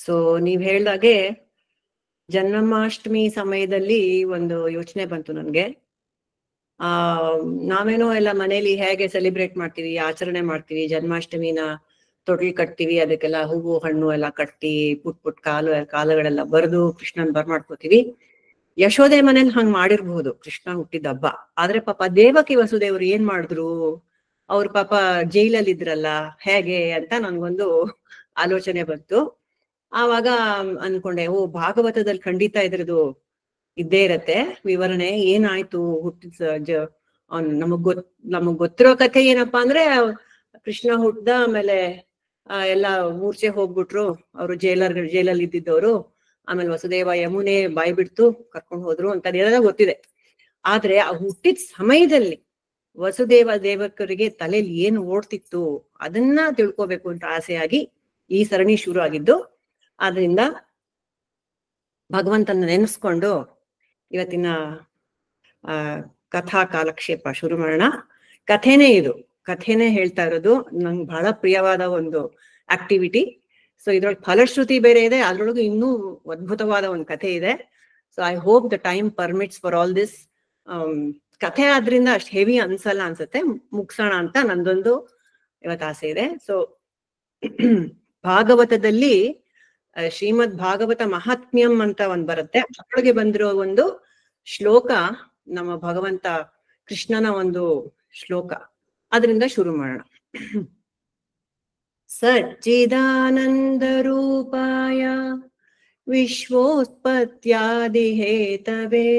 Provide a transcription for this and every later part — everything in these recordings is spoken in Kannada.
ಸೊ ನೀವ್ ಹೇಳ್ದಾಗೆ ಜನ್ಮಾಷ್ಟಮಿ ಸಮಯದಲ್ಲಿ ಒಂದು ಯೋಚನೆ ಬಂತು ನನ್ಗೆ. ನಾವೇನೋ ಎಲ್ಲ ಮನೇಲಿ ಹೇಗೆ ಸೆಲೆಬ್ರೇಟ್ ಮಾಡ್ತೀವಿ, ಆಚರಣೆ ಮಾಡ್ತೀವಿ, ಜನ್ಮಾಷ್ಟಮಿನ ತೊಟ್ಲ್ ಕಟ್ತೀವಿ, ಅದಕ್ಕೆಲ್ಲ ಹೂವು ಹಣ್ಣು ಎಲ್ಲ ಕಟ್ಟಿ ಪುಟ್ ಪುಟ್ ಕಾಲುಗಳೆಲ್ಲ ಬರೆದು ಕೃಷ್ಣನ್ ಮಾಡ್ಕೋತೀವಿ. ಯಶೋದೆ ಮನೇಲಿ ಹಂಗ್ ಮಾಡಿರ್ಬಹುದು, ಕೃಷ್ಣ ಹುಟ್ಟಿದ ಹಬ್ಬ. ಆದ್ರೆ ಪಾಪ ದೇವಕಿ ವಸುದೇವರು ಏನ್ ಮಾಡಿದ್ರು, ಅವ್ರ ಪಾಪ ಜೈಲಲ್ಲಿ ಇದ್ರಲ್ಲ, ಹೇಗೆ ಅಂತ ನನ್ಗೊಂದು ಆಲೋಚನೆ ಬಂತು. ಆವಾಗ ಅನ್ಕೊಂಡೆ, ಓ ಭಾಗವತದಲ್ಲಿ ಖಂಡಿತ ಇದ್ರದ್ದು ಇದ್ದೇ ಇರತ್ತೆ ವಿವರಣೆ. ಏನಾಯ್ತು ಹುಟ್ಟಿದ ನಮಗ್ ಗೊತ್ತಿರೋ ಕಥೆ ಏನಪ್ಪಾ ಅಂದ್ರೆ, ಕೃಷ್ಣ ಹುಟ್ದ ಆಮೇಲೆ ಎಲ್ಲ ಮೂರ್ಛೆ ಹೋಗ್ಬಿಟ್ರು ಅವರು, ಜೈಲಲ್ಲಿ ಇದ್ದಿದ್ದವರು. ಆಮೇಲೆ ವಸುದೇವ ಯಮುನೆ ಬಾಯಿ ಬಿಡ್ತು ಕರ್ಕೊಂಡು ಹೋದ್ರು ಅಂತ ಎಲ್ಲ ಗೊತ್ತಿದೆ. ಆದ್ರೆ ಆ ಹುಟ್ಟಿದ ಸಮಯದಲ್ಲಿ ವಸುದೇವ ದೇವಕರಿಗೆ ತಲೆಯಲ್ಲಿ ಏನು ಓಡ್ತಿತ್ತು ಅದನ್ನ ತಿಳ್ಕೊಬೇಕು ಅಂತ ಆಸೆಯಾಗಿ ಈ ಸರಣಿ ಶುರು ಆಗಿದ್ದು. ಆದ್ರಿಂದ ಭಗವಂತನ ನೆನೆಸ್ಕೊಂಡು ಇವತ್ತಿನ ಕಥಾ ಕಾಲಕ್ಷೇಪ ಶುರು ಮಾಡೋಣ. ಕಥೆನೇ ಇದು, ಕಥೆನೇ ಹೇಳ್ತಾ ಇರೋದು. ನಂಗೆ ಬಹಳ ಪ್ರಿಯವಾದ ಒಂದು ಆಕ್ಟಿವಿಟಿ. ಸೊ ಇದ್ರೊಳಗೆ ಫಲಶ್ರುತಿ ಬೇರೆ ಇದೆ, ಅದ್ರೊಳಗೆ ಇನ್ನೂ ಅದ್ಭುತವಾದ ಒಂದು ಕಥೆ ಇದೆ. So I hope the time permits for all this. ಕಥೆ ಆದ್ರಿಂದ ಅಷ್ಟು ಹೆವಿ ಅನ್ಸಲ್ಲ ಅನ್ಸುತ್ತೆ, ಮುಗ್ಸೋಣ ಅಂತ ನಂದೊಂದು ಇವತ್ತು ಆಸೆ ಇದೆ. ಸೊ ಭಾಗವತದಲ್ಲಿ ಶ್ರೀಮದ್ ಭಾಗವತ ಮಹಾತ್ಮ್ಯಂ ಅಂತ ಒಂದ್ ಬರುತ್ತೆ, ಅದ್ರೊಳಗೆ ಬಂದಿರೋ ಒಂದು ಶ್ಲೋಕ ನಮ್ಮ ಭಗವಂತ ಕೃಷ್ಣನ ಒಂದು ಶ್ಲೋಕ, ಅದರಿಂದ ಶುರು ಮಾಡೋಣ. ಸಚ್ಚಿದಾನಂದ ರೂಪಾಯ ವಿಶ್ವೋತ್ಪತ್ಯಾದಿ ಹೇತವೇ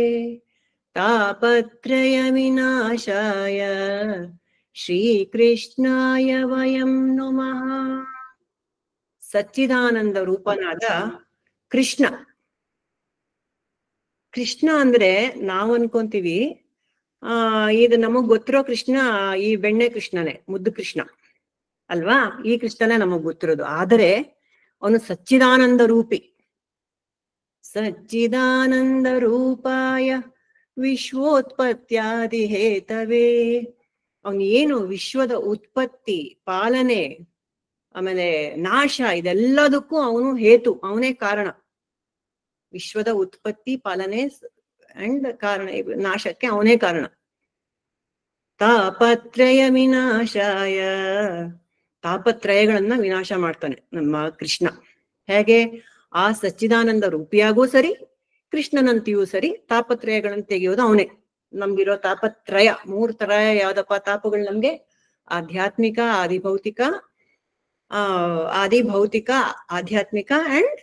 ತಾಪತ್ರಯ ವಿನಾಶಾಯ ಶ್ರೀಕೃಷ್ಣಾಯ ವಯಂ ನಮಃ. ಸಚ್ಚಿದಾನಂದ ರೂಪನಾದ ಕೃಷ್ಣ. ಕೃಷ್ಣ ಅಂದ್ರೆ ನಾವ್ ಅನ್ಕೊಂತೀವಿ ಇದು ನಮಗ್ ಗೊತ್ತಿರೋ ಕೃಷ್ಣ ಈ ಬೆಣ್ಣೆ ಕೃಷ್ಣನೇ, ಮುದ್ದು ಕೃಷ್ಣ ಅಲ್ವಾ, ಈ ಕೃಷ್ಣನೇ ನಮಗ್ ಗೊತ್ತಿರೋದು. ಆದರೆ ಅವನು ಸಚ್ಚಿದಾನಂದ ರೂಪಿ. ಸಚ್ಚಿದಾನಂದ ರೂಪಾಯ ವಿಶ್ವೋತ್ಪತ್ಯಾದಿ ಹೇತವೇ. ಅವನು ಏನು ವಿಶ್ವದ ಉತ್ಪತ್ತಿ, ಪಾಲನೆ, ಆಮೇಲೆ ನಾಶ, ಇದೆಲ್ಲದಕ್ಕೂ ಅವನು ಹೇತು, ಅವನೇ ಕಾರಣ. ವಿಶ್ವದ ಉತ್ಪತ್ತಿ, ಪಾಲನೆ ಅಂಡ್ ಕಾರಣ, ನಾಶಕ್ಕೆ ಅವನೇ ಕಾರಣ. ತಾಪತ್ರಯ ವಿನಾಶಾಯ, ತಾಪತ್ರಯಗಳನ್ನ ವಿನಾಶ ಮಾಡ್ತಾನೆ ನಮ್ಮ ಕೃಷ್ಣ. ಹೇಗೆ? ಆ ಸಚ್ಚಿದಾನಂದ ರೂಪಿಯಾಗೂ ಸರಿ, ಕೃಷ್ಣನಂತೆಯೂ ಸರಿ, ತಾಪತ್ರಯಗಳನ್ನ ತೆಗೆಯೋದು ಅವನೇ. ನಮ್ಗಿರೋ ತಾಪತ್ರಯ 3 ತರ ಯಾವ್ದಪ್ಪ ತಾಪಗಳು ನಮ್ಗೆ? ಆಧ್ಯಾತ್ಮಿಕ, ಆದಿಭೌತಿಕ, ಆಧ್ಯಾತ್ಮಿಕ ಅಂಡ್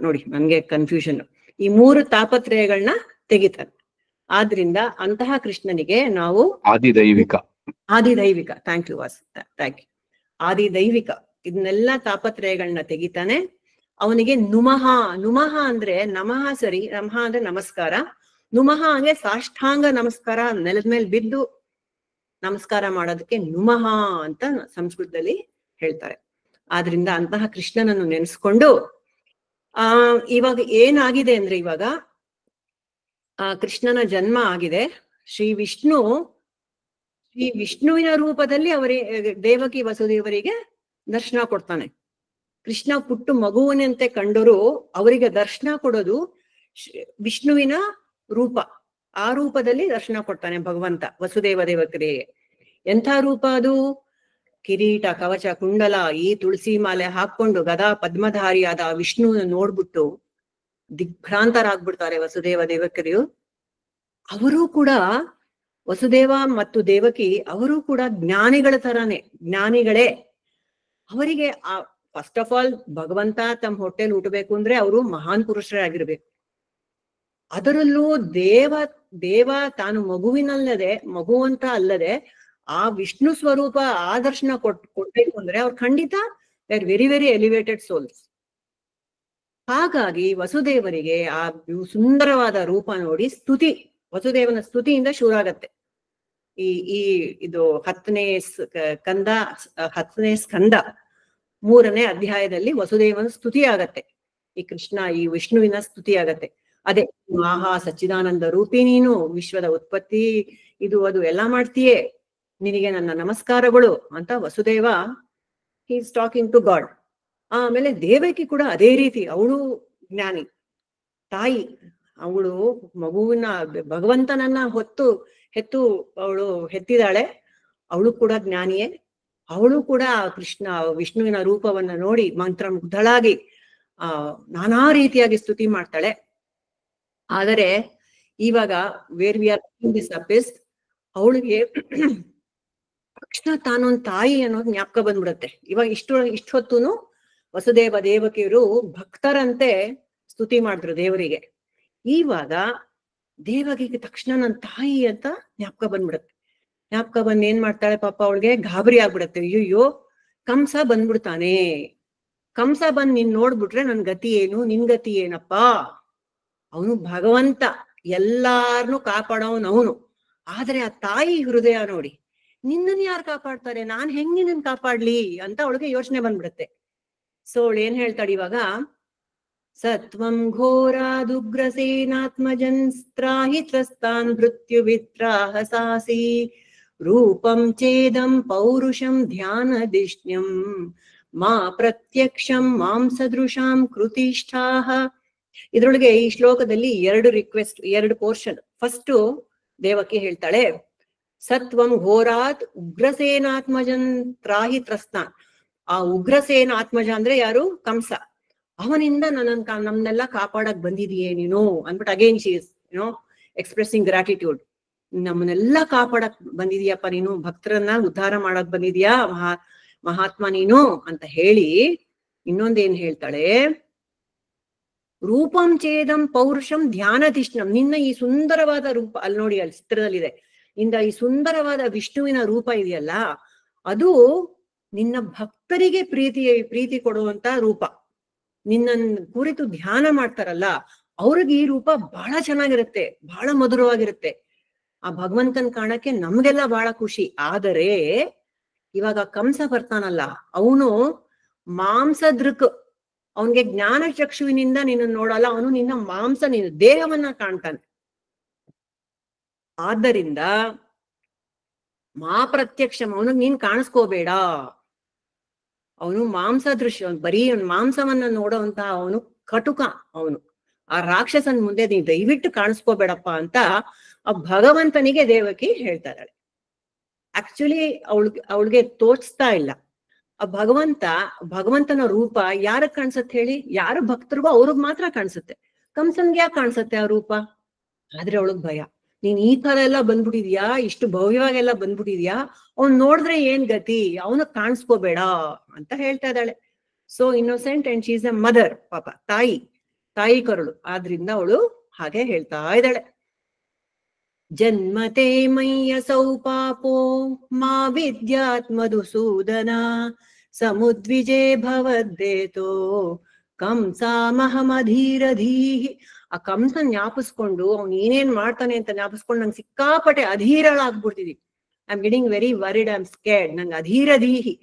ನೋಡಿ ನನ್ಗೆ ಕನ್ಫ್ಯೂಷನ್. ಈ 3 ತಾಪತ್ರಯಗಳನ್ನ ತೆಗಿತಾನೆ. ಆದ್ರಿಂದ ಅಂತಹ ಕೃಷ್ಣನಿಗೆ ನಾವು ಆದಿದೈವಿಕ, thank you was, thank you. ಆದಿದೈವಿಕ ಇದನ್ನೆಲ್ಲ ತಾಪತ್ರಯಗಳನ್ನ ತೆಗಿತಾನೆ. ಅವನಿಗೆ ನುಮಃ, ನುಮಃ ಅಂದ್ರೆ ನಮಃ ಸರಿ, ನಮಃ ಅಂದ್ರೆ ನಮಸ್ಕಾರ, ನುಮಃ ಅಂದ್ರೆ ಸಾಷ್ಟಾಂಗ ನಮಸ್ಕಾರ, ನೆಲದ ಮೇಲೆ ಬಿದ್ದು ನಮಸ್ಕಾರ ಮಾಡೋದಕ್ಕೆ ನುಮಃ ಅಂತ ಸಂಸ್ಕೃತದಲ್ಲಿ ಹೇಳ್ತಾರೆ. ಆದ್ರಿಂದ ಅಂತಹ ಕೃಷ್ಣನನ್ನು ನೆನೆಸ್ಕೊಂಡು ಇವಾಗ ಏನಾಗಿದೆ ಅಂದ್ರೆ, ಇವಾಗ ಕೃಷ್ಣನ ಜನ್ಮ ಆಗಿದೆ. ಶ್ರೀ ವಿಷ್ಣುವಿನ ರೂಪದಲ್ಲಿ ದೇವಕಿ ವಸುದೇವರಿಗೆ ದರ್ಶನ ಕೊಡ್ತಾನೆ. ಕೃಷ್ಣ ಪುಟ್ಟು ಮಗುವಿನಂತೆ ಕಂಡರು ಅವರಿಗೆ ದರ್ಶನ ಕೊಡೋದು ವಿಷ್ಣುವಿನ ರೂಪ. ಆ ರೂಪದಲ್ಲಿ ದರ್ಶನ ಕೊಡ್ತಾನೆ ಭಗವಂತ ವಸುದೇವ ದೇವಕರಿಗೆ. ಎಂಥ ರೂಪ ಅದು? ಕಿರೀಟ, ಕವಚ, ಕುಂಡಲ, ಈ ತುಳಸಿ ಮಾಲೆ ಹಾಕೊಂಡು ಗದಾ ಪದ್ಮಧಾರಿಯಾದ ವಿಷ್ಣುವಿನ ನೋಡ್ಬಿಟ್ಟು ದಿಗ್ಭ್ರಾಂತರಾಗ್ಬಿಡ್ತಾರೆ ವಸುದೇವ ದೇವಕರು. ಅವರೂ ಕೂಡ, ವಸುದೇವ ಮತ್ತು ದೇವಕಿ ಅವರು ಕೂಡ ಜ್ಞಾನಿಗಳ ತರಾನೇ, ಜ್ಞಾನಿಗಳೇ. ಅವರಿಗೆ ಫಸ್ಟ್ ಆಫ್ ಆಲ್ ಭಗವಂತ ತಮ್ಮ ಹೊಟ್ಟೆಲ್ ಹುಟ್ಟಬೇಕು ಅಂದ್ರೆ ಅವರು ಮಹಾನ್ ಪುರುಷರೇ ಆಗಿರ್ಬೇಕು. ಅದರಲ್ಲೂ ದೇವ ತಾನು ಮಗುವಂತ ಅಲ್ಲದೆ ಆ ವಿಷ್ಣು ಸ್ವರೂಪ ಆ ದರ್ಶನ ಕೊಡ್ಬೇಕು ಅಂದ್ರೆ ಅವ್ರು ಖಂಡಿತ they are very very elevated souls. ಹಾಗಾಗಿ ವಸುದೇವರಿಗೆ ಆ ಸುಂದರವಾದ ರೂಪ ನೋಡಿ ವಸುದೇವನ ಸ್ತುತಿಯಿಂದ ಶುರು ಆಗತ್ತೆ. ಇದು 10ನೇ ಸ್ಕಂದ 3ನೇ ಅಧ್ಯಾಯದಲ್ಲಿ ವಸುದೇವನ ಸ್ತುತಿ ಆಗತ್ತೆ. ಈ ಕೃಷ್ಣ, ಈ ವಿಷ್ಣುವಿನ ಸ್ತುತಿ ಆಗತ್ತೆ. ಅದೇ ಆಹಾ ಸಚ್ಚಿದಾನಂದ ರೂಪಿ ನೀನು, ವಿಶ್ವದ ಉತ್ಪತ್ತಿ ಇದು ಅದು ಎಲ್ಲ ಮಾಡ್ತೀಯೇ, ನಿನಗೆ ನನ್ನ ನಮಸ್ಕಾರಗಳು ಅಂತ Vasudeva is talking to God. ಆಮೇಲೆ ದೇವಕಿ ಕೂಡ ಅದೇ ರೀತಿ, ಅವಳು ಜ್ಞಾನಿ ತಾಯಿ. ಅವಳು ಮಗುವಿನ ಭಗವಂತನನ್ನ ಹೆತ್ತು ಅವಳು ಹೆತ್ತಿದಾಳೆ. ಅವಳು ಕೂಡ ಜ್ಞಾನಿಯೇ. ಅವಳು ಕೂಡ ವಿಷ್ಣುವಿನ ರೂಪವನ್ನ ನೋಡಿ ಮಂತ್ರಮುಗ್ಧಳಾಗಿ ನಾನಾ ರೀತಿಯಾಗಿ ಸ್ತುತಿ ಮಾಡ್ತಾಳೆ. ಆದರೆ ಇವಾಗ where we are this Apis, ಅವಳಿಗೆ ತಕ್ಷಣ ತಾನೊಂದ್ ತಾಯಿ ಅನ್ನೋದು ಜ್ಞಾಪಕ ಬಂದ್ಬಿಡತ್ತೆ. ಇವಾಗ ಇಷ್ಟೊತ್ತೂನು ವಸುದೇವ ದೇವಕಿಯರು ಭಕ್ತರಂತೆ ಸ್ತುತಿ ಮಾಡಿದ್ರು ದೇವರಿಗೆ. ಇವಾಗ ದೇವಕಿಗೆ ತಕ್ಷಣ ನನ್ನ ತಾಯಿ ಅಂತ ಜ್ಞಾಪಕ ಬಂದ್ಬಿಡತ್ತೆ. ಜ್ಞಾಪಕ ಬಂದ್ ಏನ್ ಮಾಡ್ತಾಳೆ ಪಾಪ, ಅವಳಿಗೆ ಗಾಬರಿ ಆಗ್ಬಿಡತ್ತೆ. ಅಯ್ಯೋ ಕಂಸ ಬಂದ್ಬಿಡ್ತಾನೆ, ಕಂಸ ಬಂದ್ ನಿನ್ ನೋಡ್ಬಿಟ್ರೆ ನನ್ ಗತಿ ಏನು, ನಿನ್ ಗತಿ ಏನಪ್ಪಾ? ಅವನು ಭಗವಂತ, ಎಲ್ಲಾರನು ಕಾಪಾಡವನ್ ಅವನು. ಆದ್ರೆ ಆ ತಾಯಿ ಹೃದಯ ನೋಡಿ, ನಿನ್ನನ್ ಯಾರು ಕಾಪಾಡ್ತಾರೆ, ನಾನ್ ಹೆಂಗ್ ನಿನ್ನನ್ ಕಾಪಾಡ್ಲಿ ಅಂತ ಅವಳಿಗೆ ಯೋಚನೆ ಬಂದ್ಬಿಡತ್ತೆ. ಸೊ ಅವಳು ಏನ್ ಹೇಳ್ತಾಳೆ ಇವಾಗ, ಸತ್ವಂ ಘೋರಾದುಗ್ರಸೇನಾತ್ಮಜನ್ ಸ್ತ್ರಾಹಿ ತ್ರಸ್ತಾನ್ ಮೃತ್ಯು ವಿತ್ರಾಹಸಾಸಿ ರೂಪಂ ಚೇದಂ ಪೌರುಷಂ ಧ್ಯಾನದಿಷ್ಣ್ಯಂ ಮಾ ಪ್ರತ್ಯಕ್ಷಂ ಮಾಂ ಸದೃಶಾಂ ಕೃತಿಷ್ಠಾಹ. ಇದ್ರೊಳಗೆ ಈ ಶ್ಲೋಕದಲ್ಲಿ ಎರಡು ಪೋರ್ಷನ್. ಫಸ್ಟ್ ದೇವಕಿ ಹೇಳ್ತಾಳೆ, ಸತ್ವಂ ಘೋರಾತ್ ಉಗ್ರಸೇನಾತ್ಮಜನ್ ತ್ರಾಹಿ ತ್ರಸ್ತಾನ್. ಆ ಉಗ್ರಸೇನ ಆತ್ಮಜ ಅಂದ್ರೆ ಯಾರು? ಕಂಸ. ಅವನಿಂದ ನಮ್ಮನ್ನೆಲ್ಲ ಕಾಪಾಡಕ್ ಬಂದಿದೀಯೇ ನೀನು ಅಂದ್ಬಿಟ್ಟು again she is expressing gratitude. ನಮ್ಮನ್ನೆಲ್ಲ ಕಾಪಾಡಕ್ ಬಂದಿದೀಯಪ್ಪ ನೀನು, ಭಕ್ತರನ್ನ ಉದ್ಧಾರ ಮಾಡಕ್ ಬಂದಿದ್ಯಾ ಮಹಾತ್ಮ ನೀನು ಅಂತ ಹೇಳಿ ಇನ್ನೊಂದೇನ್ ಹೇಳ್ತಾಳೆ, ರೂಪಂ ಚೇದಂ ಪೌರುಷಂ ಧ್ಯಾನತಿಷ್ಣಂ. ನಿನ್ನ ಈ ಸುಂದರವಾದ ರೂಪ, ಅಲ್ಲಿ ನೋಡಿ ಅಲ್ಲಿ ಚಿತ್ರದಲ್ಲಿದೆ, ಇಂದ ಈ ಸುಂದರವಾದ ವಿಷ್ಣುವಿನ ರೂಪ ಇದೆಯಲ್ಲ, ಅದು ನಿನ್ನ ಭಕ್ತರಿಗೆ ಪ್ರೀತಿ ಕೊಡುವಂತ ರೂಪ. ನಿನ್ನ ಕುರಿತು ಧ್ಯಾನ ಮಾಡ್ತಾರಲ್ಲ ಅವ್ರಿಗೆ ಈ ರೂಪ ಬಹಳ ಚೆನ್ನಾಗಿರುತ್ತೆ, ಬಹಳ ಮಧುರವಾಗಿರುತ್ತೆ. ಆ ಭಗವಂತನ್ ಕಾಣಕ್ಕೆ ನಮ್ಗೆಲ್ಲ ಬಹಳ ಖುಷಿ. ಆದರೆ ಇವಾಗ ಕಂಸ ಬರ್ತಾನಲ್ಲ, ಅವನು ಮಾಂಸದೃಕ್, ಅವನ್ಗೆ ಜ್ಞಾನ ಚಕ್ಷುವಿನಿಂದ ನಿನ್ನ ನೋಡಲ್ಲ, ಅವನು ನಿನ್ನ ಮಾಂಸ, ನಿನ್ನ ದೇಹವನ್ನ ಕಾಣ್ತಾನೆ. ಆದ್ದರಿಂದ ಮಾ ಪ್ರತ್ಯಕ್ಷಂ, ಅವನಿಗೆ ನೀನ್ ಕಾಣಿಸ್ಕೋಬೇಡ. ಅವನು ಮಾಂಸ ದೃಶ್ಯ, ಬರೀ ಮಾಂಸವನ್ನ ನೋಡುವಂತ ಅವನು ಕಟುಕ. ಅವನು ಆ ರಾಕ್ಷಸನ್ ಮುಂದೆ ನೀನ್ ದಯವಿಟ್ಟು ಕಾಣಿಸ್ಕೋಬೇಡಪ್ಪ ಅಂತ ಆ ಭಗವಂತನಿಗೆ ದೇವಕಿ ಹೇಳ್ತಾ ಇದ್ದಾಳೆ. ಆಕ್ಚುಲಿ ಅವಳಿಗೆ ತೋಚ್ತಾ ಇಲ್ಲ. ಆ ಭಗವಂತನ ರೂಪ ಯಾರಗ್ ಕಾಣಿಸತ್ತೆ ಹೇಳಿ? ಯಾರು ಭಕ್ತರಿಗೋ ಅವ್ರಿಗೆ ಮಾತ್ರ ಕಾಣಿಸುತ್ತೆ. ಕಂಸನ್ಗೆ ಯಾಕೆ ಕಾಣಿಸತ್ತೆ ಆ ರೂಪ? ಆದ್ರೆ ಅವಳಗ್ ಭಯ, ನೀನ್ ಈ ತರ ಎಲ್ಲ ಬಂದ್ಬಿಟ್ಟಿದ್ಯಾ, ಇಷ್ಟು ಭವ್ಯವಾಗೆಲ್ಲ ಬಂದ್ಬಿಟ್ಟಿದ್ಯಾ, ಅವ್ನ್ ನೋಡಿದ್ರೆ ಏನ್ ಗತಿ, ಅವನು ಕಾಣಿಸ್ಕೋಬೇಡ ಅಂತ ಹೇಳ್ತಾ ಇದ್ದಾಳೆ. So innocent and she is A mother, ಪಾಪ ತಾಯಿ ಕರುಳು. ಆದ್ರಿಂದ ಅವಳು ಹಾಗೆ ಹೇಳ್ತಾ ಇದ್ದಾಳೆ. ಜನ್ಮತೆ ಮಯ್ಯಸೌ ಪಾಪೋ ಮಾ ವಿದ್ಯಾತ್ ಮಧುಸೂದನ ಸಮುದ್ವಿಜೇ ಭವದ್ದೇತೋ ಕಂಸಾಮಹಮಧೀರಧೀಹಿ. ಆ ಕಂಸನ್ ಜ್ಞಾಪಿಸ್ಕೊಂಡು ಅವ್ನು ಏನೇನ್ ಮಾಡ್ತಾನೆ ಅಂತ ಜ್ಞಾಪಿಸ್ಕೊಂಡು ನಂಗೆ ಸಿಕ್ಕಾಪಟ್ಟೆ ಅಧೀರಳಾಗ್ಬಿಡ್ತಿದೀವಿ. I am getting very worried, I am scared. ನಂಗೆ ಅಧೀರಧೀಹಿ,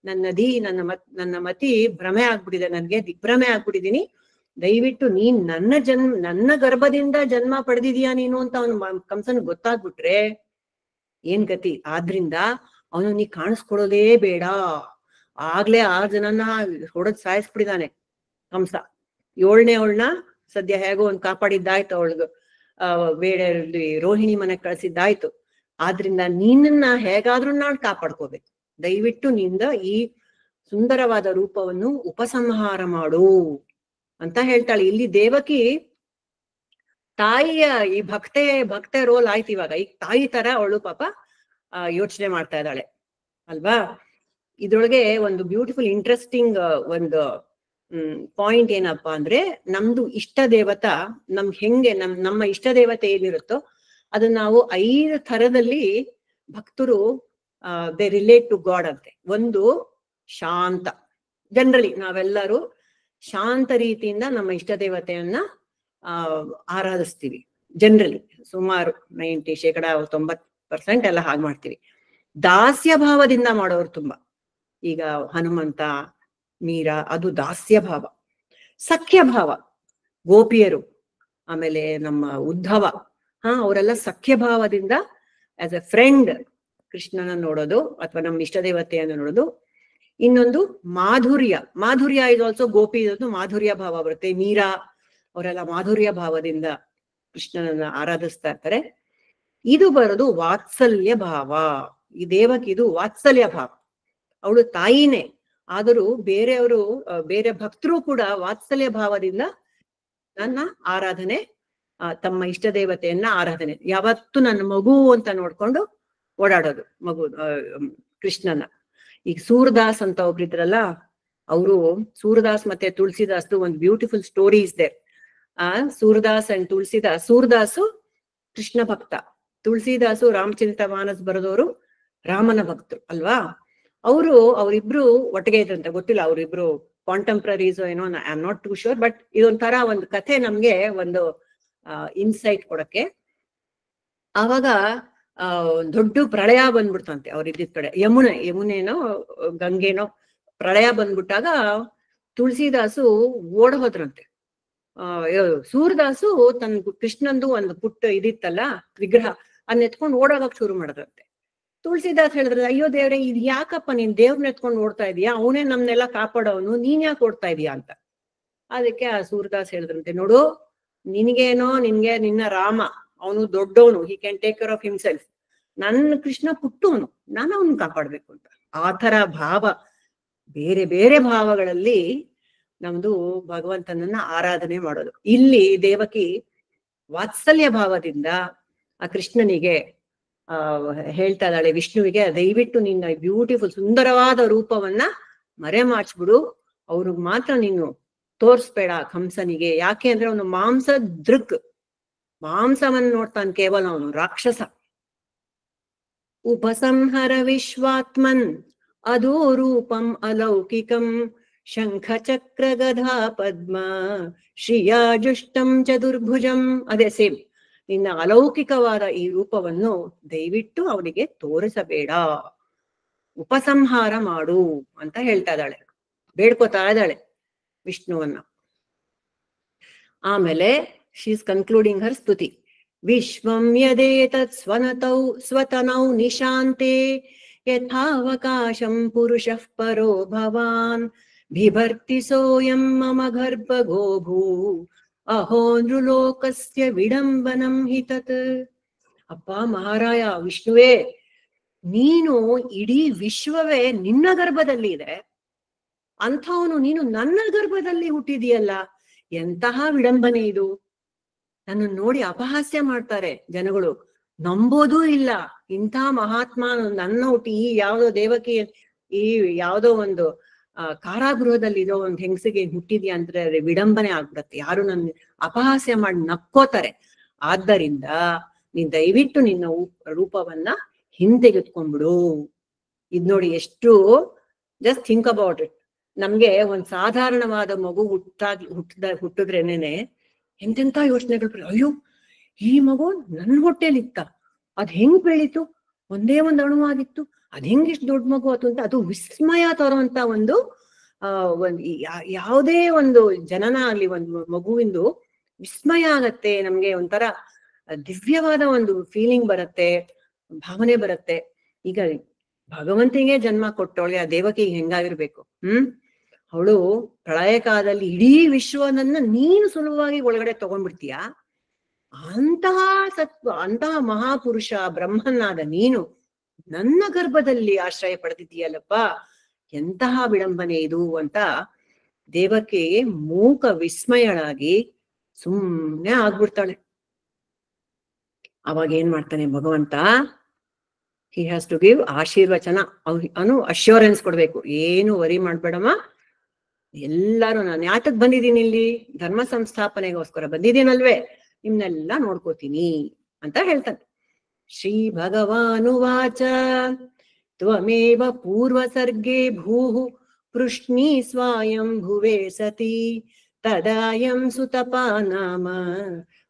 ನನ್ನ ಮತಿ ಭ್ರಮೆ ಆಗ್ಬಿಟ್ಟಿದೆ, ನನ್ಗೆ ದಿಗ್ಭ್ರಮೆ ಆಗ್ಬಿಟ್ಟಿದೀನಿ. ದಯವಿಟ್ಟು ನೀನ್ ನನ್ನ ಗರ್ಭದಿಂದ ಜನ್ಮ ಪಡೆದಿದೀಯಾ ನೀನು ಅಂತ ಅವನು ಕಂಸನ್ ಗೊತ್ತಾಗ್ಬಿಟ್ರೆ ಏನ್ ಗತಿ? ಆದ್ರಿಂದ ಅವನು ನೀ ಕಾಣಿಸ್ಕೊಡೋದೇ ಬೇಡ. ಆಗ್ಲೇ 6 ಜನನ ಹೊಡೆದ್ ಸಾಯಿಸ್ಬಿಟ್ಟಿದಾನೆ ಕಂಸ. 7ನೇ ಅವಳನ್ನ ಸದ್ಯ ಹೇಗೋ ಒಂದ್ ಕಾಪಾಡಿದ್ದಾಯ್ತು, ಅವಳಿಗೆ ಬೇರೆ ರೋಹಿಣಿ ಮನೆಗ್ ಕಳ್ಸಿದ್ದಾಯ್ತು. ಆದ್ರಿಂದ ನಿನ್ನನ್ನ ಹೇಗಾದ್ರೂ ನಾನು ಕಾಪಾಡ್ಕೋಬೇಕು. ದಯವಿಟ್ಟು ನಿಂದ ಈ ಸುಂದರವಾದ ರೂಪವನ್ನು ಉಪಸಂಹಾರ ಮಾಡು ಅಂತ ಹೇಳ್ತಾಳೆ. ಇಲ್ಲಿ ದೇವಕಿ ತಾಯಿಯ ಈ ಭಕ್ತೆ ರೋಲ್ ಆಯ್ತು. ಇವಾಗ ಈ ತಾಯಿ ತರ ಅವಳು ಪಾಪ ಯೋಚನೆ ಮಾಡ್ತಾ ಇದ್ದಾಳೆ ಅಲ್ವಾ? ಇದ್ರೊಳಗೆ ಒಂದು ಬ್ಯೂಟಿಫುಲ್ ಇಂಟ್ರೆಸ್ಟಿಂಗ್ ಒಂದು ಪಾಯಿಂಟ್ ಏನಪ್ಪಾ ಅಂದ್ರೆ, ನಮ್ದು ಇಷ್ಟ ದೇವತಾ ನಮ್ಮ ಇಷ್ಟ ದೇವತೆ ಏನಿರುತ್ತೋ ಅದನ್ನ ನಾವು 5 ಥರದಲ್ಲಿ ಭಕ್ತರು ದೇ ರಿಲೇಟ್ ಟು ಗಾಡ್ ಅಂತೆ. ಒಂದು ಶಾಂತ. ಜನರಲಿ ನಾವೆಲ್ಲರೂ ಶಾಂತ ರೀತಿಯಿಂದ ನಮ್ಮ ಇಷ್ಟ ದೇವತೆಯನ್ನ ಆರಾಧಿಸ್ತೀವಿ. ಜನರಲಿ ಸುಮಾರು 90% ಎಲ್ಲ ಹಾಗೆ ಮಾಡ್ತೀವಿ. ದಾಸ್ಯ ಭಾವದಿಂದ ಮಾಡೋರು ತುಂಬಾ. ಈಗ ಹನುಮಂತ, ಮೀರಾ, ಅದು ದಾಸ್ಯ ಭಾವ. ಸಖ್ಯ ಭಾವ, ಗೋಪಿಯರು, ಆಮೇಲೆ ನಮ್ಮ ಉದ್ಧವ, ಅವರೆಲ್ಲ ಸಖ್ಯ ಭಾವದಿಂದ ಆಸ್ ಎ ಫ್ರೆಂಡ್ ಕೃಷ್ಣನ ನೋಡೋದು ಅಥವಾ ನಮ್ಮ ಇಷ್ಟ ದೇವತೆಯನ್ನು ನೋಡೋದು. ಇನ್ನೊಂದು ಮಾಧುರ್ಯ. ಮಾಧುರ್ಯ ಇಸ್ ಆಲ್ಸೋ ಗೋಪಿ, ಇದೊಂದು ಮಾಧುರ್ಯ ಭಾವ ಬರುತ್ತೆ. ಮೀರಾ ಅವರೆಲ್ಲ ಮಾಧುರ್ಯ ಭಾವದಿಂದ ಕೃಷ್ಣನನ್ನ ಆರಾಧಿಸ್ತಾ ಇರ್ತಾರೆ. ಇದು ಬರೋದು ವಾತ್ಸಲ್ಯ ಭಾವ. ಈ ದೇವಕ್ಕೆ ಇದು ವಾತ್ಸಲ್ಯ ಭಾವ. ಅವಳು ತಾಯಿನೇ, ಆದರೂ ಬೇರೆಯವರು ಬೇರೆ ಭಕ್ತರು ಕೂಡ ವಾತ್ಸಲ್ಯ ಭಾವದಿಂದ ನನ್ನ ಆರಾಧನೆ, ತಮ್ಮ ಇಷ್ಟ ದೇವತೆಯನ್ನ ಆರಾಧನೆ, ಯಾವತ್ತು ನನ್ನ ಮಗು ಅಂತ ನೋಡ್ಕೊಂಡು ಓಡಾಡೋದು ಮಗು ಕೃಷ್ಣನ. ಈಗ ಸೂರದಾಸ್ ಅಂತ ಒಬ್ರಿದ್ರಲ್ಲ, ಅವರು ಸೂರದಾಸ್ ಮತ್ತೆ ತುಳಸಿದಾಸ್ ಒಂದು beautiful story is there. Surdas and Tulsidas. Surdas Krishna ಭಕ್ತ, ತುಳಸಿದಾಸು ರಾಮಚರಿತ ಮಾನಸ್ ಬರೆದವರು ರಾಮನ ಭಕ್ತರು ಅಲ್ವಾ. ಅವರಿಬ್ರು ಒಟ್ಟಿಗೆ ಇದ್ರಂತೆ, ಗೊತ್ತಿಲ್ಲ ಅವರಿಬ್ರು ಕಾಂಟೆಂಪ್ರರೀಸ್ ಏನೋ, I am not two sure. But ಇದೊಂಥರ ಒಂದು ಕಥೆ ನಮ್ಗೆ ಒಂದು ಇನ್ಸೈಟ್ ಕೊಡಕ್ಕೆ. ಆವಾಗ ದೊಡ್ಡ ಪ್ರಳಯ ಬಂದ್ಬಿಡ್ತಂತೆ ಅವ್ರಿದ್ದ ಕಡೆ, ಯಮುನೆನೋ ಗಂಗೆನೋ ಪ್ರಳಯ ಬಂದ್ಬಿಟ್ಟಾಗ ತುಳಸಿದಾಸು ಓಡ ಹೋದ್ರಂತೆ. ಸೂರದಾಸು ತನ್ನ ಕೃಷ್ಣಂದು ಒಂದು ಪುಟ್ಟ ಇದಿತ್ತಲ್ಲ ವಿಗ್ರಹ, ಅದನ್ನ ಎತ್ಕೊಂಡು ಓಡೋಗಕ್ ಶುರು ಮಾಡಿದ್ರಂತೆ. ತುಳಸಿದಾಸ್ ಹೇಳಿದ್ರೆ, ಅಯ್ಯೋ ದೇವ್ರೆ, ಇದು ಯಾಕಪ್ಪ ನೀನ್ ದೇವ್ರನ್ನ ಎತ್ಕೊಂಡು ಓಡ್ತಾ ಇದೀಯಾ, ಅವನೇ ನಮ್ನೆಲ್ಲ ಕಾಪಾಡೋನು, ನೀನ್ ಯಾಕೆ ಓಡ್ತಾ ಇದೀಯಾ ಅಂತ. ಅದಕ್ಕೆ ಆ ಸೂರದಾಸ್ ಹೇಳಿದ್ರಂತೆ, ನೋಡು ನಿನ್ಗೆ ನಿನ್ನ ರಾಮ ಅವನು ದೊಡ್ಡವನು, he can take care of himself. ನನ್ನ ಕೃಷ್ಣ ಪುಟ್ಟವನು, ನಾನು ಅವನು ಕಾಪಾಡ್ಬೇಕು ಅಂತ. ಆ ತರ ಭಾವ, ಬೇರೆ ಬೇರೆ ಭಾವಗಳಲ್ಲಿ ನಮ್ದು ಭಗವಂತನನ್ನ ಆರಾಧನೆ ಮಾಡೋದು. ಇಲ್ಲಿ ದೇವಕಿ ವಾತ್ಸಲ್ಯ ಭಾವದಿಂದ ಆ ಕೃಷ್ಣನಿಗೆ ಹೇಳ್ತಾ ಇದ್ದಾಳೆ, ವಿಷ್ಣುವಿಗೆ, ದಯವಿಟ್ಟು ನಿನ್ನ ಬ್ಯೂಟಿಫುಲ್ ಸುಂದರವಾದ ರೂಪವನ್ನ ಮರೆ ಮಾಡಿಸ್ಬಿಡು, ಅವ್ರಿಗೆ ಮಾತ್ರ ನೀನು ತೋರ್ಸ್ಬೇಡ ಕಂಸನಿಗೆ. ಯಾಕೆ ಅಂದ್ರೆ ಅವನು ಮಾಂಸ ದೃಕ್, ಮಾಂಸವನ್ನು ನೋಡ್ತಾನೆ ಕೇವಲ, ಅವನು ರಾಕ್ಷಸ. ಉಪಸಂಹರ ವಿಶ್ವಾತ್ಮನ್ ಅದೋ ರೂಪಂ ಅಲೌಕಿಕಂ ಶಂಖ ಚಕ್ರ ಗದಾ ಪದ್ಮ ಶ್ರಿಯಾಜುಷ್ಟಂ ಚತುರ್ಭುಜಂ. ಅದೇ ಸೇಮ್, ನಿನ್ನ ಅಲೌಕಿಕವಾದ ಈ ರೂಪವನ್ನು ದಯವಿಟ್ಟು ಅವನಿಗೆ ತೋರಿಸಬೇಡ, ಉಪಸಂಹಾರ ಮಾಡು ಅಂತ ಹೇಳ್ತಾ ಇದ್ದಾಳೆ, ಬೇಡ್ಕೋತಾ ಇದ್ದಾಳೆ ವಿಷ್ಣುವನ್ನ. ಆಮೇಲೆ ಶಿ ಇಸ್ ಕನ್ಕ್ಲೂಡಿಂಗ್ ಹರ್ ಸ್ತುತಿ. ವಿಶ್ವಂ ಯದೇತತ್ ಸ್ವತನೌ ನಿಶಾಂತೆ ಯಥಾವಕಾಶಂ ಪುರುಷಃ ಪರೋ ಭವಾನ್ ಬಿಭರ್ತಿ ಸೋಯಂ ಮಮ ಗರ್ಭಗೋ ಭೂ ಅಹೋ ನೃಲೋಕಸ್ಯ ವಿಡಂಬನಂ ಹಿತತ್. ಅಪ್ಪ ಮಹಾರಾಯ ವಿಷ್ಣುವೇ, ನೀನು ಇಡೀ ವಿಶ್ವವೇ ನಿನ್ನ ಗರ್ಭದಲ್ಲಿ ಇದೆ, ಅಂಥವನು ನೀನು ನನ್ನ ಗರ್ಭದಲ್ಲಿ ಹುಟ್ಟಿದೀಯಲ್ಲ, ಎಂತಹ ವಿಡಂಬನೆ ಇದು. ನನ್ನ ನೋಡಿ ಅಪಹಾಸ್ಯ ಮಾಡ್ತಾರೆ ಜನಗಳು, ನಂಬೋದೂ ಇಲ್ಲ. ಇಂಥ ಮಹಾತ್ಮ ನನ್ನ ಹುಟ್ಟಿ ಈ ಯಾವ್ದೋ ದೇವಕಿ ಈ ಯಾವ್ದೋ ಒಂದು ಕಾರಾಗೃಹದಲ್ಲಿ ಇರೋ ಒಂದು ಹೆಂಗಸಿಗೆ ಹುಟ್ಟಿದ್ಯಾ ಅಂದ್ರೆ ವಿಡಂಬನೆ ಆಗ್ಬಿಡತ್ತೆ, ಯಾರು ನನ್ನ ಅಪಹಾಸ್ಯ ಮಾಡಿ ನಕ್ಕೋತಾರೆ. ಆದ್ದರಿಂದ ನೀನ್ ದಯವಿಟ್ಟು ನಿನ್ನ ರೂಪವನ್ನ ಹಿಂತೆಗೆತ್ಕೊಂಡ್ಬಿಡು. ಇದ್ ನೋಡಿ ಎಷ್ಟು, ಜಸ್ಟ್ ಥಿಂಕ್ ಅಬೌಟ್ ಇಟ್. ನಮ್ಗೆ ಒಂದ್ ಸಾಧಾರಣವಾದ ಮಗು ಹುಟ್ಟಿದ್ರೇನೆ ಎಂತೆಂತ ಯೋಚನೆಗಳು, ಅಯ್ಯೋ ಈ ಮಗು ನನ್ನ ಹೊಟ್ಟೆಲಿತ್ತ, ಅದ್ ಹೆಂಗ್ ಬೆಳೀತು, ಒಂದೇ ಒಂದು ಅಣುವಾಗಿತ್ತು, ಅದ್ ಹೆಂಗ್ ಇಷ್ಟು ದೊಡ್ಡ ಮಗು ಆಯ್ತು ಅಂತ ಅದು ವಿಸ್ಮಯ ತರುವಂತ ಒಂದು ಯಾವುದೇ ಒಂದು ಜನನ ಆಗ್ಲಿ, ಒಂದು ಮಗುವಿಂದು ವಿಸ್ಮಯ ಆಗತ್ತೆ. ನಮ್ಗೆ ಒಂಥರ ದಿವ್ಯವಾದ ಒಂದು ಫೀಲಿಂಗ್ ಬರುತ್ತೆ, ಭಾವನೆ ಬರುತ್ತೆ. ಈಗ ಭಗವಂತಿಗೆ ಜನ್ಮ ಕೊಟ್ಟವಳೆ ಆ ದೇವಕಿಗೆ ಹೆಂಗಾಗಿರ್ಬೇಕು. ಅವಳು ಪ್ರಳಯ ಕಾಲದಲ್ಲಿ ಇಡೀ ವಿಶ್ವವನ್ನ ನೀನು ಸುಲಭವಾಗಿ ಒಳಗಡೆ ತಗೊಂಡ್ಬಿಡ್ತೀಯ. ಅಂತಹ ಸತ್ವ, ಅಂತಹ ಮಹಾಪುರುಷ ಬ್ರಹ್ಮನಾದ ನೀನು ನನ್ನ ಗರ್ಭದಲ್ಲಿ ಆಶ್ರಯ ಪಡೆದಿದ್ದೀಯಲ್ಲಪ್ಪ, ಎಂತಹ ವಿಡಂಬನೆ ಇದು ಅಂತ ದೇವಕ್ಕೆ ಮೂಕ ವಿಸ್ಮಯಳಾಗಿ ಸುಮ್ನೆ ಆಗ್ಬಿಡ್ತಾಳೆ. ಅವಾಗ ಏನ್ ಮಾಡ್ತಾನೆ ಭಗವಂತ, ಹಿ ಹ್ಯಾಸ್ ಟು ಗಿವ್ ಆಶೀರ್ವಚನ, ಅವನು ಅಶ್ಯೂರೆನ್ಸ್ ಕೊಡ್ಬೇಕು, ಏನು ವರಿ ಮಾಡ್ಬೇಡಮ್ಮ, ಎಲ್ಲಾರು ನಾನು ಯಾತಕ್ ಬಂದಿದ್ದೀನಿ ಇಲ್ಲಿ, ಧರ್ಮ ಸಂಸ್ಥಾಪನೆಗೋಸ್ಕರ ಬಂದಿದ್ದೀನಲ್ವೇ, ನಿಮ್ನೆಲ್ಲ ನೋಡ್ಕೋತೀನಿ ಅಂತ ಹೇಳ್ತಾನೆ. ಶ್ರೀ ಭಗವಾನುವಾಚ ತ್ವಮೇವ ಪೂರ್ವ ಸರ್ಗೇ ಭೂಃ ಪೃಶ್ನಿ ಸ್ವಾಯಂ ಭುವೇ ಸತಿ ತದಾಯಂ ಸುತಪಾ ನಾಮ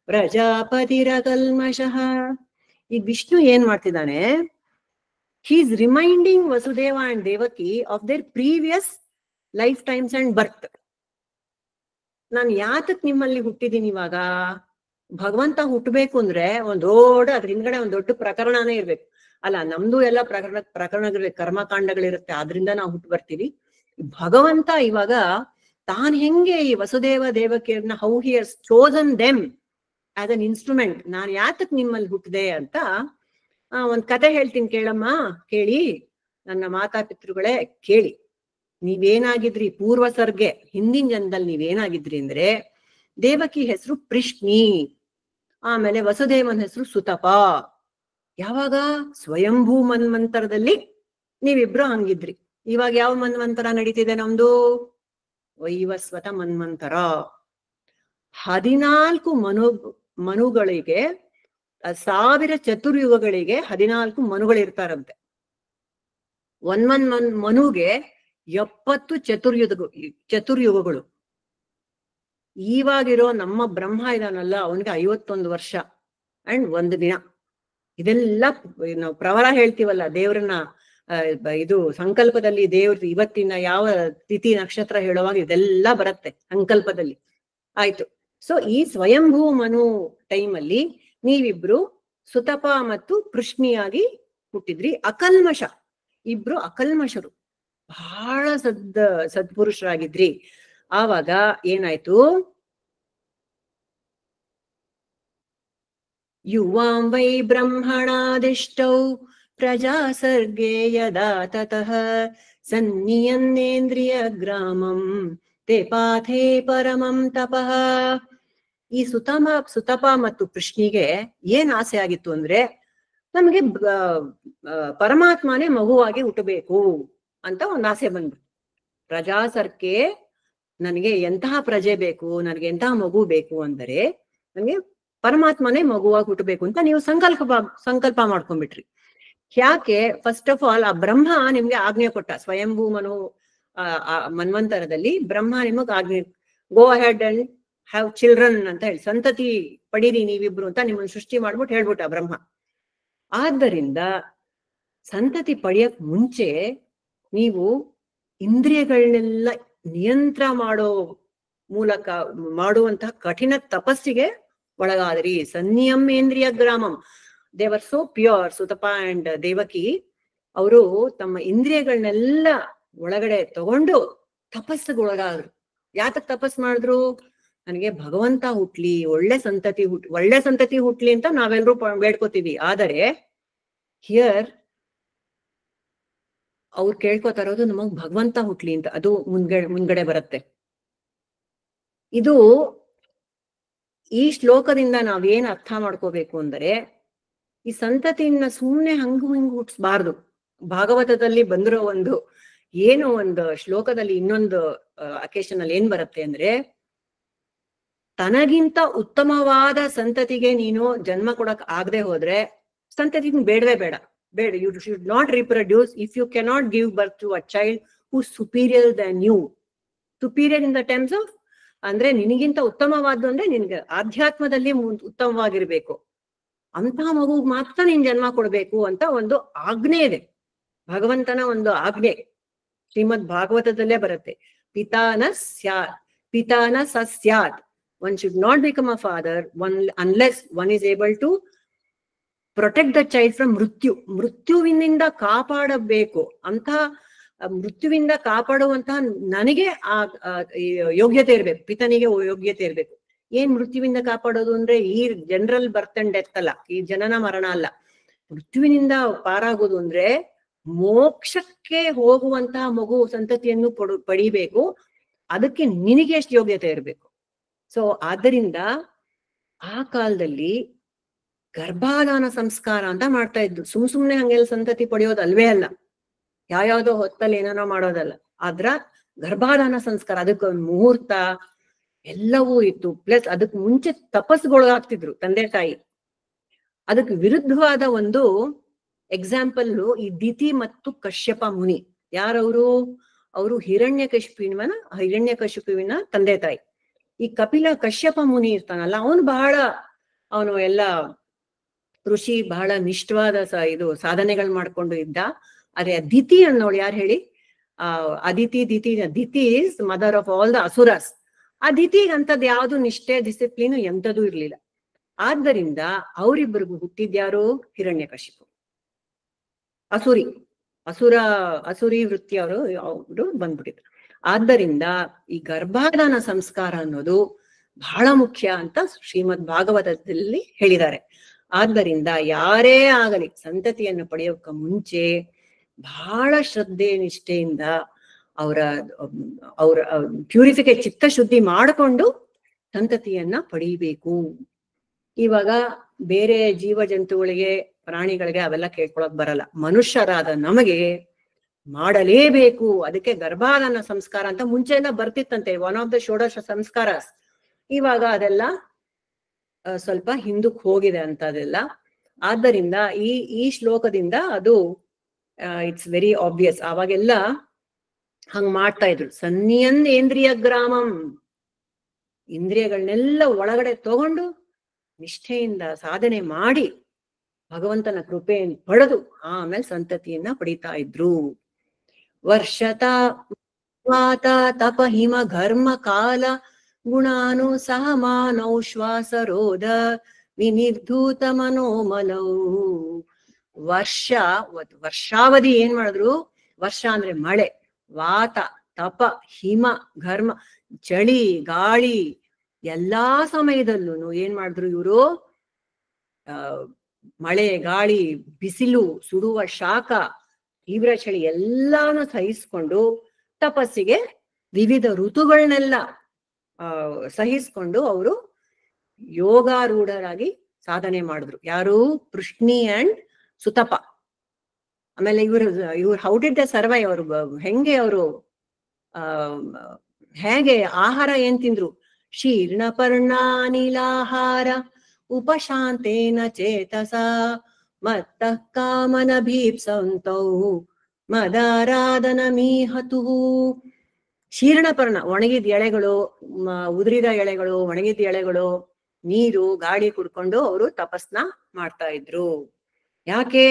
ಪ್ರಜಾಪತಿರಕಲ್ಮಷಃ. ಈಗ ವಿಷ್ಣು ಏನ್ ಮಾಡ್ತಿದ್ದಾನೆ, he is reminding Vasudeva and Devaki of their previous lifetimes and birth. ನಾನು ಯಾತಕ್ ನಿಮ್ಮಲ್ಲಿ ಹುಟ್ಟಿದೀನಿ ಇವಾಗ, ಭಗವಂತ ಹುಟ್ಟಬೇಕು ಅಂದ್ರೆ ಒಂದ್ ದೊಡ್ಡ ಅದ್ರ ಹಿಂದ್ಗಡೆ ಒಂದ್ ದೊಡ್ಡ ಪ್ರಕರಣನೇ ಇರ್ಬೇಕು ಅಲ್ಲ. ನಮ್ದು ಎಲ್ಲ ಪ್ರಕರಣಗಳಿರುತ್ತೆ, ಕರ್ಮಕಾಂಡಗಳಿರುತ್ತೆ, ಆದ್ರಿಂದ ನಾವು ಹುಟ್ಟು ಬರ್ತೀವಿ. ಭಗವಂತ ಇವಾಗ ತಾನ್ ಹೆಂಗೆ ಈ Vasudeva ದೇವಕಿಯರನ್ನ how he has chosen them as an instrument, ನಾನು ಯಾತಕ್ ನಿಮ್ಮಲ್ಲಿ ಹುಟ್ಟಿದೆ ಅಂತ ಒಂದ್ ಕತೆ ಹೇಳ್ತೀನಿ ಕೇಳಮ್ಮ, ಕೇಳಿ ನನ್ನ ಮಾತಾಪಿತೃಗಳೇ ಕೇಳಿ. ನೀವೇನಾಗಿದ್ರಿ ಪೂರ್ವ ಸರ್ಗೆ, ಹಿಂದಿನ ಜನ್ಮದಲ್ಲಿ ನೀವೇನಾಗಿದ್ರಿ ಅಂದ್ರೆ, ದೇವಕಿ ಹೆಸರು ಪೃಷ್ಣಿ, ಆಮೇಲೆ ವಸುದೇವನ ಹೆಸರು ಸುತಪ. ಯಾವಾಗ? ಸ್ವಯಂಭೂ ಮನ್ವಂತರದಲ್ಲಿ ನೀವಿಬ್ರು ಹಂಗಿದ್ರಿ. ಇವಾಗ ಯಾವ ಮನ್ವಂತರ ನಡೀತಿದೆ ನಮ್ದು? ವೈವಸ್ವತ ಮನ್ವಂತರ. 14 ಮನುಗಳಿಗೆ 1000 ಚತುರ್ಯುಗಗಳಿಗೆ 14 ಮನುಗಳಿರ್ತಾರಂತೆ. ಒಂದ್ ಮನುಗೆ 70 ಚತುರ್ಯುಗಗಳು. ಇವಾಗಿರೋ ನಮ್ಮ ಬ್ರಹ್ಮ ಇದಾನಲ್ಲ, ಅವನಿಗೆ 51 ವರ್ಷ ಅಂಡ್ 1 ದಿನ. ಇದೆಲ್ಲ ನಾವು ಪ್ರವರ ಹೇಳ್ತೀವಲ್ಲ, ದೇವ್ರನ್ನ ಇದು ಸಂಕಲ್ಪದಲ್ಲಿ ದೇವ್ರ ಇವತ್ತಿನ ಯಾವ ತಿಥಿ ನಕ್ಷತ್ರ ಹೇಳುವಾಗ ಇದೆಲ್ಲ ಬರುತ್ತೆ ಸಂಕಲ್ಪದಲ್ಲಿ. ಆಯ್ತು. ಸೊ ಈ ಸ್ವಯಂಭೂ ಮನು ಟೈಮಲ್ಲಿ ನೀವಿಬ್ರು ಸುತಪ ಮತ್ತು ಪೃಷ್ಣಿಯಾಗಿ ಹುಟ್ಟಿದ್ರಿ. ಅಕಲ್ಮಶ, ಇಬ್ರು ಅಕಲ್ಮಶರು, ಬಹಳ ಸತ್ಪುರುಷರಾಗಿದ್ರಿ. ಆವಾಗ ಏನಾಯ್ತು? ಯುವಾಂ ವೈ ಬ್ರಹ್ಮಣಾದಿಷ್ಟೌ ಪ್ರಜಾ ಸರ್ಗೇ ಯದಾ ತತಃ ಸನ್ನಿಯನ್ನೇಂದ್ರಿಯ ಗ್ರಾಮಂ ತೇ ಪಾಥೇ ಪರಮಂ ತಪಃ. ಈ ಸುತಪ ಮತ್ತು ಕೃಷ್ಣಿಗೆ ಏನ್ ಆಸೆ ಆಗಿತ್ತು ಅಂದ್ರೆ, ನಮ್ಗೆ ಪರಮಾತ್ಮನೇ ಮಗುವಾಗಿ ಹುಟ್ಟಬೇಕು ಅಂತ ಒಂದು ಆಸೆ ಬಂತು. ಪ್ರಜಾಸರ್ಕೆ, ನನಗೆ ಎಂತಹ ಪ್ರಜೆ ಬೇಕು, ನನಗೆ ಎಂತಹ ಮಗು ಬೇಕು ಅಂದರೆ ನನಗೆ ಪರಮಾತ್ಮನೇ ಮಗುವಾಗಿ ಹುಟ್ಟಬೇಕು ಅಂತ ನೀವು ಸಂಕಲ್ಪ ಮಾಡ್ಕೊಂಡ್ಬಿಟ್ರಿ. ಯಾಕೆ? ಫಸ್ಟ್ ಆಫ್ ಆಲ್ ಆ ಬ್ರಹ್ಮ ನಿಮ್ಗೆ ಆಜ್ಞೆ ಕೊಟ್ಟ. ಸ್ವಯಂಭೂ ಮನ್ವಂತರದಲ್ಲಿ ಬ್ರಹ್ಮ ನಿಮಗ್ ಆಜ್ಞೆ, go ahead and have children ಅಂತ ಹೇಳಿ, ಸಂತತಿ ಪಡೀರಿ ನೀವಿಬ್ರು ಅಂತ ನಿಮ್ಮನ್ನ ಸೃಷ್ಟಿ ಮಾಡ್ಬಿಟ್ಟು ಹೇಳ್ಬಿಟ್ಟ ಬ್ರಹ್ಮ. ಆದ್ದರಿಂದ ಸಂತತಿ ಪಡೆಯಕ್ ಮುಂಚೆ ನೀವು ಇಂದ್ರಿಯಗಳನ್ನೆಲ್ಲ ನಿಯಂತ್ರ ಮಾಡೋ ಮೂಲಕ ಮಾಡುವಂತಹ ಕಠಿಣ ತಪಸ್ಸಿಗೆ ಒಳಗಾದ್ರಿ. ಸನ್ನಿಯಮೇಂದ್ರಿಯ ಗ್ರಾಮಂ. They were so pure. Sutapa and Devaki ಅವರು ತಮ್ಮ ಇಂದ್ರಿಯಗಳನ್ನೆಲ್ಲ ಒಳಗಡೆ ತಗೊಂಡು ತಪಸ್ಸಿಗೆ ಒಳಗಾದ್ರು. ಯಾತಕ್ ತಪಸ್ ಮಾಡಿದ್ರು? ನನಗೆ ಭಗವಂತ ಹುಟ್ಲಿ, ಒಳ್ಳೆ ಸಂತತಿ ಹುಟ್ಲಿ ಅಂತ ನಾವೆಲ್ಲರೂ ಬೇಡ್ಕೋತೀವಿ. ಆದರೆ ಹಿಯರ್ ಅವ್ರು ಕೇಳ್ಕೊತಾ ಇರೋದು ನಮಗ್ ಭಗವಂತ ಹುಟ್ಲಿ ಅಂತ. ಅದು ಮುಂದ್ಗಡೆ ಬರುತ್ತೆ. ಇದು ಈ ಶ್ಲೋಕದಿಂದ ನಾವೇನ್ ಅರ್ಥ ಮಾಡ್ಕೋಬೇಕು ಅಂದರೆ, ಈ ಸಂತತಿಯನ್ನ ಸುಮ್ನೆ ಹಂಗು ಹಿಂಗು ಹುಟ್ಟಿಸ್ಬಾರ್ದು. ಭಾಗವತದಲ್ಲಿ ಬಂದಿರೋ ಒಂದು ಶ್ಲೋಕದಲ್ಲಿ ಇನ್ನೊಂದು ಅಕೇಶನ್ ಅಲ್ಲಿ ಏನ್ ಬರುತ್ತೆ ಅಂದ್ರೆ, ತನಗಿಂತ ಉತ್ತಮವಾದ ಸಂತತಿಗೆ ನೀನು ಜನ್ಮ ಕೊಡಕ್ ಆಗದೆ ಹೋದ್ರೆ ಸಂತತಿ ಬೇಡವೇ ಬೇಡ. You should not reproduce if you cannot give birth to a child who superior than you. Superior in the terms of, ಅಂದ್ರೆ ನಿನಗಿಂತ ಉತ್ತಮವಾದ್ದು ಅಂದ್ರೆ ನಿನ್ಗೆ ಆಧ್ಯಾತ್ಮದಲ್ಲಿ ಉತ್ತಮವಾಗಿರ್ಬೇಕು, ಅಂತಹ ಮಗು ಮಾತ್ರ ನೀನ್ ಜನ್ಮ ಕೊಡ್ಬೇಕು ಅಂತ ಒಂದು ಆಜ್ಞೆ ಇದೆ. ಭಗವಂತನ ಒಂದು ಆಜ್ಞೆ ಶ್ರೀಮದ್ ಭಾಗವತದಲ್ಲೇ ಬರುತ್ತೆ. ಪಿತಾನ ಸಸ್ಯಾತ್. One should not become a father unless one is able to protect the child from ಮೃತ್ಯುವಿನಿಂದ ಕಾಪಾಡಬೇಕು ಅಂತ. ಮೃತ್ಯುವಿಂದ ಕಾಪಾಡುವಂತಹ ನನಗೆ ಆ ಯೋಗ್ಯತೆ ಇರ್ಬೇಕು, ಪಿತನಿಗೆ ಯೋಗ್ಯತೆ ಇರ್ಬೇಕು. ಏನ್ ಮೃತ್ಯುವಿಂದ ಕಾಪಾಡೋದು ಅಂದ್ರೆ ಈ ಜನರಲ್ ಬರ್ತ್ ಅಂಡ್ ಡೆತ್ ಅಲ್ಲ, ಈ ಜನನ ಮರಣ ಅಲ್ಲ. ಮೃತ್ಯುವಿನಿಂದ ಪಾರಾಗೋದು ಅಂದ್ರೆ ಮೋಕ್ಷಕ್ಕೆ ಹೋಗುವಂತಹ ಮಗು ಸಂತತಿಯನ್ನು ಪಡಿಬೇಕು. ಅದಕ್ಕೆ ನಿನಗೆ ಎಷ್ಟು ಯೋಗ್ಯತೆ ಇರ್ಬೇಕು. ಸೊ ಆದ್ದರಿಂದ ಆ ಕಾಲದಲ್ಲಿ ಗರ್ಭಾಧಾನ ಸಂಸ್ಕಾರ ಅಂತ ಮಾಡ್ತಾ ಇದ್ದು. ಸುಮ್ನೆ ಹಂಗೆಲ್ಲ ಸಂತತಿ ಪಡೆಯೋದು ಅಲ್ವೇ ಅಲ್ಲ, ಯಾವ್ಯಾವ್ದೋ ಹೊತ್ತಲ್ಲಿ ಏನಾನೋ ಮಾಡೋದಲ್ಲ. ಆದ್ರ ಗರ್ಭಾಧಾನ ಸಂಸ್ಕಾರ, ಅದಕ್ಕೊಂದು ಮುಹೂರ್ತ ಎಲ್ಲವೂ ಇತ್ತು. ಪ್ಲಸ್ ಅದಕ್ಕೆ ಮುಂಚೆ ತಪಸ್ಸುಗೊಳಗಾಗ್ತಿದ್ರು ತಂದೆ ತಾಯಿ. ಅದಕ್ಕೆ ವಿರುದ್ಧವಾದ ಒಂದು ಎಕ್ಸಾಂಪಲ್ ಈ ದಿತಿ ಮತ್ತು ಕಶ್ಯಪ ಮುನಿ. ಯಾರವರು? ಅವರು ಹಿರಣ್ಯಕಶಿಪುವಿನ ತಂದೆ ತಾಯಿ. ಈ ಕಶ್ಯಪ ಮುನಿ ಇರ್ತಾನಲ್ಲ, ಅವನು ಎಲ್ಲ ಋಷಿ, ಬಹಳ ನಿಷ್ಠವಾದ ಸಾಧನೆಗಳು ಮಾಡ್ಕೊಂಡು ಇದ್ದ. ಆದ್ರೆ ದಿತಿ ಅನ್ನೋಳು ಯಾರು ಹೇಳಿ? Diti is mother of all the asuras. ಆ ದಿತಿಗಂತದ್ ಯಾವ್ದು ನಿಷ್ಠೆ, ಡಿಸಿಪ್ಲಿನ್ ಎಂಥದೂ ಇರ್ಲಿಲ್ಲ. ಆದ್ದರಿಂದ ಅವರಿಬ್ಬರಿಗೂ ಹುಟ್ಟಿದ್ಯಾರು? ಹಿರಣ್ಯಕಶಿಪು, ಅಸುರಿ. ಅಸುರಿ ವೃತ್ತಿಯವರು ಬಂದ್ಬಿಟ್ಟಿದ್ರು. ಆದ್ದರಿಂದ ಈ ಗರ್ಭಾಧಾನ ಸಂಸ್ಕಾರ ಅನ್ನೋದು ಬಹಳ ಮುಖ್ಯ ಅಂತ ಶ್ರೀಮದ್ ಭಾಗವತದಲ್ಲಿ ಹೇಳಿದ್ದಾರೆ. ಆದ್ದರಿಂದ ಯಾರೇ ಆಗಲಿ ಸಂತತಿಯನ್ನು ಪಡೆಯೋಕ ಮುಂಚೆ ಬಹಳ ಶ್ರದ್ಧೆ ನಿಷ್ಠೆಯಿಂದ ಅವರ ಚಿತ್ತ ಶುದ್ಧಿ ಮಾಡಿಕೊಂಡು ಸಂತತಿಯನ್ನ ಪಡೀಬೇಕು. ಇವಾಗ ಬೇರೆ ಜೀವ ಜಂತುಗಳಿಗೆ, ಪ್ರಾಣಿಗಳಿಗೆ ಅವೆಲ್ಲ ಕೇಳ್ಕೊಳಕ್ ಬರಲ್ಲ. ಮನುಷ್ಯರಾದ ನಮಗೆ ಮಾಡಲೇಬೇಕು. ಅದಕ್ಕೆ ಗರ್ಭಾಧಾನ ಸಂಸ್ಕಾರ ಅಂತ ಮುಂಚೆ ಎಲ್ಲ ಬರ್ತಿತ್ತಂತೆ, ಒನ್ ಆಫ್ ದ ಷೋಡಶ ಸಂಸ್ಕಾರ. ಇವಾಗ ಅದೆಲ್ಲ ಸ್ವಲ್ಪ ಹಿಂದಕ್ಕೆ ಹೋಗಿದೆ ಅಂತ ಅದೆಲ್ಲ. ಆದ್ದರಿಂದ ಈ ಶ್ಲೋಕದಿಂದ ಅದು ಇಟ್ಸ್ ವೆರಿ ಆಬ್ವಿಯಸ್. ಅವಾಗೆಲ್ಲ ಹಂಗ್ ಮಾಡ್ತಾ ಇದ್ರು. ಸನ್ನಿಯನ್ ಇಂದ್ರಿಯ ಗ್ರಾಮಂ, ಇಂದ್ರಿಯಗಳನ್ನೆಲ್ಲ ಒಳಗಡೆ ತಗೊಂಡು ನಿಷ್ಠೆಯಿಂದ ಸಾಧನೆ ಮಾಡಿ ಭಗವಂತನ ಕೃಪೆಯನ್ನು ಪಡೆದು ಆಮೇಲೆ ಸಂತತಿಯನ್ನ ಪಡಿತಾ ಇದ್ರು. ವರ್ಷತ ವಾತ ತಪ ಹಿಮ ಘರ್ಮ ಕಾಲ ಗುಣಾನು ಸಹಮಾನೌ ಶ್ವಾಸರೋಧ ವಿನಿರ್ಧೂತ ಮನೋಮಲೌ. ವರ್ಷಾವಧಿ ಏನ್ ಮಾಡಿದ್ರು? ವರ್ಷ ಅಂದ್ರೆ ಮಳೆ, ವಾತ, ತಪ, ಹಿಮ, ಘರ್ಮ, ಚಳಿ, ಗಾಳಿ, ಎಲ್ಲಾ ಸಮಯದಲ್ಲೂ ಏನ್ ಮಾಡಿದ್ರು ಇವರು? ಮಳೆ, ಗಾಳಿ, ಬಿಸಿಲು, ಸುಡುವ ಶಾಖ, ತೀವ್ರ ಚಳಿ ಎಲ್ಲಾನು ಸಹಿಸ್ಕೊಂಡು ತಪಸ್ಸಿಗೆ ವಿವಿಧ ಋತುಗಳನ್ನೆಲ್ಲ ಸಹಿಸ್ಕೊಂಡು ಅವರು ಯೋಗಾರೂಢರಾಗಿ ಸಾಧನೆ ಮಾಡಿದ್ರು. ಯಾರು? ಪೃಷ್ಣಿ ಅಂಡ್ ಸುತಪ. ಆಮೇಲೆ ಇವರು ಹೌ ಡಿಡ್ ದ ಸರ್ವೈವ್? ಅವರು ಹೆಂಗೆ ಅವರು ಹೇಗೆ ಆಹಾರ ಏನ್ ತಿಂದ್ರು? ಶೀರ್ಣ ಪರ್ಣಾನಿಲಾಹಾರ ಉಪಶಾಂತೇನ ಚೇತಸ ಮತ್ತ ಕಾಮನ ಭೀಪ್ಸಂತೌ ಮದಾರಾಧನ ಮೀಹತು. ಶೀರ್ಣಪರ್ಣ, ಒಣಗಿದ ಎಳೆಗಳು, ಉದುರಿದ ಎಳೆಗಳು, ಒಣಗಿದ ಎಳೆಗಳು, ನೀರು, ಗಾಳಿ ಕುಡ್ಕೊಂಡು ಅವರು ತಪಸ್ನ ಮಾಡ್ತಾ ಇದ್ರು. ಯಾಕೆ?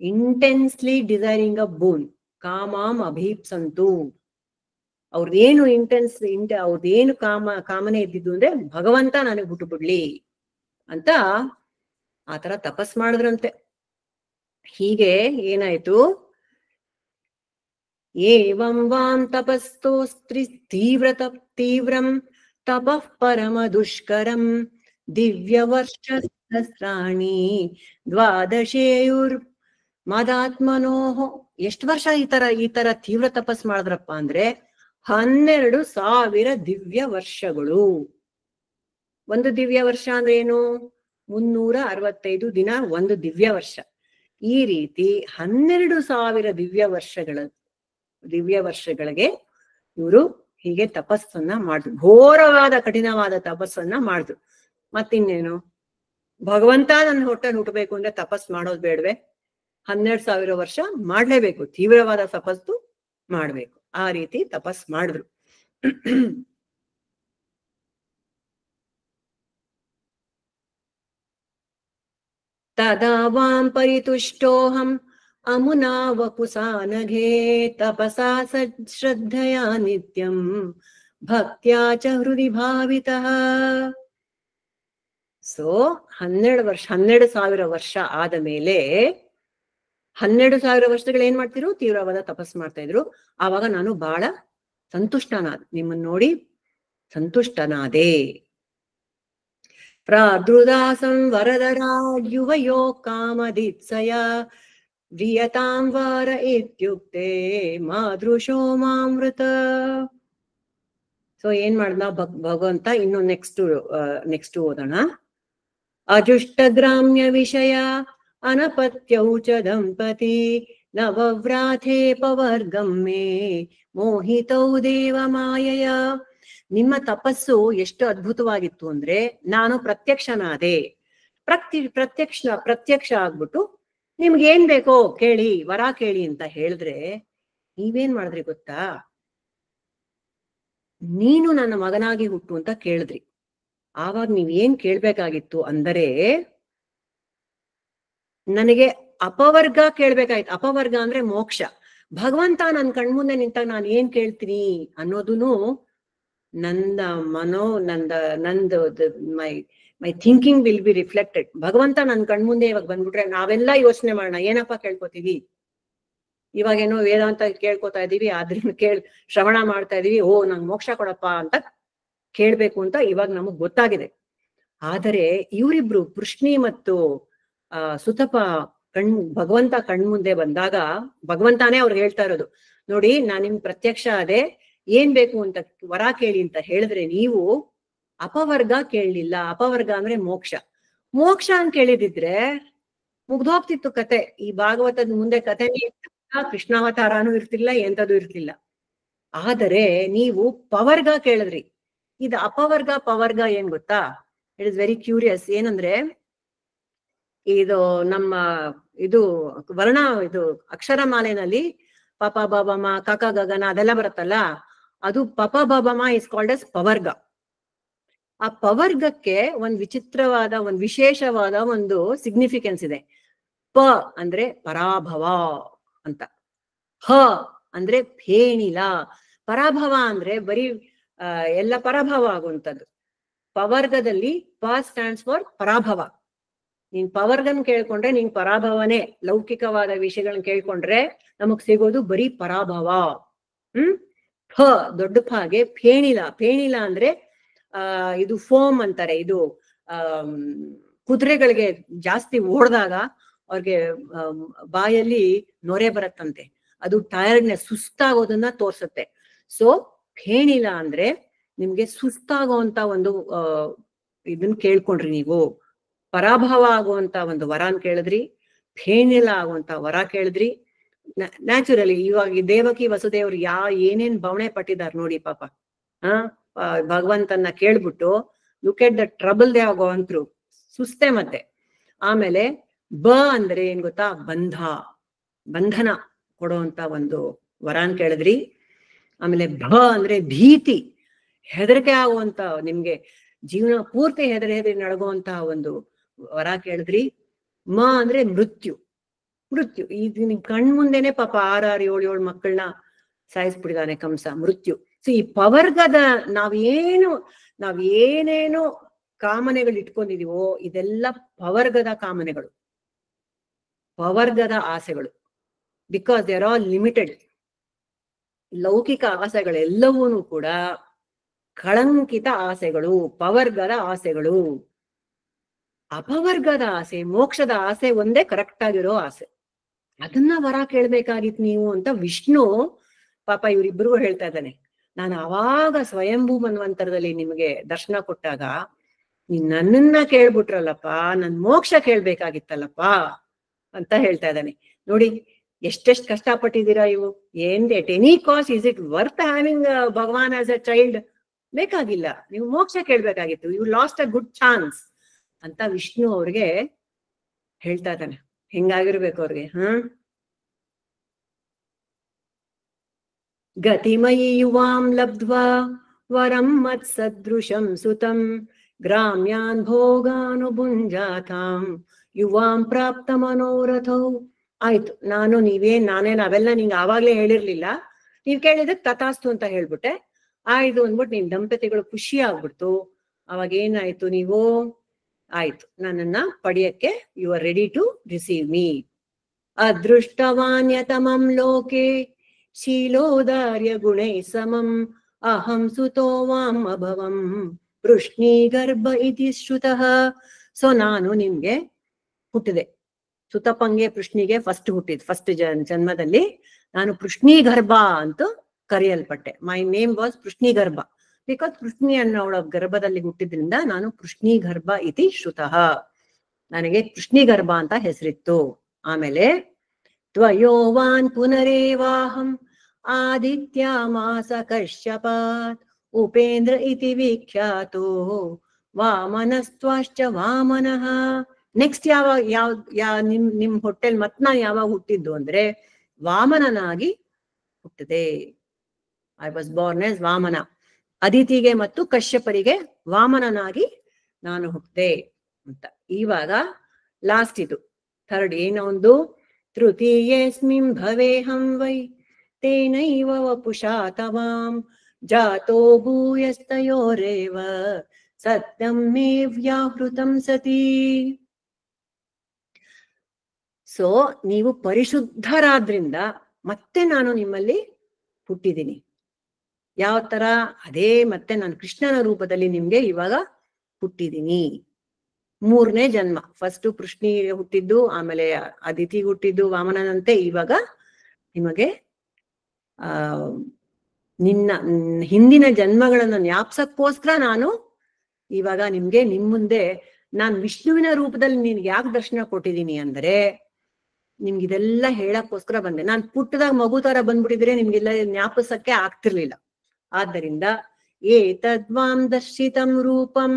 ಇಂಟೆನ್ಸ್ಲಿ ಡಿಸೈರಿಂಗ್ ಅ ಬೂನ್ ಕಾಮಾಂ ಅಭೀಪ್ಸಂತು. ಅವ್ರದ್ದೇನು ಅವ್ರದ್ದೇನು ಕಾಮನೆ ಇದ್ದಿದ್ದು ಅಂದ್ರೆ ಭಗವಂತ ನನಗೆ ಬಿಟ್ಟು ಬಿಡ್ಲಿ ಅಂತ ಆತರ ತಪಸ್ ಮಾಡಿದ್ರಂತೆ. ಹೀಗೆ ಏನಾಯ್ತು? ಏವಂ ವಾಂ ತಪಸ್ತೋಸ್ತ್ರಿ ತೀವ್ರಂ ತಪಃ ಪರಮ ದುಷ್ಕರಂ ದಿವ್ಯ ವರ್ಷ ಸಹಸ್ರಾಣಿ ದ್ವಾದಶೇಯುರ್ ಮದಾತ್ಮನೋಹೋ. ಎಷ್ಟು ವರ್ಷ ಈ ತರ ತೀವ್ರ ತಪಸ್ ಮಾಡಿದ್ರಪ್ಪ ಅಂದ್ರೆ 12,000 ದಿವ್ಯ ವರ್ಷಗಳು. ಒಂದು ದಿವ್ಯ ವರ್ಷ ಅಂದ್ರೆ ಏನು? 365 ದಿನ ಒಂದು ದಿವ್ಯ ವರ್ಷ. ಈ ರೀತಿ 12,000 ದಿವ್ಯ ವರ್ಷಗಳಿಗೆ ಇವರು ಹೀಗೆ ತಪಸ್ಸನ್ನ ಮಾಡಿದ್ರು. ಘೋರವಾದ ಕಠಿಣವಾದ ತಪಸ್ಸನ್ನ ಮಾಡಿದ್ರು. ಮತ್ತಿನ್ನೇನು? ಭಗವಂತ ನನ್ನ ಹೊಟ್ಟೆಲ್ ಹುಟ್ಟಬೇಕು ಅಂದ್ರೆ ತಪಸ್ ಮಾಡೋದು ಬೇಡವೆ? 12,000 ವರ್ಷ ಮಾಡ್ಲೇಬೇಕು, ತೀವ್ರವಾದ ತಪಸ್ಸು ಮಾಡ್ಬೇಕು. ಆ ರೀತಿ ತಪಸ್ ಮಾಡಿದ್ರು. ತದಾ ವಾಂ ಪರಿತುಷ್ಟೋಹಂ ಅಮುನಾ ವಪುಸಾನಘೇ ತಪಸಾ ಶ್ರದ್ಧಯಾ ನಿತ್ಯಂ ಭಕ್ತ್ಯಾ ಚ ಹೃದಯ ಭಾವಿತಃ. ಸೊ 12,000 ವರ್ಷ ಆದ ಮೇಲೆ 12,000 ವರ್ಷಗಳು ಏನ್ ಮಾಡ್ತಿರು? ತೀವ್ರವಾದ ತಪಸ್ ಮಾಡ್ತಾ ಇದ್ರು. ಆವಾಗ ನಾನು ಬಹಳ ಸಂತುಷ್ಟನಾದ, ನಿಮ್ಮನ್ನ ನೋಡಿ ಸಂತುಷ್ಟನಾದೆ. ಪ್ರಾದೃದಾಸಂ ವರದರಾಯುವಯೋ ಕಾಮದಿತ್ಸಯ ವ್ರಿಯತಾಂ ವಾರ ಇತ್ಯುಕ್ತೆ ಮಾದೃಶೋ ಮಾಮೃತ. ಸೊ ಏನ್ ಮಾಡ್ದ ಭಗವಂತ? ಇನ್ನು ನೆಕ್ಸ್ಟ್ ಓದೋಣ. ಅಜುಷ್ಟ ಗ್ರಾಮ್ಯ ವಿಷಯ ಅನಪತ್ಯೌ ಚ ದಂಪತಿ ನವವ್ರಾಥೇ ಪವರ್ಗಂ ಮೇ ಮೋಹಿತೌ ದೇವ ಮಾಯಯ. ನಿಮ್ಮ ತಪಸ್ಸು ಎಷ್ಟು ಅದ್ಭುತವಾಗಿತ್ತು ಅಂದ್ರೆ ನಾನು ಪ್ರತ್ಯಕ್ಷನಾದೆ. ಪ್ರತ್ಯಕ್ಷ ಆಗ್ಬಿಟ್ಟು ನಿಮ್ಗೆ ಏನ್ ಬೇಕೋ ಕೇಳಿ, ವರ ಕೇಳಿ ಅಂತ ಹೇಳಿದ್ರೆ ನೀವೇನ್ ಮಾಡಿದ್ರಿ ಗೊತ್ತಾ? ನೀನು ನನ್ನ ಮಗನಾಗಿ ಹುಟ್ಟು ಅಂತ ಕೇಳಿದ್ರಿ. ಆವಾಗ ನೀವೇನ್ ಕೇಳ್ಬೇಕಾಗಿತ್ತು ಅಂದರೆ ನನಗೆ ಅಪವರ್ಗ ಕೇಳ್ಬೇಕಾಯ್ತು. ಅಪವರ್ಗ ಅಂದ್ರೆ ಮೋಕ್ಷ. ಭಗವಂತ ನನ್ ಕಣ್ಮುಂದೆ ನಿಂತಾಗ ನಾನು ಏನ್ ಕೇಳ್ತೀನಿ ಅನ್ನೋದೂನು ನಂದು ಮೈ ಥಿಂಕಿಂಗ್ ವಿಲ್ ಬಿ ರಿಫ್ಲೆಕ್ಟೆಡ್. ಭಗವಂತ ನನ್ ಕಣ್ಮುಂದೆ ಇವಾಗ ಬಂದ್ಬಿಟ್ರೆ ನಾವೆಲ್ಲ ಯೋಚನೆ ಮಾಡೋಣ, ಏನಪ್ಪಾ ಕೇಳ್ಕೊತೀವಿ? ಇವಾಗೇನೋ ವೇದಾಂತ ಕೇಳ್ಕೊತಾ ಇದೀವಿ, ಆದ್ರಿಂದ ಶ್ರವಣ ಮಾಡ್ತಾ ಇದೀವಿ, ಓ ನಂಗೆ ಮೋಕ್ಷ ಕೊಡಪ್ಪ ಅಂತ ಕೇಳ್ಬೇಕು ಅಂತ ಇವಾಗ ನಮಗ್ ಗೊತ್ತಾಗಿದೆ. ಆದರೆ ಇವರಿಬ್ರು ಪೃಶ್ನಿ ಮತ್ತು ಸುತಪ ಭಗವಂತ ಕಣ್ಮುಂದೆ ಬಂದಾಗ ಭಗವಂತಾನೇ ಅವ್ರು ಹೇಳ್ತಾ ಇರೋದು, ನೋಡಿ ನಾನ್ ನಿಮ್ ಪ್ರತ್ಯಕ್ಷ ಅದೇ, ಏನ್ ಬೇಕು ಅಂತ ವರ ಕೇಳಿ ಅಂತ ಹೇಳಿದ್ರೆ ನೀವು ಅಪವರ್ಗ ಕೇಳಲಿಲ್ಲ. ಅಪವರ್ಗ ಅಂದ್ರೆ ಮೋಕ್ಷ. ಮೋಕ್ಷ ಅಂತ ಕೇಳಿದಿದ್ರೆ ಮುಗ್ದೋಗ್ತಿತ್ತು ಕತೆ. ಈ ಭಾಗವತದ ಮುಂದೆ ಕಥೆನೇ ಇರ್ತಿಲ್ಲ, ಕೃಷ್ಣಾವತಾರನೂ ಇರ್ತಿಲ್ಲ, ಎಂತದೂ ಇರ್ತಿಲ್ಲ. ಆದರೆ ನೀವು ಪವರ್ಗ ಕೇಳಿದ್ರಿ. ಇದು ಅಪವರ್ಗ ಪವರ್ಗ ಏನ್ ಗೊತ್ತಾ? It is very curious. ಏನಂದ್ರೆ ಇದು ನಮ್ಮ ಇದು ವರ್ಣ ಇದು ಅಕ್ಷರ ಮಾಲೆನಲ್ಲಿ ಪಪ ಬಬಮ ಕಕ ಗಗನ ಅದೆಲ್ಲ ಬರುತ್ತಲ್ಲ, ಅದು ಪಪ ಬಬಮ ಇಸ್ ಕಾಲ್ಡ್ ಅಸ್ ಪವರ್ಗ. ಆ ಪವರ್ಗಕ್ಕೆ ಒಂದ್ ವಿಚಿತ್ರವಾದ ಒಂದ್ ವಿಶೇಷವಾದ ಒಂದು ಸಿಗ್ನಿಫಿಕೆನ್ಸ್ ಇದೆ. ಪ ಅಂದ್ರೆ ಪರಾಭವ ಅಂತ, ಹ ಅಂದ್ರೆ ಫೇಣಿಲ. ಪರಾಭವ ಅಂದ್ರೆ ಬರೀ ಎಲ್ಲ ಪರಾಭವ ಆಗುವಂಥದ್ದು. ಪವರ್ಗದಲ್ಲಿ ಪ ಸ್ಟ್ಯಾಂಡ್ಸ್ ಫಾರ್ ಪರಾಭವ. ನೀನ್ ಪವರ್ಗನ್ ಕೇಳ್ಕೊಂಡ್ರೆ ನೀನ್ ಪರಾಭವನೇ. ಲೌಕಿಕವಾದ ವಿಷಯಗಳನ್ನ ಕೇಳ್ಕೊಂಡ್ರೆ ನಮಗ್ ಸಿಗೋದು ಬರೀ ಪರಾಭವ. ಫ ದೊಡ್ಡ ಫಾಗೆ ಫೇಣಿಲ. ಫೇಣಿಲ ಅಂದ್ರೆ ಇದು ಫೋಮ್ ಅಂತಾರೆ. ಇದು ಕುದುರೆಗಳಿಗೆ ಜಾಸ್ತಿ ಓಡ್ದಾಗ ಅವ್ರಿಗೆ ಬಾಯಲ್ಲಿ ನೊರೆ ಬರತ್ತಂತೆ, ಅದು ಟೈರ್ಡ್ನೆಸ್, ಸುಸ್ತಾಗೋದನ್ನ ತೋರ್ಸತ್ತೆ. ಸೊ ಫೇಣಿಲ ಅಂದ್ರೆ ನಿಮ್ಗೆ ಸುಸ್ತಾಗುವಂತ ಒಂದು ಇದನ್ನ ಕೇಳ್ಕೊಂಡ್ರಿ ನೀವು. ಪರಾಭವ ಆಗುವಂತ ಒಂದು ವರನ್ ಕೇಳಿದ್ರಿ, ಫೇಣಿಲ ಆಗುವಂತ ವರ ಕೇಳಿದ್ರಿ. ನ್ಯಾಚುರಲಿ ಇವಾಗ ದೇವಕಿ ವಸುದೇವ್ರು ಏನೇನ್ ಬವಣೆ ಪಟ್ಟಿದಾರ ನೋಡಿ ಪಾಪ. ಭಗವಂತನ ಕೇಳ್ಬಿಟ್ಟು look at the trouble they ಆಗೋ ಅಂತ್ರು, ಸುಸ್ತೆ. ಮತ್ತೆ ಆಮೇಲೆ ಬ ಅಂದ್ರೆ ಏನ್ ಗೊತ್ತಾ? ಬಂಧನ ಕೊಡುವಂತ ಒಂದು ವರಾನ್ ಕೇಳಿದ್ರಿ. ಆಮೇಲೆ ಭ ಅಂದ್ರೆ ಭೀತಿ, ಹೆದರಿಕೆ ಆಗುವಂತ, ನಿಮ್ಗೆ ಜೀವನ ಪೂರ್ತಿ ಹೆದರಿ ನಡಗುವಂತಹ ಒಂದು ವರ ಕೇಳಿದ್ರಿ. ಮ ಅಂದ್ರೆ ಮೃತ್ಯು. ಇದು ನಿಮ್ ಕಣ್ ಮುಂದೆನೆ ಪಾಪ 6 7 ಮಕ್ಕಳನ್ನ ಸಾಯಿಸ್ಬಿಟ್ಟಿದಾನೆ ಕಂಸ, ಮೃತ್ಯು. ಸೊ ಈ ಪವರ್ಗದ ನಾವೇನೇನು ಕಾಮನೆಗಳು ಇಟ್ಕೊಂಡಿದೀವೋ ಇದೆಲ್ಲ ಪವರ್ಗದ ಕಾಮನೆಗಳು, ಪವರ್ಗದ ಆಸೆಗಳು. Because they are all limited. ಲೌಕಿಕ ಆಸೆಗಳೆಲ್ಲವೂ ಕೂಡ ಕಳಂಕಿತ ಆಸೆಗಳು, ಪವರ್ಗದ ಆಸೆಗಳು. ಅಪವರ್ಗದ ಆಸೆ, ಮೋಕ್ಷದ ಆಸೆ ಒಂದೇ ಕರೆಕ್ಟ್ ಆಗಿರೋ ಆಸೆ. ಅದನ್ನ ವರ ಕೇಳ್ಬೇಕಾಗಿತ್ತು ನೀವು ಅಂತ ವಿಷ್ಣು ಪಾಪ ಇವರಿಬ್ರಿಗೂ ಹೇಳ್ತಾ ಇದ್ದಾನೆ. ನಾನು ಅವಾಗ ಸ್ವಯಂಭೂ ಮನ್ವಂತರದಲ್ಲಿ ನಿಮಗೆ ದರ್ಶನ ಕೊಟ್ಟಾಗ ನೀನ್ ನನ್ನನ್ನ ಕೇಳ್ಬಿಟ್ರಲ್ಲಪ್ಪ, ನನ್ ಮೋಕ್ಷ ಕೇಳ್ಬೇಕಾಗಿತ್ತಲ್ಲಪ್ಪ ಅಂತ ಹೇಳ್ತಾ ಇದ್ದಾನೆ. ನೋಡಿ ಎಷ್ಟೆಷ್ಟು ಕಷ್ಟಪಟ್ಟಿದ್ದೀರಾ ಇವು. At any cost is it worth having Bhagavan as a child? ಬೇಕಾಗಿಲ್ಲ, ನೀವು ಮೋಕ್ಷ ಕೇಳ್ಬೇಕಾಗಿತ್ತು. You lost a good chance ಅಂತ ವಿಷ್ಣು ಅವ್ರಿಗೆ ಹೇಳ್ತಾ ಇದ್ದಾನೆ. ಹೆಂಗಾಗಿರ್ಬೇಕು ಅವ್ರಿಗೆ. ಗತಿಮಯಿ ಯುವಾಂ ಲಬ್ಧ್ವಾ ವರಂ ಮತ್ ಸದೃಶಂ ಸುತಂ ಗ್ರಾಮ್ಯಾನ್ ಭೋಗಾನುಭುಂಜಾತಾಂ ಯುವಾಂ ಪ್ರಾಪ್ತ ಮನೋರಥೌ. ಆಯ್ತು, ನಾನೇನ್ ಅವೆಲ್ಲ ನಿಂಗೆ ಆವಾಗ್ಲೇ ಹೇಳಿರ್ಲಿಲ್ಲ, ನೀವ್ ಕೇಳಿದಕ್ ತಥಾಸ್ತು ಅಂತ ಹೇಳ್ಬಿಟ್ಟೆ. ಆಯ್ತು ಅಂದ್ಬಿಟ್ಟು ನಿಮ್ ದಂಪತಿಗಳು ಖುಷಿ ಆಗ್ಬಿಡ್ತು. ಅವಾಗ ಏನಾಯ್ತು, ನೀವು ಆಯ್ತು ನನ್ನನ್ನ ಪಡೆಯಕ್ಕೆ you are ready to receive me. ಅದೃಷ್ಟವಾನ್ಯತಮಂ ಲೋಕೆ ಶೀಲೋದಾರ್ಯ ಗುಣೈ ಸಮಂ ಅಹಂ ಸುತೋ ವಾಂ ಅಭವಂ ಪೃಶ್ನಿ ಗರ್ಭ ಇತಿ ಶ್ರುತಃ. ಸೊ ನಾನು ನಿಮ್ಗೆ ಹುಟ್ಟಿದೆ, ಸುತಪಂಗೆ ಪೃಶ್ನಿಗೆ ಫಸ್ಟ್ ಜನ್ಮದಲ್ಲಿ ನಾನು ಪೃಶ್ನಿ ಗರ್ಭ ಅಂತ ಕರೆಯಲ್ಪಟ್ಟೆ. ಮೈ ನೇಮ್ ವಾಸ್ ಪೃಶ್ನಿ ಗರ್ಭ. ಬಿಕಾಸ್ ಪೃಶ್ನಿ ಅನ್ನೋಳ ಗರ್ಭದಲ್ಲಿ ಹುಟ್ಟಿದ್ರಿಂದ ನಾನು ಪೃಶ್ನಿ ಗರ್ಭ ಇತಿ ಶ್ರುತಃ, ನನಗೆ ಪೃಶ್ನಿ ಗರ್ಭ ಅಂತ ಹೆಸರಿತ್ತು. ಆಮೇಲೆ ತ್ವಯೋವಾನ್ ಪುನರೇವಾಹಂ ಆದಿತ್ಯ ಮಾಸ ಕಶ್ಯಪಾತ್ ಉಪೇಂದ್ರ ಇತಿ ವಿಖ್ಯಾತೋ ವಾಮನಸ್ತ್ವಾಶ್ಚ ವಾಮನಃ. ನೆಕ್ಸ್ಟ್ ನಿಮ್ ಹೊಟ್ಟೆಲ್ ಮತ್ನ ಯಾವಾಗ ಹುಟ್ಟಿದ್ದು ಅಂದ್ರೆ ವಾಮನನಾಗಿ ಹುಟ್ಟಿದೆ. I was born as Vamana. ಅದಿತಿಗೆ ಮತ್ತು ಕಶ್ಯಪರಿಗೆ ವಾಮನನಾಗಿ ನಾನು ಹುಟ್ಟಿದೆ ಅಂತ. ಇವಾಗ ಲಾಸ್ಟ್ ಇದು ಥರ್ಡ್ ಏನೋ ಒಂದು, ತೃತೀಯೇಸ್ಮಿನ್ ಭವೇಹಂ ವೈ ತೇನೈವ ವಪುಷಾ ತವಾಂ ಜಾತೋ ಭೂಯಸ್ತಯೋರೇವ ಸತ್ಯಂ ಮೇ ವ್ಯಾಹೃತಂ ಸತಿ. ಸೊ ನೀವು ಪರಿಶುದ್ಧರಾದ್ರಿಂದ ಮತ್ತೆ ನಾನು ನಿಮ್ಮಲ್ಲಿ ಹುಟ್ಟಿದ್ದೀನಿ. ಯಾವ ತರ? ಅದೇ ಮತ್ತೆ ನಾನು ಕೃಷ್ಣನ ರೂಪದಲ್ಲಿ ನಿಮ್ಗೆ ಇವಾಗ ಹುಟ್ಟಿದ್ದೀನಿ. 3ನೇ ಜನ್ಮ. ಫಸ್ಟ್ ಕೃಷ್ಣಿ ಹುಟ್ಟಿದ್ದು, ಆಮೇಲೆ ಅದಿತಿ ಹುಟ್ಟಿದ್ದು ವಾಮನನಂತೆ. ಇವಾಗ ನಿಮಗೆ ಆ ನಿನ್ನ ಹಿಂದಿನ ಜನ್ಮಗಳನ್ನ ಜ್ಞಾಪ್ಸಕ್ಕೋಸ್ಕರ ನಾನು ಇವಾಗ ನಿಮ್ಗೆ ನಿಮ್ ಮುಂದೆ ನಾನ್ ವಿಷ್ಣುವಿನ ರೂಪದಲ್ಲಿ ನಿನ್ಗೆ ಯಾಕೆ ದರ್ಶನ ಕೊಟ್ಟಿದ್ದೀನಿ ಅಂದ್ರೆ ನಿಮ್ಗೆ ಇದೆಲ್ಲ ಹೇಳಕ್ಕೋಸ್ಕರ ಬಂದೆ. ನಾನ್ ಪುಟ್ಟದಾಗ ಮಗು ತರ ಬಂದ್ಬಿಟ್ಟಿದ್ರೆ ನಿಮ್ಗೆಲ್ಲ ಜ್ಞಾಪಿಸಕ್ಕೆ ಆಗ್ತಿರ್ಲಿಲ್ಲ. ಆದ್ದರಿಂದ ಏತದ್ವಾಂ ದರ್ಶಿತಂ ರೂಪಂ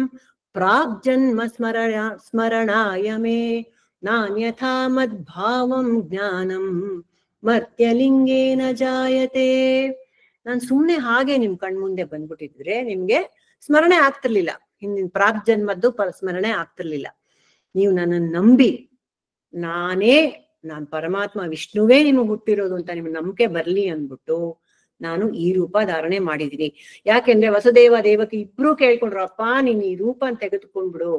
ಪ್ರಾಗ್ ಜನ್ಮ ಸ್ಮರಣಾಯ ಮೇ ನಾನ್ಯಥಾ ಮದ್ಭಾವಂ ಜ್ಞಾನಂ ಮರ್ತ್ಯಲಿಂಗೇನ ಜಾಯತೆ. ನಾನ್ ಸುಮ್ನೆ ಹಾಗೆ ನಿಮ್ ಕಣ್ಮುಂದೆ ಬಂದ್ಬಿಟ್ಟಿದ್ರೆ ನಿಮ್ಗೆ ಸ್ಮರಣೆ ಆಗ್ತಿರ್ಲಿಲ್ಲ. ಹಿಂದಿನ ಪ್ರಾಗ್ ಜನ್ಮದ್ದು ಸ್ಮರಣೆ ಆಗ್ತಿರ್ಲಿಲ್ಲ. ನೀವು ನನ್ನನ್ನು ನಂಬಿ ನಾನ್ ಪರಮಾತ್ಮ ವಿಷ್ಣುವೇ ನಿಮಗೆ ಹುಟ್ಟಿರೋದು ಅಂತ ನಿಮ್ಗೆ ನಂಬಿಕೆ ಬರ್ಲಿ ಅಂದ್ಬಿಟ್ಟು ನಾನು ಈ ರೂಪ ಧಾರಣೆ ಮಾಡಿದೀನಿ. ಯಾಕೆಂದ್ರೆ ವಸುದೇವ ದೇವಕಿ ಇಬ್ರು ಕೇಳ್ಕೊಂಡ್ರು, ಅಪ್ಪ ನೀನ್ ಈ ರೂಪ ತೆಗೆದುಕೊಂಡ್ಬಿಡು,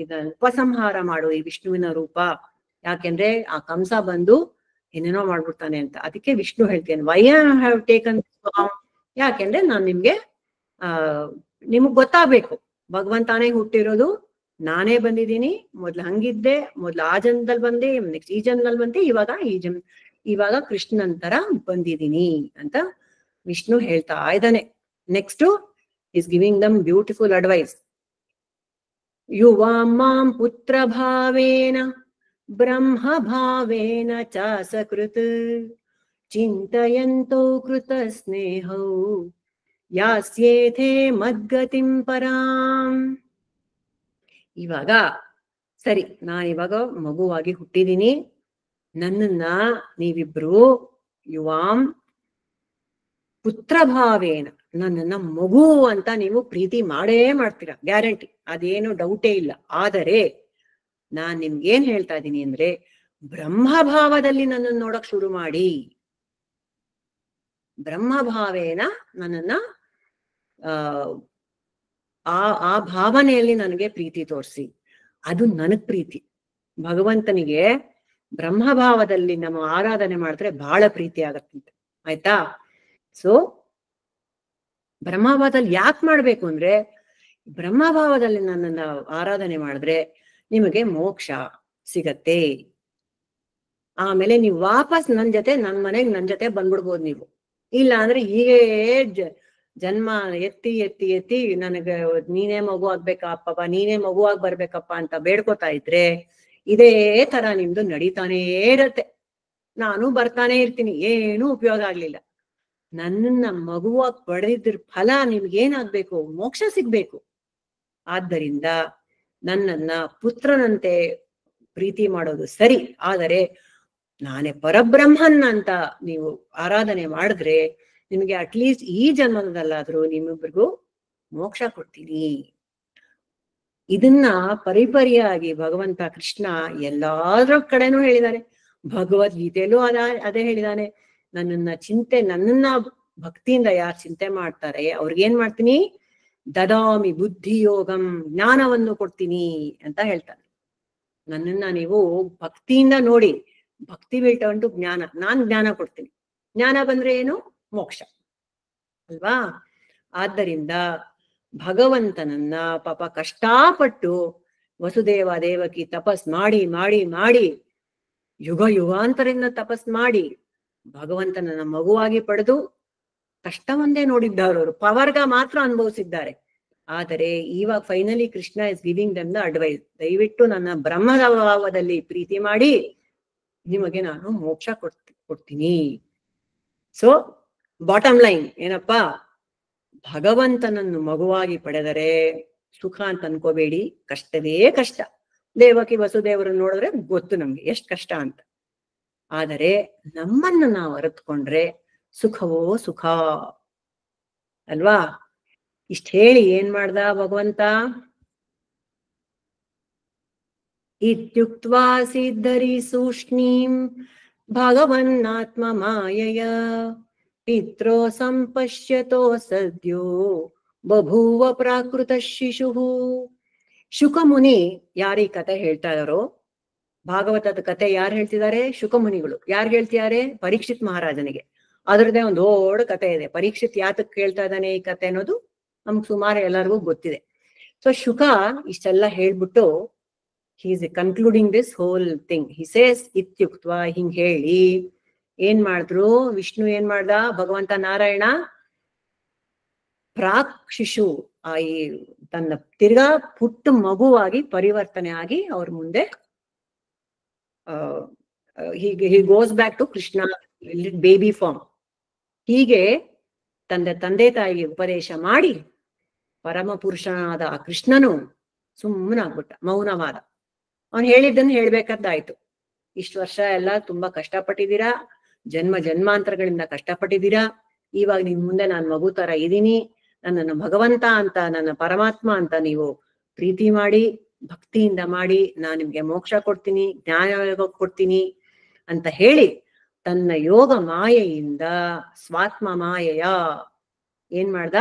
ಇದನ್ನ ಉಪಸಂಹಾರ ಮಾಡು ಈ ವಿಷ್ಣುವಿನ ರೂಪ. ಯಾಕೆಂದ್ರೆ ಆ ಕಂಸ ಬಂದು ಏನೇನೋ ಮಾಡ್ಬಿಡ್ತಾನೆ ಅಂತ. ಅದಕ್ಕೆ ವಿಷ್ಣು ಹೇಳ್ತೇನೆ, why I have taken form. ಯಾಕೆಂದ್ರೆ ನಾನ್ ನಿಮ್ಗೆ ನಿಮಗ್ ಗೊತ್ತಾಗ್ಬೇಕು ಭಗವಂತಾನೇ ಹುಟ್ಟಿರೋದು, ನಾನೇ ಬಂದಿದ್ದೀನಿ. ಮೊದ್ಲು ಹಂಗಿದ್ದೆ, ಮೊದ್ಲು ಆ ಜನ್ಮದಲ್ಲಿ ಬಂದೆ, ನೆಕ್ಸ್ಟ್ ಈ ಜನ್ಮದಲ್ಲಿ ಬಂದೆ, ಇವಾಗ ಕೃಷ್ಣನಂತರ ಬಂದಿದ್ದೀನಿ ಅಂತ ವಿಷ್ಣು ಹೇಳ್ತಾ ಇದ್ದಾನೆ. Next is giving them beautiful advice. ಯುವಾಂ ಮಾಂ ಪುತ್ರ ಭಾವೇನ ಬ್ರಹ್ಮ ಭಾವೇನ ಚ ಸಕೃತ್ ಚಿಂತಯಂತೋ ಕೃತ ಸ್ನೇಹೌ ಯಾಸ್ಯೇಥೇ ಮದ್ಗತಿಂ ಪರಾಂ. ಇವಾಗ ಸರಿ, ನಾನಿವಾಗ ಮಗುವಾಗಿ ಹುಟ್ಟಿದೀನಿ. ನನ್ನನ್ನ ನೀವಿಬ್ರು ಯುವಾಂ ಪುತ್ರ ಭಾವೇನ, ನನ್ನನ್ನ ಮಗು ಅಂತ ನೀವು ಪ್ರೀತಿ ಮಾಡೇ ಮಾಡ್ತೀರಾ, ಗ್ಯಾರಂಟಿ, ಅದೇನು ಡೌಟೇ ಇಲ್ಲ. ಆದರೆ ನಾನ್ ನಿಮ್ಗೇನ್ ಹೇಳ್ತಾ ಇದ್ದೀನಿ ಅಂದ್ರೆ ಬ್ರಹ್ಮಭಾವದಲ್ಲಿ ನನ್ನನ್ನು ನೋಡಕ್ ಶುರು ಮಾಡಿ. ಬ್ರಹ್ಮಭಾವೇನ ನನ್ನನ್ನ ಆ ಭಾವನೆಯಲ್ಲಿ ನನಗೆ ಪ್ರೀತಿ ತೋರಿಸಿ. ಅದು ನನಗ್ ಪ್ರೀತಿ. ಭಗವಂತನಿಗೆ ಬ್ರಹ್ಮಭಾವದಲ್ಲಿ ನಮ್ಮ ಆರಾಧನೆ ಮಾಡಿದ್ರೆ ಬಹಳ ಪ್ರೀತಿ ಆಗತ್ತಂತೆ. ಆಯ್ತಾ? ಸೊ ಬ್ರಹ್ಮಭಾವದಲ್ಲಿ ಯಾಕೆ ಮಾಡ್ಬೇಕು ಅಂದ್ರೆ ಬ್ರಹ್ಮಭಾವದಲ್ಲಿ ನನ್ನನ್ನ ಆರಾಧನೆ ಮಾಡಿದ್ರೆ ನಿಮಗೆ ಮೋಕ್ಷ ಸಿಗತ್ತೆ. ಆಮೇಲೆ ನೀವು ವಾಪಸ್ ನನ್ನ ಮನೆಗೆ ನನ್ ಜೊತೆ ಬಂದ್ಬಿಡ್ಬೋದು ನೀವು. ಇಲ್ಲ ಅಂದ್ರೆ ಹೀಗೆ ಜನ್ಮ ಎತ್ತಿ ಎತ್ತಿ ಎತ್ತಿ ನನಗೆ ನೀನೇ ಮಗು ಆಗ್ಬೇಕಪ್ಪ, ನೀನೇ ಮಗುವಾಗಿ ಬರ್ಬೇಕಪ್ಪ ಅಂತ ಬೇಡ್ಕೋತಾ ಇದ್ರೆ ಇದೇ ತರ ನಿಮ್ದು ನಡೀತಾನೇ ಇರತ್ತೆ. ನಾನು ಬರ್ತಾನೆ ಇರ್ತೀನಿ, ಏನೂ ಉಪಯೋಗ ಆಗ್ಲಿಲ್ಲ. ನನ್ನನ್ನ ಮಗುವಾಗಿ ಪಡೆದಿದ್ರ ಫಲ ನಿಮ್ಗೇನಾಗ್ಬೇಕು? ಮೋಕ್ಷ ಸಿಗ್ಬೇಕು. ಆದ್ದರಿಂದ ನನ್ನನ್ನ ಪುತ್ರನಂತೆ ಪ್ರೀತಿ ಮಾಡೋದು ಸರಿ, ಆದರೆ ನಾನೇ ಪರಬ್ರಹ್ಮನ್ ಅಂತ ನೀವು ಆರಾಧನೆ ಮಾಡಿದ್ರೆ ನಿಮಗೆ ಅಟ್ಲೀಸ್ಟ್ ಈ ಜನ್ಮದಲ್ಲಾದ್ರೂ ನಿಮ್ಮಿಬ್ರಿಗೂ ಮೋಕ್ಷ ಕೊಡ್ತೀನಿ. ಇದನ್ನ ಪರಿಪರಿಯಾಗಿ ಭಗವಂತ ಕೃಷ್ಣ ಎಲ್ಲಾದ್ರ ಕಡೆನೂ ಹೇಳಿದಾನೆ. ಭಗವದ್ಗೀತೆಯಲ್ಲೂ ಅದೇ ಹೇಳಿದಾನೆ. ನನ್ನನ್ನ ಭಕ್ತಿಯಿಂದ ಯಾರು ಚಿಂತೆ ಮಾಡ್ತಾರೆ ಅವ್ರಿಗೇನ್ ಮಾಡ್ತೀನಿ? ದದಾಮಿ ಬುದ್ಧಿ ಯೋಗಂ, ಜ್ಞಾನವನ್ನು ಕೊಡ್ತೀನಿ ಅಂತ ಹೇಳ್ತಾನೆ. ನನ್ನನ್ನ ನೀವು ಭಕ್ತಿಯಿಂದ ನೋಡಿ, ಭಕ್ತಿ ಬಿಟ್ಟು ಜ್ಞಾನ, ನಾನ್ ಜ್ಞಾನ ಕೊಡ್ತೀನಿ. ಜ್ಞಾನ ಬಂದ್ರೆ ಏನು? ಮೋಕ್ಷ ಅಲ್ವಾ? ಆದ್ದರಿಂದ ಭಗವಂತನನ್ನ ಪಾಪ ಕಷ್ಟಪಟ್ಟು ವಸುದೇವ ದೇವಕಿ ತಪಸ್ ಮಾಡಿ ಮಾಡಿ ಮಾಡಿ ಯುಗ ಯುಗಾಂತರಿಂದ ತಪಸ್ ಮಾಡಿ ಭಗವಂತನನ್ನ ಮಗುವಾಗಿ ಪಡೆದು ಕಷ್ಟವೊಂದೇ ನೋಡಿದ್ದವರು, ಪವರ್ಗ ಮಾತ್ರ ಅನುಭವಿಸಿದ್ದಾರೆ. ಆದರೆ ಇವಾಗ finally Krishna is giving them the advice. ದಯವಿಟ್ಟು ನನ್ನ ಬ್ರಹ್ಮದ ಭಾವದಲ್ಲಿ ಪ್ರೀತಿ ಮಾಡಿ ನಿಮಗೆ ನಾನು ಮೋಕ್ಷ ಕೊಡ್ತೀನಿ. ಸೊ ಬಾಟಮ್ ಲೈನ್ ಏನಪ್ಪಾ? ಭಗವಂತನನ್ನು ಮಗುವಾಗಿ ಪಡೆದರೆ ಸುಖ ಅಂತ ಅನ್ಕೋಬೇಡಿ, ಕಷ್ಟವೇ ಕಷ್ಟ. ದೇವಕಿ ವಸುದೇವರನ್ನು ನೋಡಿದ್ರೆ ಗೊತ್ತು ನಮ್ಗೆ ಎಷ್ಟು ಕಷ್ಟ ಅಂತ. ಆದರೆ ನಮ್ಮನ್ನು ನಾವು ಅರಿತುಕೊಂಡ್ರೆ ಸುಖವೋ ಸುಖ ಅಲ್ವಾ? ಇಷ್ಟ ಹೇಳಿ ಏನ್ ಮಾಡ್ದ ಭಗವಂತ? ಇತ್ಯುಕ್ತ್ವಾ ಸಿದ್ಧರಿ ಸೂಷ್ಣೀಂ ಭಗವನ್ನಾತ್ಮ ಮಾಯಯ ಪಿತ್ರೋ ಸಂಪಶ್ಯತೋ ಸದ್ಯೋ ಬಭೂವ ಪ್ರಾಕೃತ ಶಿಶು. ಶುಕಮುನಿ ಯಾರೀ ಕತೆ ಹೇಳ್ತಾ ಇದಾರೋ ಭಾಗವತದ ಕತೆ ಯಾರು ಹೇಳ್ತಿದ್ದಾರೆ? ಶುಕಮುನಿಗಳು. ಯಾರು ಹೇಳ್ತಿದ್ದಾರೆ? ಪರೀಕ್ಷಿತ್ ಮಹಾರಾಜನಿಗೆ. ಅದ್ರದ್ದೇ ಒಂದು ದೊಡ್ಡ ಕತೆ ಇದೆ. ಪರೀಕ್ಷಿತ್ ಯಾತಕ್ ಕೇಳ್ತಾ ಇದ್ದಾನೆ ಈ ಕತೆ ಅನ್ನೋದು ನಮ್ಗೆ ಸುಮಾರು ಎಲ್ಲರಿಗೂ ಗೊತ್ತಿದೆ. ಸೊ ಶುಕ ಇಷ್ಟೆಲ್ಲ ಹೇಳ್ಬಿಟ್ಟು he is concluding this whole thing. He says ಇತ್ಯುಕ್ತ್ವ, ಹಿಂಗ್ ಹೇಳಿ ಏನ್ ಮಾಡಿದ್ರು? ವಿಷ್ಣು ಏನ್ ಮಾಡ್ದ? ಭಗವಂತ ನಾರಾಯಣ ಪ್ರಾಕ್ ಶಿಶು ಈ ತನ್ನ ತಿರ್ಗಾ ಪುಟ್ಟ ಮಗುವಾಗಿ ಪರಿವರ್ತನೆ ಆಗಿ ಅವ್ರ ಮುಂದೆ he goes back to Krishna baby form. ಹೀಗೆ ತಂದೆ ತಾಯಿಗೆ ಉಪದೇಶ ಮಾಡಿ ಪರಮ ಪುರುಷನಾದ ಆ ಕೃಷ್ಣನು ಸುಮ್ಮನಾಗ್ಬಿಟ್ಟ, ಮೌನವಾದ. ಅವನು ಹೇಳಿದ್ದನ್ನು ಹೇಳ್ಬೇಕಾದ್ದಾಯ್ತು. ಇಷ್ಟು ವರ್ಷ ಎಲ್ಲ ತುಂಬಾ ಕಷ್ಟಪಟ್ಟಿದ್ದೀರಾ, ಜನ್ಮಾಂತರಗಳಿಂದ ಕಷ್ಟಪಟ್ಟಿದ್ದೀರಾ. ಇವಾಗ ನಿಮ್ ಮುಂದೆ ನಾನು ಮಗು ತರ ಇದ್ದೀನಿ, ನನ್ನನ್ನು ಭಗವಂತ ಅಂತ, ನನ್ನ ಪರಮಾತ್ಮ ಅಂತ ನೀವು ಪ್ರೀತಿ ಮಾಡಿ, ಭಕ್ತಿಯಿಂದ ಮಾಡಿ, ನಾನು ನಿಮ್ಗೆ ಮೋಕ್ಷ ಕೊಡ್ತೀನಿ, ಜ್ಞಾನ ಕೊಡ್ತೀನಿ ಅಂತ ಹೇಳಿ ತನ್ನ ಯೋಗ ಮಾಯೆಯಿಂದ, ಸ್ವಾತ್ಮ ಮಾಯೆಯ ಏನ್ ಮಾಡ್ದ?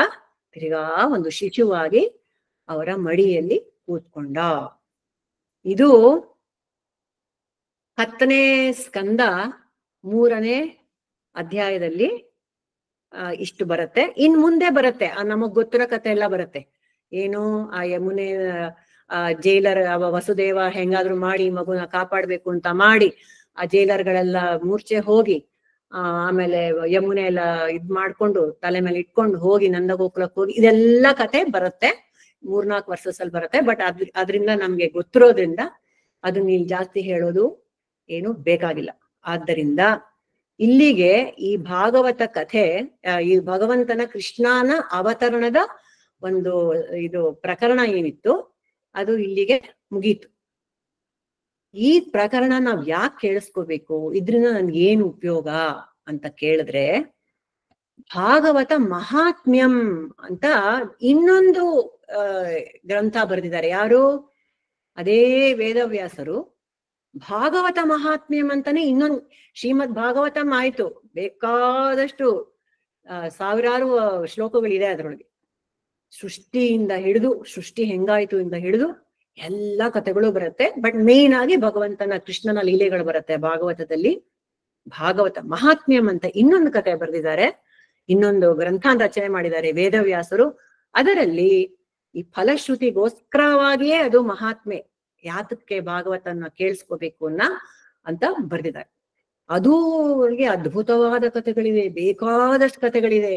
ತಿರ್ಗಾ ಒಂದು ಶಿಶುವಾಗಿ ಅವರ ಮಡಿಯಲ್ಲಿ ಕೂತ್ಕೊಂಡ. ಇದು 10ನೇ ಸ್ಕಂದ 3ನೇ ಅಧ್ಯಾಯದಲ್ಲಿ ಇಷ್ಟು ಬರುತ್ತೆ. ಇನ್ ಮುಂದೆ ಬರುತ್ತೆ, ನಮಗ್ ಗೊತ್ತಿರೋ ಕತೆ ಎಲ್ಲ ಬರುತ್ತೆ. ಏನು ಆ ಯಮುನೆ ಜೈಲರ್ ವಸುದೇವ ಹೆಂಗಾದ್ರು ಮಾಡಿ ಮಗುನ ಕಾಪಾಡ್ಬೇಕು ಅಂತ ಮಾಡಿ ಆ ಜೈಲರ್ಗಳೆಲ್ಲ ಮೂರ್ಛೆ ಹೋಗಿ ಆಮೇಲೆ ಯಮುನೆ ಎಲ್ಲ ಇದ್ ಮಾಡ್ಕೊಂಡು ತಲೆ ಮೇಲೆ ಇಟ್ಕೊಂಡು ಹೋಗಿ ನಂದಗೋಕುಲಕ್ಕೆ ಹೋಗಿ, ಇದೆಲ್ಲ ಕತೆ ಬರುತ್ತೆ. 3-4 ವರ್ಷದಲ್ಲಿ ಬರುತ್ತೆ. ಬಟ್ ಅದ್ರಿಂದ ನಮ್ಗೆ ಗೊತ್ತಿರೋದ್ರಿಂದ ಅದನ್ನ ಇಲ್ಲಿ ಜಾಸ್ತಿ ಹೇಳೋದು ಏನು ಬೇಕಾಗಿಲ್ಲ. ಆದ್ದರಿಂದ ಇಲ್ಲಿಗೆ ಈ ಭಾಗವತ ಕಥೆ, ಈ ಭಗವಂತನ ಕೃಷ್ಣನ ಅವತರಣದ ಒಂದು ಇದು ಪ್ರಕರಣ ಏನಿತ್ತು ಅದು ಇಲ್ಲಿಗೆ ಮುಗೀತು. ಈ ಪ್ರಕರಣ ನಾವ್ ಯಾಕೆ ಕೇಳಿಸ್ಕೋಬೇಕು, ಇದ್ರಿಂದ ನನ್ಗೆ ಏನು ಉಪಯೋಗ ಅಂತ ಕೇಳಿದ್ರೆ, ಭಾಗವತ ಮಹಾತ್ಮ್ಯಂ ಅಂತ ಇನ್ನೊಂದು ಗ್ರಂಥ ಬರೆದಿದ್ದಾರೆ. ಯಾರು? ಅದೇ ವೇದವ್ಯಾಸರು. ಭಾಗವತ ಮಹಾತ್ಮ್ಯಂ ಅಂತಾನೆ ಇನ್ನೊಂದು ಶ್ರೀಮದ್ ಭಾಗವತಂ ಆಯ್ತು, ಬೇಕಾದಷ್ಟು ಸಾವಿರಾರು ಶ್ಲೋಕಗಳಿದೆ ಅದರೊಳಗೆ. ಸೃಷ್ಟಿಯಿಂದ ಹಿಡಿದು, ಸೃಷ್ಟಿ ಹೆಂಗಾಯ್ತು ಇಂದ ಹಿಡಿದು ಎಲ್ಲಾ ಕಥೆಗಳು ಬರುತ್ತೆ. ಬಟ್ ಮೇನ್ ಆಗಿ ಭಗವಂತನ ಕೃಷ್ಣನ ಲೀಲೆಗಳು ಬರುತ್ತೆ ಭಾಗವತದಲ್ಲಿ. ಭಾಗವತ ಮಹಾತ್ಮ್ಯಂ ಅಂತ ಇನ್ನೊಂದು ಕಥೆ ಬರೆದಿದ್ದಾರೆ, ಇನ್ನೊಂದು ಗ್ರಂಥ ರಚನೆ ಮಾಡಿದ್ದಾರೆ ವೇದವ್ಯಾಸರು. ಅದರಲ್ಲಿ ಈ ಫಲಶ್ರುತಿಗೋಸ್ಕರವಾಗಿಯೇ ಅದು ಮಹಾತ್ಮೆ, ಯಾತಕ್ಕೆ ಭಾಗವತನ ಕೇಳಿಸ್ಕೋಬೇಕು ಅಂತ ಬರೆದಿದ್ದಾರೆ. ಅದು ಅವರಿಗೆ ಅದ್ಭುತವಾದ ಕಥೆಗಳಿದೆ, ಬೇಕಾದಷ್ಟು ಕಥೆಗಳಿದೆ.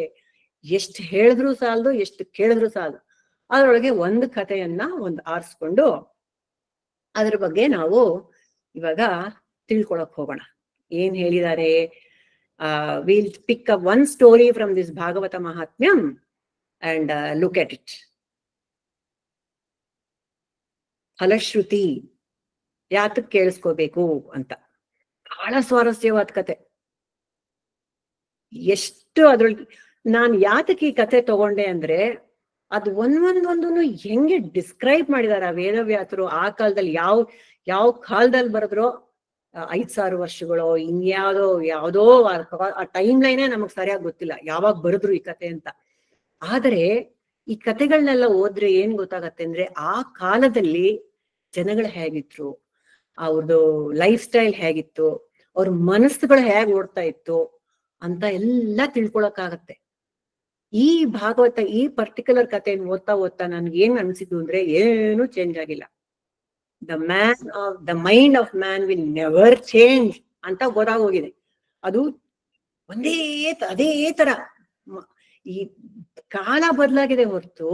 ಎಷ್ಟು ಹೇಳಿದ್ರು ಸಾಲದು, ಎಷ್ಟು ಕೇಳಿದ್ರು ಸಾಲದು. ಅದರೊಳಗೆ ಒಂದು ಕಥೆಯನ್ನ ಆರಿಸ್ಕೊಂಡು ಅದ್ರ ಬಗ್ಗೆ ನಾವು ಇವಾಗ ತಿಳ್ಕೊಳಕ್ ಹೋಗೋಣ. ಏನ್ ಹೇಳಿದ್ದಾರೆ? Will pick up one story from this Bhagavata Mahatmyam and look at it. ಫಲಶ್ರುತಿ ಯಾತಕ್ ಕೇಳಿಸ್ಕೋಬೇಕು ಅಂತ ಬಹಳ ಸ್ವಾರಸ್ಯವಾದ ಕತೆ. ಎಷ್ಟು ಅದ್ರೊಳಗೆ ನಾನು ಯಾತಕ್ಕೆ ಈ ಕತೆ ತಗೊಂಡೆ ಅಂದ್ರೆ, ಅದು ಒಂದೊಂದೊಂದನ್ನು ಹೆಂಗೆ ಡಿಸ್ಕ್ರೈಬ್ ಮಾಡಿದಾರೆ ಆ ವೇದವ್ಯಾಸರು. ಆ ಕಾಲದಲ್ಲಿ ಯಾವ ಕಾಲದಲ್ಲಿ ಬರೆದ್ರೋ, 5,000 ವರ್ಷಗಳು, ಯಾವ್ದೋ ಆ ಟೈಮ್ ಲೈನೇ ನಮಗ್ ಸರಿಯಾಗಿ ಗೊತ್ತಿಲ್ಲ ಯಾವಾಗ ಬರೆದ್ರು ಈ ಕತೆ ಅಂತ. ಆದರೆ ಈ ಕತೆಗಳನ್ನೆಲ್ಲ ಓದ್ರೆ ಏನ್ ಗೊತ್ತಾಗತ್ತೆ ಅಂದ್ರೆ, ಆ ಕಾಲದಲ್ಲಿ ಜನಗಳು ಹೇಗಿದ್ರು, ಅವ್ರದ್ದು ಲೈಫ್ ಸ್ಟೈಲ್ ಹೇಗಿತ್ತು, ಅವ್ರ ಮನಸ್ಸುಗಳು ಹೇಗ್ ಓಡ್ತಾ ಇತ್ತು ಅಂತ ಎಲ್ಲ ತಿಳ್ಕೊಳಕ್ಕಾಗತ್ತೆ. ಈ ಭಾಗವತ ಈ ಪರ್ಟಿಕ್ಯುಲರ್ ಕಥೆಯನ್ನು ಓದ್ತಾ ನನ್ಗೆ ಏನ್ ಅನ್ಸಿದ್ದು ಅಂದ್ರೆ, ಏನು ಚೇಂಜ್ ಆಗಿಲ್ಲ. The mind of man will never change ಅಂತ ಗೊತ್ತಾಗೋಗಿದೆ. ಅದು ಅದೇ ತರ ಈ ಕಾಲ ಬದಲಾಗಿದೆ ಹೊರತು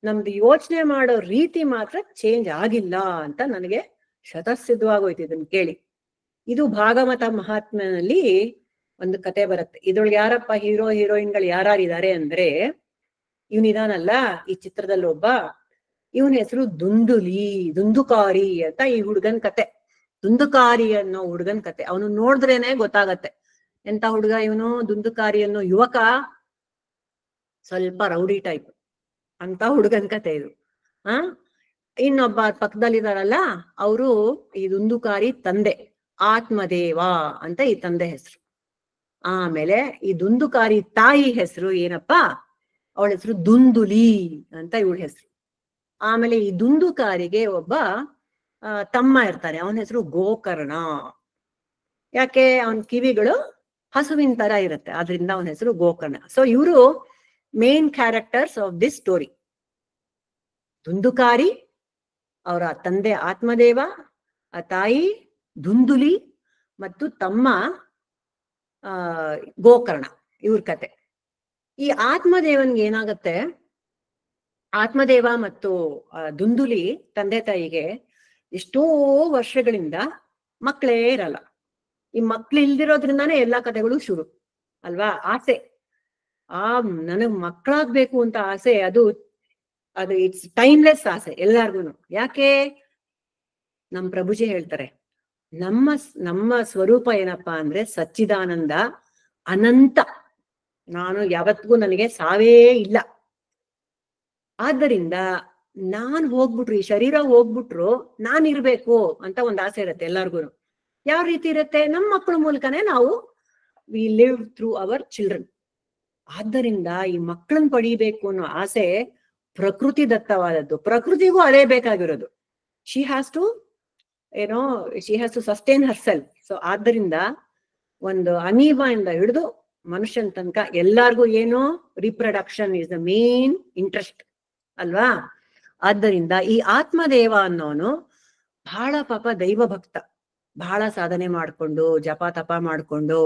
ನಮ್ದು ಯೋಚನೆ ಮಾಡೋ ರೀತಿ ಮಾತ್ರ ಚೇಂಜ್ ಆಗಿಲ್ಲ ಅಂತ ನನಗೆ ಶತಸಿದ್ಧವಾಗೋಯ್ತು ಇದನ್ನ ಕೇಳಿ. ಇದು ಭಾಗವತ ಮಹಾತ್ಮ್ಯನಲ್ಲಿ ಒಂದು ಕತೆ ಬರುತ್ತೆ. ಇದ್ರೊಳಗೆ ಯಾರಪ್ಪ ಹೀರೋ ಹೀರೋಯಿನ್ಗಳು ಯಾರಿದ್ದಾರೆ ಅಂದ್ರೆ, ಇವನಿದಾನಲ್ಲ ಈ ಚಿತ್ರದಲ್ಲಿ ಒಬ್ಬ, ಇವನ ಹೆಸರು ದುಂದುಕಾರಿ ಅಂತ ಈ ಹುಡುಗನ್ ಕತೆ. ದುಂದುಕಾರಿ ಅನ್ನೋ ಹುಡುಗನ್ ಕತೆ ಅವನು ನೋಡಿದ್ರೇನೆ ಗೊತ್ತಾಗತ್ತೆ ಎಂತ ಹುಡುಗ ಇವನು. ದುಂದುಕಾರಿ ಅನ್ನೋ ಯುವಕ ಸ್ವಲ್ಪ ರೌಡಿ ಟೈಪ್ ಅಂತ ಹುಡುಗನ್ ಕತೆ ಇದು. ಇನ್ನೊಬ್ಬ ಪಕ್ಕದಲ್ಲಿದಾರಲ್ಲ ಅವರು ಈ ದುಂದುಕಾರಿ ತಂದೆ, ಆತ್ಮದೇವ ಅಂತ ಈ ತಂದೆ ಹೆಸರು. ಆಮೇಲೆ ಈ ದುಂದುಕಾರಿ ತಾಯಿ ಹೆಸರು ಏನಪ್ಪಾ, ಅವಳ ಹೆಸರು ದುಂದುಲಿ ಅಂತ ಇವಳ ಹೆಸರು. ಆಮೇಲೆ ಈ ದುಂದುಕಾರಿಗೆ ಒಬ್ಬ ತಮ್ಮ ಇರ್ತಾನೆ, ಅವನ ಹೆಸರು ಗೋಕರ್ಣ. ಯಾಕೆ? ಅವನ ಕಿವಿಗಳು ಹಸುವಿನ ತರ ಇರುತ್ತೆ, ಆದ್ರಿಂದ ಅವನ ಹೆಸರು ಗೋಕರ್ಣ. ಸೊ ಇವರು main characters of this story. Dhundhukari, ಅವರ ತಂದೆ ಆತ್ಮದೇವ, ಆ ತಾಯಿ ದುಂದುಲಿ ಮತ್ತು ತಮ್ಮ ಗೋಕರ್ಣ, ಇವ್ರ ಕತೆ. ಈ ಆತ್ಮದೇವನ್ಗೆ ಏನಾಗತ್ತೆ, ಆತ್ಮದೇವ ಮತ್ತು ದುಂದುಲಿ ತಂದೆ ತಾಯಿಗೆ ಎಷ್ಟೋ ವರ್ಷಗಳಿಂದ ಮಕ್ಕಳೇ ಇರಲ್ಲ. ಈ ಮಕ್ಳು ಇಲ್ದಿರೋದ್ರಿಂದಾನೇ ಎಲ್ಲಾ ಕಥೆಗಳು ಶುರು ಅಲ್ವಾ. ಆಸೆ, ನನಗ್ ಮಕ್ಕಳಾಗ್ಬೇಕು ಅಂತ ಆಸೆ, ಅದು ಇಟ್ಸ್ ಟೈಮ್ಲೆಸ್ ಆಸೆ ಎಲ್ಲಾರ್ಗು. ಯಾಕೆ? ನಮ್ ಪ್ರಭುಜಿ ಹೇಳ್ತಾರೆ, ನಮ್ಮ ಸ್ವರೂಪ ಏನಪ್ಪಾ ಅಂದ್ರೆ ಸಚ್ಚಿದಾನಂದ, ಅನಂತ. ನಾನು ಯಾವತ್ತಿಗೂ ನನಗೆ ಸಾವೇ ಇಲ್ಲ. ಆದ್ದರಿಂದ ನಾನ್ ಹೋಗ್ಬಿಟ್ರು, ಈ ಶರೀರ ಹೋಗ್ಬಿಟ್ರು, ನಾನ್ ಇರ್ಬೇಕು ಅಂತ ಒಂದ್ ಆಸೆ ಇರುತ್ತೆ ಎಲ್ಲಾರ್ಗು. ಯಾವ ರೀತಿ ಇರುತ್ತೆ? ನಮ್ಮ ಮಕ್ಕಳ ಮೂಲಕನೇ ನಾವು we live through our children. ಆದ್ದರಿಂದ ಈ ಮಕ್ಕಳನ್ನ ಪಡಿಬೇಕು ಅನ್ನೋ ಆಸೆ ಪ್ರಕೃತಿ ದತ್ತವಾದದ್ದು. ಪ್ರಕೃತಿಗೂ ಅದೇ ಬೇಕಾಗಿರೋದು. She has to sustain herself. So ಆದ್ದರಿಂದ ಒಂದು ಅಮೀಬಾ ಇಂದ ಹಿಡಿದು ಮನುಷ್ಯನ ತನಕ ಎಲ್ಲಾರ್ಗು ಏನು, reproduction is the main interest ಅಲ್ವಾ. ಆದ್ದರಿಂದ ಈ ಆತ್ಮದೇವ ಅನ್ನೋನು ಬಹಳ ಪಾಪ ದೈವ ಭಕ್ತ, ಬಹಳ ಸಾಧನೆ ಮಾಡ್ಕೊಂಡು, ಜಪ ತಪ ಮಾಡ್ಕೊಂಡು,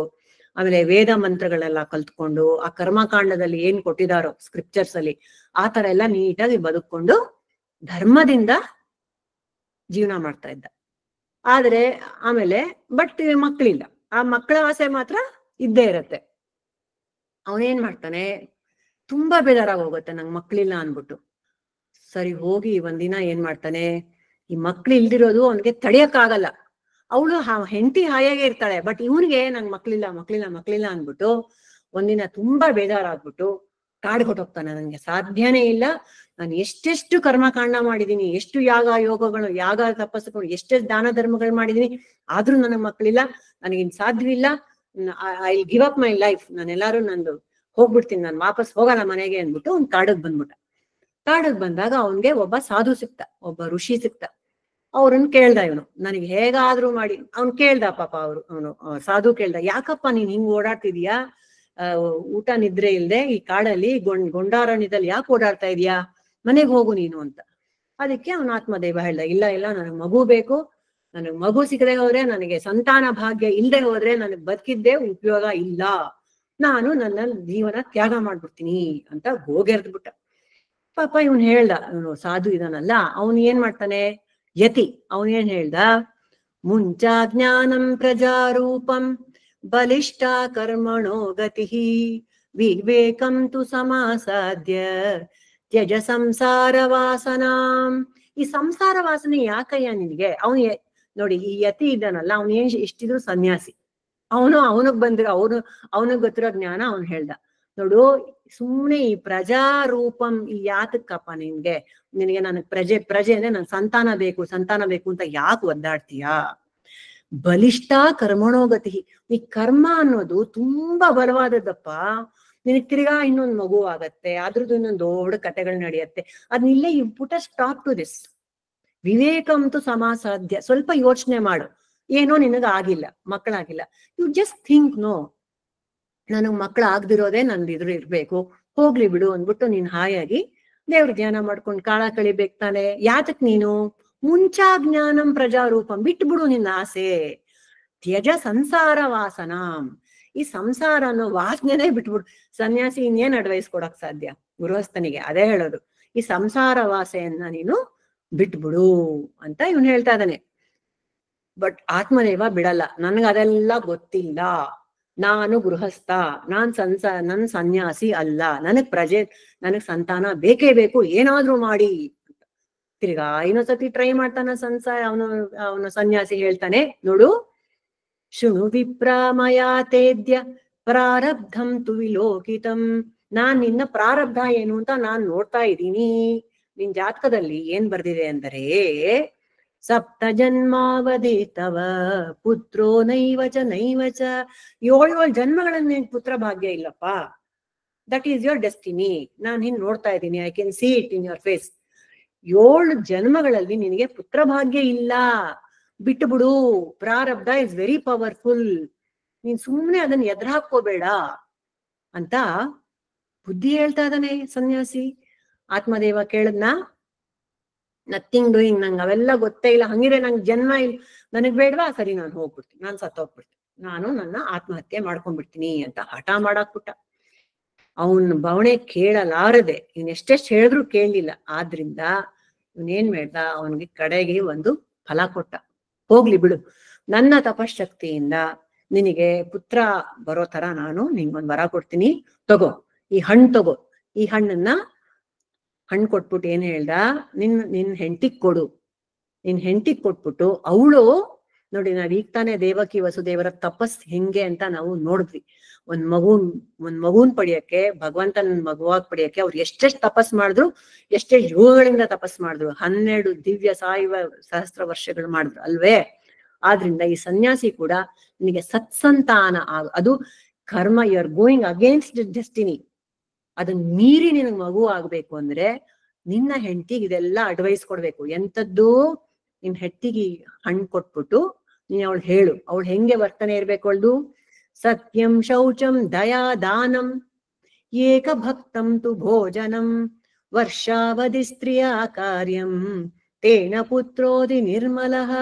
ಆಮೇಲೆ ವೇದ ಮಂತ್ರಗಳೆಲ್ಲ ಕಲ್ತ್ಕೊಂಡು, ಆ ಕರ್ಮಕಾಂಡದಲ್ಲಿ ಏನ್ ಕೊಟ್ಟಿದಾರೋ ಸ್ಕ್ರಿಪ್ಚರ್ಸ್ ಅಲ್ಲಿ ಆ ತರ ಎಲ್ಲ ನೀಟಾಗಿ ಬದುಕೊಂಡು ಧರ್ಮದಿಂದ ಜೀವನ ಮಾಡ್ತಾ ಇದ್ದ. ಆದ್ರೆ ಆಮೇಲೆ ಬಟ್ ಮಕ್ಕಳಿಲ್ಲ, ಆ ಮಕ್ಕಳ ಆಸೆ ಮಾತ್ರ ಇದ್ದೇ ಇರತ್ತೆ. ಅವನೇನ್ ಮಾಡ್ತಾನೆ, ತುಂಬಾ ಬೇಜಾರಾಗಿ ಹೋಗುತ್ತೆ ನಂಗೆ ಮಕ್ಳಿಲ್ಲ ಅನ್ಬಿಟ್ಟು. ಸರಿ ಹೋಗಿ ಒಂದಿನ ಏನ್ ಮಾಡ್ತಾನೆ, ಈ ಮಕ್ಳು ಇಲ್ದಿರೋದು ಅವನಿಗೆ ತಡೆಯಕ್ಕಾಗಲ್ಲ. ಅವಳು ಹೆಂಡತಿ ಹಾಯಾಗೆ ಇರ್ತಾಳೆ, ಬಟ್ ಇವನಿಗೆ ನಂಗೆ ಮಕ್ಳಿಲ್ಲ ಅನ್ಬಿಟ್ಟು ಒಂದಿನ ತುಂಬಾ ಬೇಜಾರಾಗ್ಬಿಟ್ಟು ಕಾಡಿಗೆ ಹೊಟ್ಟೋಗ್ತಾನೆ. ನಂಗೆ ಸಾಧ್ಯನೇ ಇಲ್ಲ, ನಾನು ಎಷ್ಟೆಷ್ಟು ಕರ್ಮಕಾಂಡ ಮಾಡಿದೀನಿ, ಎಷ್ಟು ಯೋಗಗಳು, ತಪಸ್ಸುಗಳು, ಎಷ್ಟೆಷ್ಟು ದಾನ ಧರ್ಮಗಳು ಮಾಡಿದೀನಿ, ಆದ್ರೂ ನನಗ್ ಮಕ್ಳಿಲ್ಲ, ನನಗಿನ್ ಸಾಧ್ಯವಿಲ್ಲ, I give up my life, ನಾನೆಲ್ಲಾರು ನಂದು ಹೋಗ್ಬಿಡ್ತೀನಿ, ನಾನು ವಾಪಸ್ ಹೋಗಲ್ಲ ಮನೆಗೆ ಅಂದ್ಬಿಟ್ಟು ಅವ್ನ್ ಕಾಡಿಗೆ ಬಂದ್ಬಿಟ್ಟ. ಕಾಡಿಗೆ ಬಂದಾಗ ಅವನ್ಗೆ ಒಬ್ಬ ಸಾಧು ಸಿಕ್ತ, ಒಬ್ಬ ಋಷಿ ಸಿಕ್ತ. ಅವ್ರನ್ನ ಕೇಳ್ದ ಇವನು, ನನಗೆ ಹೇಗಾದ್ರೂ ಮಾಡಿ. ಅವ್ನ್ ಕೇಳ್ದ ಪಾಪ, ಅವನು ಸಾಧು ಕೇಳ್ದ, ಯಾಕಪ್ಪ ನೀನ್ ಹಿಂಗ್ ಓಡಾಡ್ತಿದ್ಯಾ, ಊಟ ನಿದ್ರೆ ಇಲ್ದೆ ಈ ಕಾಡಲ್ಲಿ ಗೊಂಡಾರಣ್ಯದಲ್ಲಿ ಯಾಕೆ ಓಡಾಡ್ತಾ ಇದೀಯಾ, ಮನೆಗ್ ಹೋಗು ನೀನು ಅಂತ. ಅದಕ್ಕೆ ಅವನ ಆತ್ಮದೇವ ಹೇಳ್ದ, ಇಲ್ಲ ನನಗ್ ಮಗು ಬೇಕು, ನನಗ್ ಮಗು ಸಿಗದೆ ಹೋದ್ರೆ, ನನಗೆ ಸಂತಾನ ಭಾಗ್ಯ ಇಲ್ದೆ ಹೋದ್ರೆ ನನಗ್ ಬದುಕಿದ್ದೆ ಉಪಯೋಗ ಇಲ್ಲ, ನಾನು ನನ್ನ ಜೀವನ ತ್ಯಾಗ ಮಾಡ್ಬಿಡ್ತೀನಿ ಅಂತ ಗೋಗೆರ್ದ್ಬಿಟ್ಟ. ಪಾಪ ಇವನ್ ಹೇಳ್ದ, ಇವನು ಸಾಧು ಇದನಲ್ಲ, ಅವನ್ ಏನ್ ಮಾಡ್ತಾನೆ, ಯತಿ, ಅವನೇನ್ ಹೇಳ್ದ, ಮುಂಚಾ ಜ್ಞಾನಂ ಪ್ರಜಾರೂಪಂ ಬಲಿಷ್ಠ ಕರ್ಮಣೋ ಗತಿ ವಿವೇಕಂ ತು ಸಮಾಸಾದ್ಯ ತ್ಯಜ ಸಂಸಾರ ವಾಸನಾಂ. ಈ ಸಂಸಾರ ವಾಸನೆ ಯಾಕಯ್ಯ ನಿನ್ಗೆ? ನೋಡಿ, ಈ ಯತಿ ಇದ್ದಾನಲ್ಲ, ಅವನ್ ಏನ್ ಇಷ್ಟಿದ್ರು ಸನ್ಯಾಸಿ, ಅವನಿಗ್ ಬಂದಿರೋ ಅವನಿಗೆ ಗೊತ್ತಿರೋ ಜ್ಞಾನ ಅವನ್ ಹೇಳ್ದ. ನೋಡು, ಸುಮ್ನೆ ಈ ಪ್ರಜಾರೂಪಂ ಈ ಯಾತಕ್ಕಪ್ಪ ನಿನಗೆ ನನಗ್ ಪ್ರಜೆ ಅಂದ್ರೆ ನನ್ ಸಂತಾನ ಬೇಕು ಅಂತ ಯಾಕೆ ಒದ್ದಾಡ್ತೀಯಾ? ಬಲಿಷ್ಠ ಕರ್ಮಣೋಗತಿ, ಈ ಕರ್ಮ ಅನ್ನೋದು ತುಂಬಾ ಬಲವಾದದ್ದಪ್ಪ. ನಿನಗ್ ತಿರ್ಗಾ ಇನ್ನೊಂದು ಮಗು ಆಗತ್ತೆ, ಅದ್ರದ್ದು ಇನ್ನೊಂದು ದೊಡ್ಡ ಕಥೆಗಳು ನಡೆಯತ್ತೆ. ಅದನ್ನಿಲ್ಲೇ you put a stop to this. ವಿವೇಕಂತೂ ಸಮಾಸಾಧ್ಯ. ಸ್ವಲ್ಪ ಯೋಚನೆ ಮಾಡು, ಏನೋ ನಿನಗ ಆಗಿಲ್ಲ, ಮಕ್ಕಳಾಗಿಲ್ಲ, ಯು ಜಸ್ಟ್ ಥಿಂಕ್, ನೋ, ನನಗ್ ಮಕ್ಕಳು ಆಗ್ದಿರೋದೇ ನಂದಿದ್ರು ಇರ್ಬೇಕು, ಹೋಗ್ಲಿ ಬಿಡು ಅಂದ್ಬಿಟ್ಟು ನೀನ್ ಹಾಯಾಗಿ ದೇವ್ರ ಧ್ಯಾನ ಮಾಡ್ಕೊಂಡು ಕಾಲ ಕಳಿಬೇಕು ತಾನೆ. ಯಾತಕ್ ನೀನು ಮುಂಚಾ ಜ್ಞಾನಂ ಪ್ರಜಾರೂಪಂ, ಬಿಟ್ಬಿಡು ನಿನ್ನ ಆಸೆ. ತ್ಯಜ ಸಂಸಾರ ವಾಸನಾಂ, ಈ ಸಂಸಾರ ಅನ್ನೋ ವಾಸನೆನೇ ಬಿಟ್ಬಿಡು. ಸನ್ಯಾಸಿ ಇನ್ನೇನ್ ಅಡ್ವೈಸ್ ಕೊಡಕ್ ಸಾಧ್ಯ ಗೃಹಸ್ಥನಿಗೆ? ಅದೇ ಹೇಳೋದು, ಈ ಸಂಸಾರ ವಾಸೆಯನ್ನ ನೀನು ಬಿಟ್ಬಿಡು ಅಂತ ಇವನ್ ಹೇಳ್ತಾ ಇದ್ದಾನೆ. ಬಟ್ ಆತ್ಮದೇವ ಬಿಡಲ್ಲ, ನನ್ಗ ಅದೆಲ್ಲ ಗೊತ್ತಿಲ್ಲ, ನಾನು ಗೃಹಸ್ಥ, ನನ್ ಸನ್ಯಾಸಿ ಅಲ್ಲ, ನನಗ್ ಸಂತಾನ ಬೇಕೇ ಬೇಕು, ಏನಾದ್ರೂ ಮಾಡಿ. ತಿರ್ಗಾ ಇನ್ನೊಂದ್ಸತಿ ಟ್ರೈ ಮಾಡ್ತಾನ ಅವನು ಸನ್ಯಾಸಿ ಹೇಳ್ತಾನೆ, ನೋಡು, ಶೃಣು ವಿಪ್ರಾಮಯಾ ತೇದ್ಯ ಪ್ರಾರಬ್ಧಂ ತು ವಿಲೋಕಿತಂ. ನಾನ್ ನಿನ್ನ ಪ್ರಾರಬ್ಧ ಏನು ಅಂತ ನಾನ್ ನೋಡ್ತಾ ಇದ್ದೀನಿ. ನಿನ್ ಜಾತಕದಲ್ಲಿ ಏನ್ ಬರ್ದಿದೆ ಅಂದರೆ, ಸಪ್ತ ಜನ್ಮಾವಧಿತವ ಪುತ್ರೋ ನೈವಚ 7 ಜನ್ಮಗಳನ್ನ ಪುತ್ರ ಭಾಗ್ಯ ಇಲ್ಲಪ್ಪ. That is your destiny. ನಾನ್ ಹಿಂಗ್ ನೋಡ್ತಾ ಇದ್ದೀನಿ, I can see it in your face. 7 ಜನ್ಮಗಳಲ್ಲಿ ನಿನಗೆ ಪುತ್ರ ಭಾಗ್ಯ ಇಲ್ಲ, ಬಿಟ್ಟು ಬಿಡು, ಪ್ರಾರಬ್ಧ ಇಸ್ ವೆರಿ ಪವರ್ಫುಲ್, ನೀನ್ ಸುಮ್ನೆ ಅದನ್ನ ಎದುರು ಹಾಕೋಬೇಡ ಅಂತ ಬುದ್ಧಿ ಹೇಳ್ತಾ ಇದ್ದಾನೆ ಸನ್ಯಾಸಿ. ಆತ್ಮದೇವ ಕೇಳದ್ನ, ನಥಿಂಗ್ ಡೂಯಿಂಗ್, ನಂಗೆ ಅವೆಲ್ಲ ಗೊತ್ತೇ ಇಲ್ಲ, ಹಂಗಿರೆ ನಂಗೆ ಜನ್ಮ ಇಲ್ಲ, ನನಗ್ ಬೇಡವಾ, ಸರಿ ನಾನು ಹೋಗ್ಬಿಡ್ತೀನಿ, ನಾನು ಸತ್ತೋಗ್ಬಿಡ್ತೀನಿ, ನಾನು ನನ್ನ ಆತ್ಮಹತ್ಯೆ ಮಾಡ್ಕೊಂಡ್ಬಿಡ್ತೀನಿ ಅಂತ ಹಠ ಮಾಡಾಕ್ಬಿಟ್ಟ. ಅವನ್ ಬವಣೆ ಕೇಳಲಾರದೆ, ಎಷ್ಟೆಷ್ಟು ಹೇಳಿದ್ರು ಕೇಳಲಿಲ್ಲ. ಆದ್ರಿಂದ ಇವನೇನ್ ಮಾಡ್ದ, ಅವನಿಗೆ ಕಡೆಗೆ ಒಂದು ಫಲ ಕೊಟ್ಟ. ಹೋಗ್ಲಿ ಬಿಡು, ನನ್ನ ತಪಶಕ್ತಿಯಿಂದ ನಿನಗೆ ಪುತ್ರ ಬರೋ ತರ ನಾನು ನಿಂಗೊಂದ್ ವರ ಕೊಡ್ತೀನಿ, ತಗೋ ಈ ಹಣ್ಣು ತಗೋ. ಈ ಹಣ್ಣನ್ನ ಹಣ್ಣು ಕೊಟ್ಬಿಟ್ಟು ಏನ್ ಹೇಳ್ದ, ನಿನ್ ಹೆಂಡತಿಗ್ ಕೊಡು. ನಿನ್ ಹೆಂಡತಿಗ್ ಕೊಟ್ಬಿಟ್ಟು ಅವಳು ನೋಡಿ, ನಾವ್ ಈಗ ತಾನೇ ದೇವಕಿ ವಸುದೇವರ ತಪಸ್ ಹೆಂಗೆ ಅಂತ ನಾವು ನೋಡಿದ್ವಿ. ಒಂದ್ ಮಗುನ್ ಪಡಿಯಕ್ಕೆ, ಭಗವಂತನ ಮಗುವಾಗಿ ಪಡಿಯಕ್ಕೆ ಅವ್ರು ಎಷ್ಟೆಷ್ಟು ತಪಸ್ ಮಾಡಿದ್ರು, ಎಷ್ಟೆಷ್ಟು ಯುಗಗಳಿಂದ ತಪಸ್ ಮಾಡಿದ್ರು, 12 ದಿವ್ಯ ಸಾಯುವ ಸಹಸ್ರ ವರ್ಷಗಳು ಮಾಡಿದ್ರು ಅಲ್ವೇ. ಆದ್ರಿಂದ ಈ ಸನ್ಯಾಸಿ ಕೂಡ ನಿನಗೆ ಸತ್ಸಂತಾನ ಅದು ಕರ್ಮ, you are going against destiny, ಅದನ್ನ ಮೀರಿ ನಿನಗ್ ಮಗು ಆಗ್ಬೇಕು ಅಂದ್ರೆ ನಿನ್ನ ಹೆಂಡತಿಗೆ ಇದೆಲ್ಲ ಅಡ್ವೈಸ್ ಕೊಡ್ಬೇಕು. ಎಂತದ್ದು, ನಿನ್ ಹೆಂಡತಿಗೆ ಹಣ್ಣು ಕೊಟ್ಬಿಟ್ಟು ನೀನ್ ಅವಳು ಹೇಳು, ಅವಳು ಹೆಂಗೆ ವರ್ತನೆ ಇರ್ಬೇಕು ಅವಳ್ದು. ಸತ್ಯಂ ಶೌಚಂ ದಯಾ ದಾನಂ ಏಕ ಭಕ್ತಂ ತು ಭೋಜನಂ ವರ್ಷಾವಧಿ ಸ್ತ್ರೀಯ ಕಾರ್ಯಂ ತೇನ ಪುತ್ರೋದಿ ನಿರ್ಮಲಃ.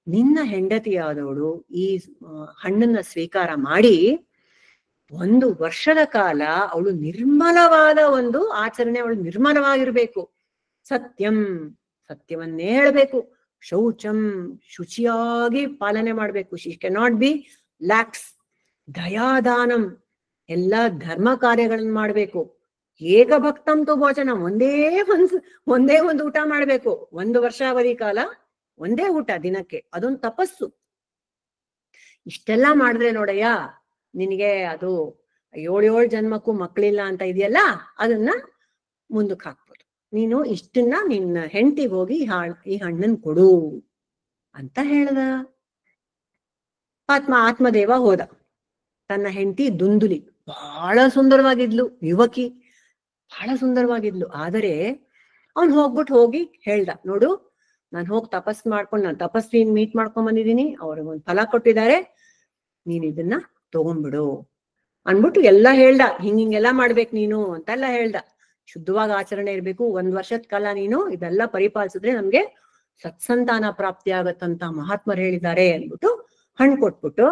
ನಿನ್ನ ಹೆಂಡತಿಯಾದವಳು ಈ ಹಣ್ಣನ್ನ ಸ್ವೀಕಾರ ಮಾಡಿ 1 ವರ್ಷದ ಕಾಲ ಅವಳು ನಿರ್ಮಲವಾದ ಒಂದು ಆಚರಣೆ, ಅವಳು ನಿರ್ಮಲವಾಗಿರ್ಬೇಕು. ಸತ್ಯಂ, ಸತ್ಯವನ್ನೇ ಹೇಳ್ಬೇಕು. ಶೌಚಂ, ಶುಚಿಯಾಗಿ ಪಾಲನೆ ಮಾಡ್ಬೇಕು, ಶಿ ಕೆನಾಟ್ ಬಿ ಲ್ಯಾಕ್ಸ್. ದಯಾದಾನಂ, ಎಲ್ಲಾ ಧರ್ಮ ಕಾರ್ಯಗಳನ್ನ ಮಾಡ್ಬೇಕು. ಏಕಭಕ್ತಂ ತು ಭೋಜನ, ಒಂದೇ ಒಂದು ಊಟ ಮಾಡ್ಬೇಕು. 1 ವರ್ಷಾವಧಿ ಕಾಲ ಒಂದೇ ಊಟ ದಿನಕ್ಕೆ, ಅದೊಂದು ತಪಸ್ಸು. ಇಷ್ಟೆಲ್ಲ ಮಾಡಿದ್ರೆ ನೋಡಯ್ಯ, ನಿನಗೆ ಅದು 7 ಜನ್ಮಕ್ಕೂ ಮಕ್ಕಳಿಲ್ಲ ಅಂತ ಇದೆಯಲ್ಲ, ಅದನ್ನ ಮುಂದಕ್ಕೆ ಹಾಕ್ಬೋದು. ನೀನು ಇಷ್ಟನ್ನ ನಿನ್ನ ಹೆಂಡತಿಗೆ ಹೋಗಿ ಈ ಹಣ್ಣನ್ ಕೊಡು ಅಂತ ಹೇಳ್ದ. ಆತ್ಮದೇವ ಹೋದ. ತನ್ನ ಹೆಂಡತಿ ದುಂದುಲಿ, ಬಹಳ ಸುಂದರವಾಗಿದ್ಲು, ಯುವಕಿ, ಬಹಳ ಸುಂದರವಾಗಿದ್ಲು. ಆದರೆ ಅವನ್ ಹೋಗಿ ಹೇಳ್ದ, ನೋಡು, ನಾನು ಹೋಗಿ ತಪಸ್ ಮಾಡ್ಕೊಂಡು, ನಾನು ತಪಸ್ವಿನ್ ಮೀಟ್ ಮಾಡ್ಕೊಂಡ್ ಬಂದಿದ್ದೀನಿ, ಅವ್ರಿಗೊಂದು ಫಲ ಕೊಟ್ಟಿದ್ದಾರೆ, ನೀನ್ ಇದನ್ನ ತಗೊಂಡ್ಬಿಡು ಅನ್ಬಿಟ್ಟು ಎಲ್ಲ ಹೇಳ್ದ. ಹಿಂಗೆಲ್ಲ ಮಾಡ್ಬೇಕು ನೀನು ಅಂತೆಲ್ಲ ಹೇಳ್ದ. ಶುದ್ಧವಾಗಿ ಆಚರಣೆ ಇರ್ಬೇಕು, 1 ವರ್ಷದ ಕಾಲ ನೀನು ಇದೆಲ್ಲ ಪರಿಪಾಲಿಸಿದ್ರೆ ನಮ್ಗೆ ಸತ್ಸಂತಾನ ಪ್ರಾಪ್ತಿ ಆಗತ್ತಂತ ಮಹಾತ್ಮರು ಹೇಳಿದ್ದಾರೆ ಅನ್ಬಿಟ್ಟು ಹಣ್ಣು ಕೊಟ್ಬಿಟ್ಟು,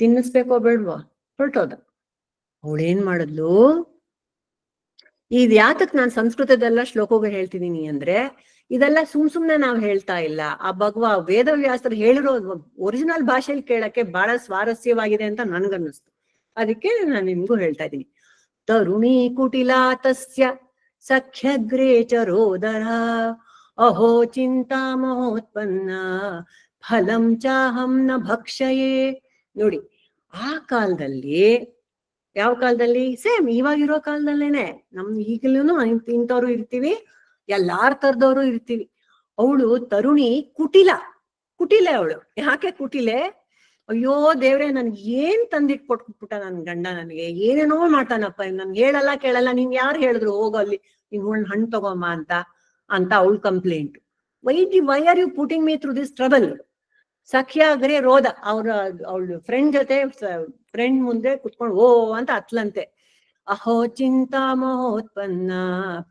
ತಿನ್ನಿಸ್ಬೇಕೋ ಬೇಡ್ವಾ, ಹೊರಟೋದ. ಅವಳೇನ್ ಮಾಡಿದ್ಲು, ಇದ್ ಯಾತಕ್ ನಾನ್ ಸಂಸ್ಕೃತದೆಲ್ಲ ಶ್ಲೋಕಗಳು ಹೇಳ್ತಿದೀನಿ ಅಂದ್ರೆ, ಇದೆಲ್ಲ ಸುಮ್ನೆ ನಾವ್ ಹೇಳ್ತಾ ಇಲ್ಲ. ಆ ವೇದವ್ಯಾಸರು ಹೇಳಿರೋ ಒರಿಜಿನಲ್ ಭಾಷೆಯಲ್ಲಿ ಕೇಳಕ್ಕೆ ಬಹಳ ಸ್ವಾರಸ್ಯವಾಗಿದೆ ಅಂತ ನನ್ಗನ್ನಿಸ್ತು. ಅದಕ್ಕೆ ನಾನು ನಿಮ್ಗೂ ಹೇಳ್ತಾ ಇದ್ದೀನಿ. ತರುಣಿ ಕುಟಿಲಾ ತಸ್ಯ ಸಖ್ಯಗ್ರೇ ಚರೋದರ ಅಹೋ ಚಿಂತಾ ಮಹೋತ್ಪನ್ನ ಫಲಂ ಚಾಹಂ ನ ಭಕ್ಷಯೇ. ನೋಡಿ, ಆ ಕಾಲದಲ್ಲಿ, ಯಾವ ಕಾಲದಲ್ಲಿ, ಸೇಮ್ ಇವಾಗಿರೋ ಕಾಲದಲ್ಲೇನೆ, ಈಗಲೂ ಇಂಥವ್ರು ಇರ್ತೀವಿ, ಎಲ್ಲಾರ್ ತರದವ್ರು ಇರ್ತೀವಿ. ಅವಳು ತರುಣಿ ಕುಟಿಲೆ ಅವಳು. ಯಾಕೆ ಕುಟಿಲೆ? ಅಯ್ಯೋ ದೇವ್ರೆ, ನನ್ಗೆ ಏನ್ ತಂದಿಟ್ ಕೊಟ್ಬಿಟ್ಟ ನನ್ ಗಂಡ, ನನಗೆ ಏನೇನೋ ಮಾಡ್ತಾನಪ್ಪ, ನನ್ಗೆ ಹೇಳಲ್ಲ ಕೇಳಲ್ಲ, ನೀನ್ ಯಾರು ಹೇಳಿದ್ರು ಹೋಗೋ ಅಲ್ಲಿ, ನೀನ್ ಹಣ್ಣು ತಗೋಮ್ಮ ಅಂತ ಅವಳು complaint. Why are you putting me through this trouble? ಸಖ್ಯಾಗ್ರೆ ರೋದ, ಅವಳು ಫ್ರೆಂಡ್ ಮುಂದೆ ಕುತ್ಕೊಂಡು ಓ ಅಂತ ಹತ್ಲಂತೆ. ಅಹೋ ಚಿಂತಾ ಮಹೋತ್ಪನ್ನ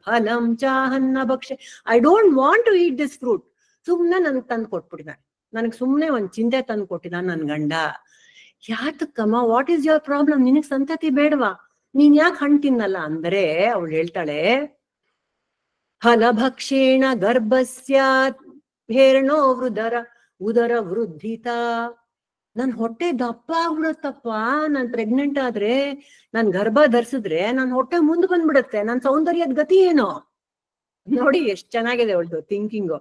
ಫಲಂ ಚಾಹನ್ನ ಭಕ್ಷೆ. I don't want to eat this fruit. ಸುಮ್ನೆ ನನ್ಗೆ ತಂದು ಕೊಟ್ಬಿಟ್ಟಿದ್ದಾನೆ, ನನಗ್ ಸುಮ್ನೆ ಒಂದ್ ಚಿಂತೆ ತಂದು ಕೊಟ್ಟಿದ್ದಾನೆ ನನ್ ಗಂಡ. ಯಾತಕ್ಕಮ್ಮ, ವಾಟ್ ಈಸ್ ಯುವರ್ ಪ್ರಾಬ್ಲಮ್? ನಿನಗ್ ಸಂತತಿ ಬೇಡವಾ? ನೀನ್ ಯಾಕೆ ಹಣ್ಣು ತಿನ್ನಲ್ಲ ಅಂದ್ರೆ ಅವಳು ಹೇಳ್ತಾಳೆ, ಫಲಭಕ್ಷೇಣ ಗರ್ಭಸ್ಯಾತ್ ಹೇರಣೋ ಉದರ ವೃದ್ಧಿತ. ನನ್ ಹೊಟ್ಟೆ ದಪ್ಪ ಆಗ್ಬಿಡುತ್ತಪ್ಪ, ನಾನ್ ಪ್ರೆಗ್ನೆಂಟ್ ಆದ್ರೆ, ನಾನ್ ಗರ್ಭ ಧರಿಸಿದ್ರೆ ನನ್ ಹೊಟ್ಟೆ ಮುಂದೆ ಬಂದ್ಬಿಡುತ್ತೆ, ನನ್ ಸೌಂದರ್ಯದ ಗತಿ ಏನೋ. ನೋಡಿ ಎಷ್ಟ್ ಚೆನ್ನಾಗಿದೆ ಅವಳ್ದು thinking.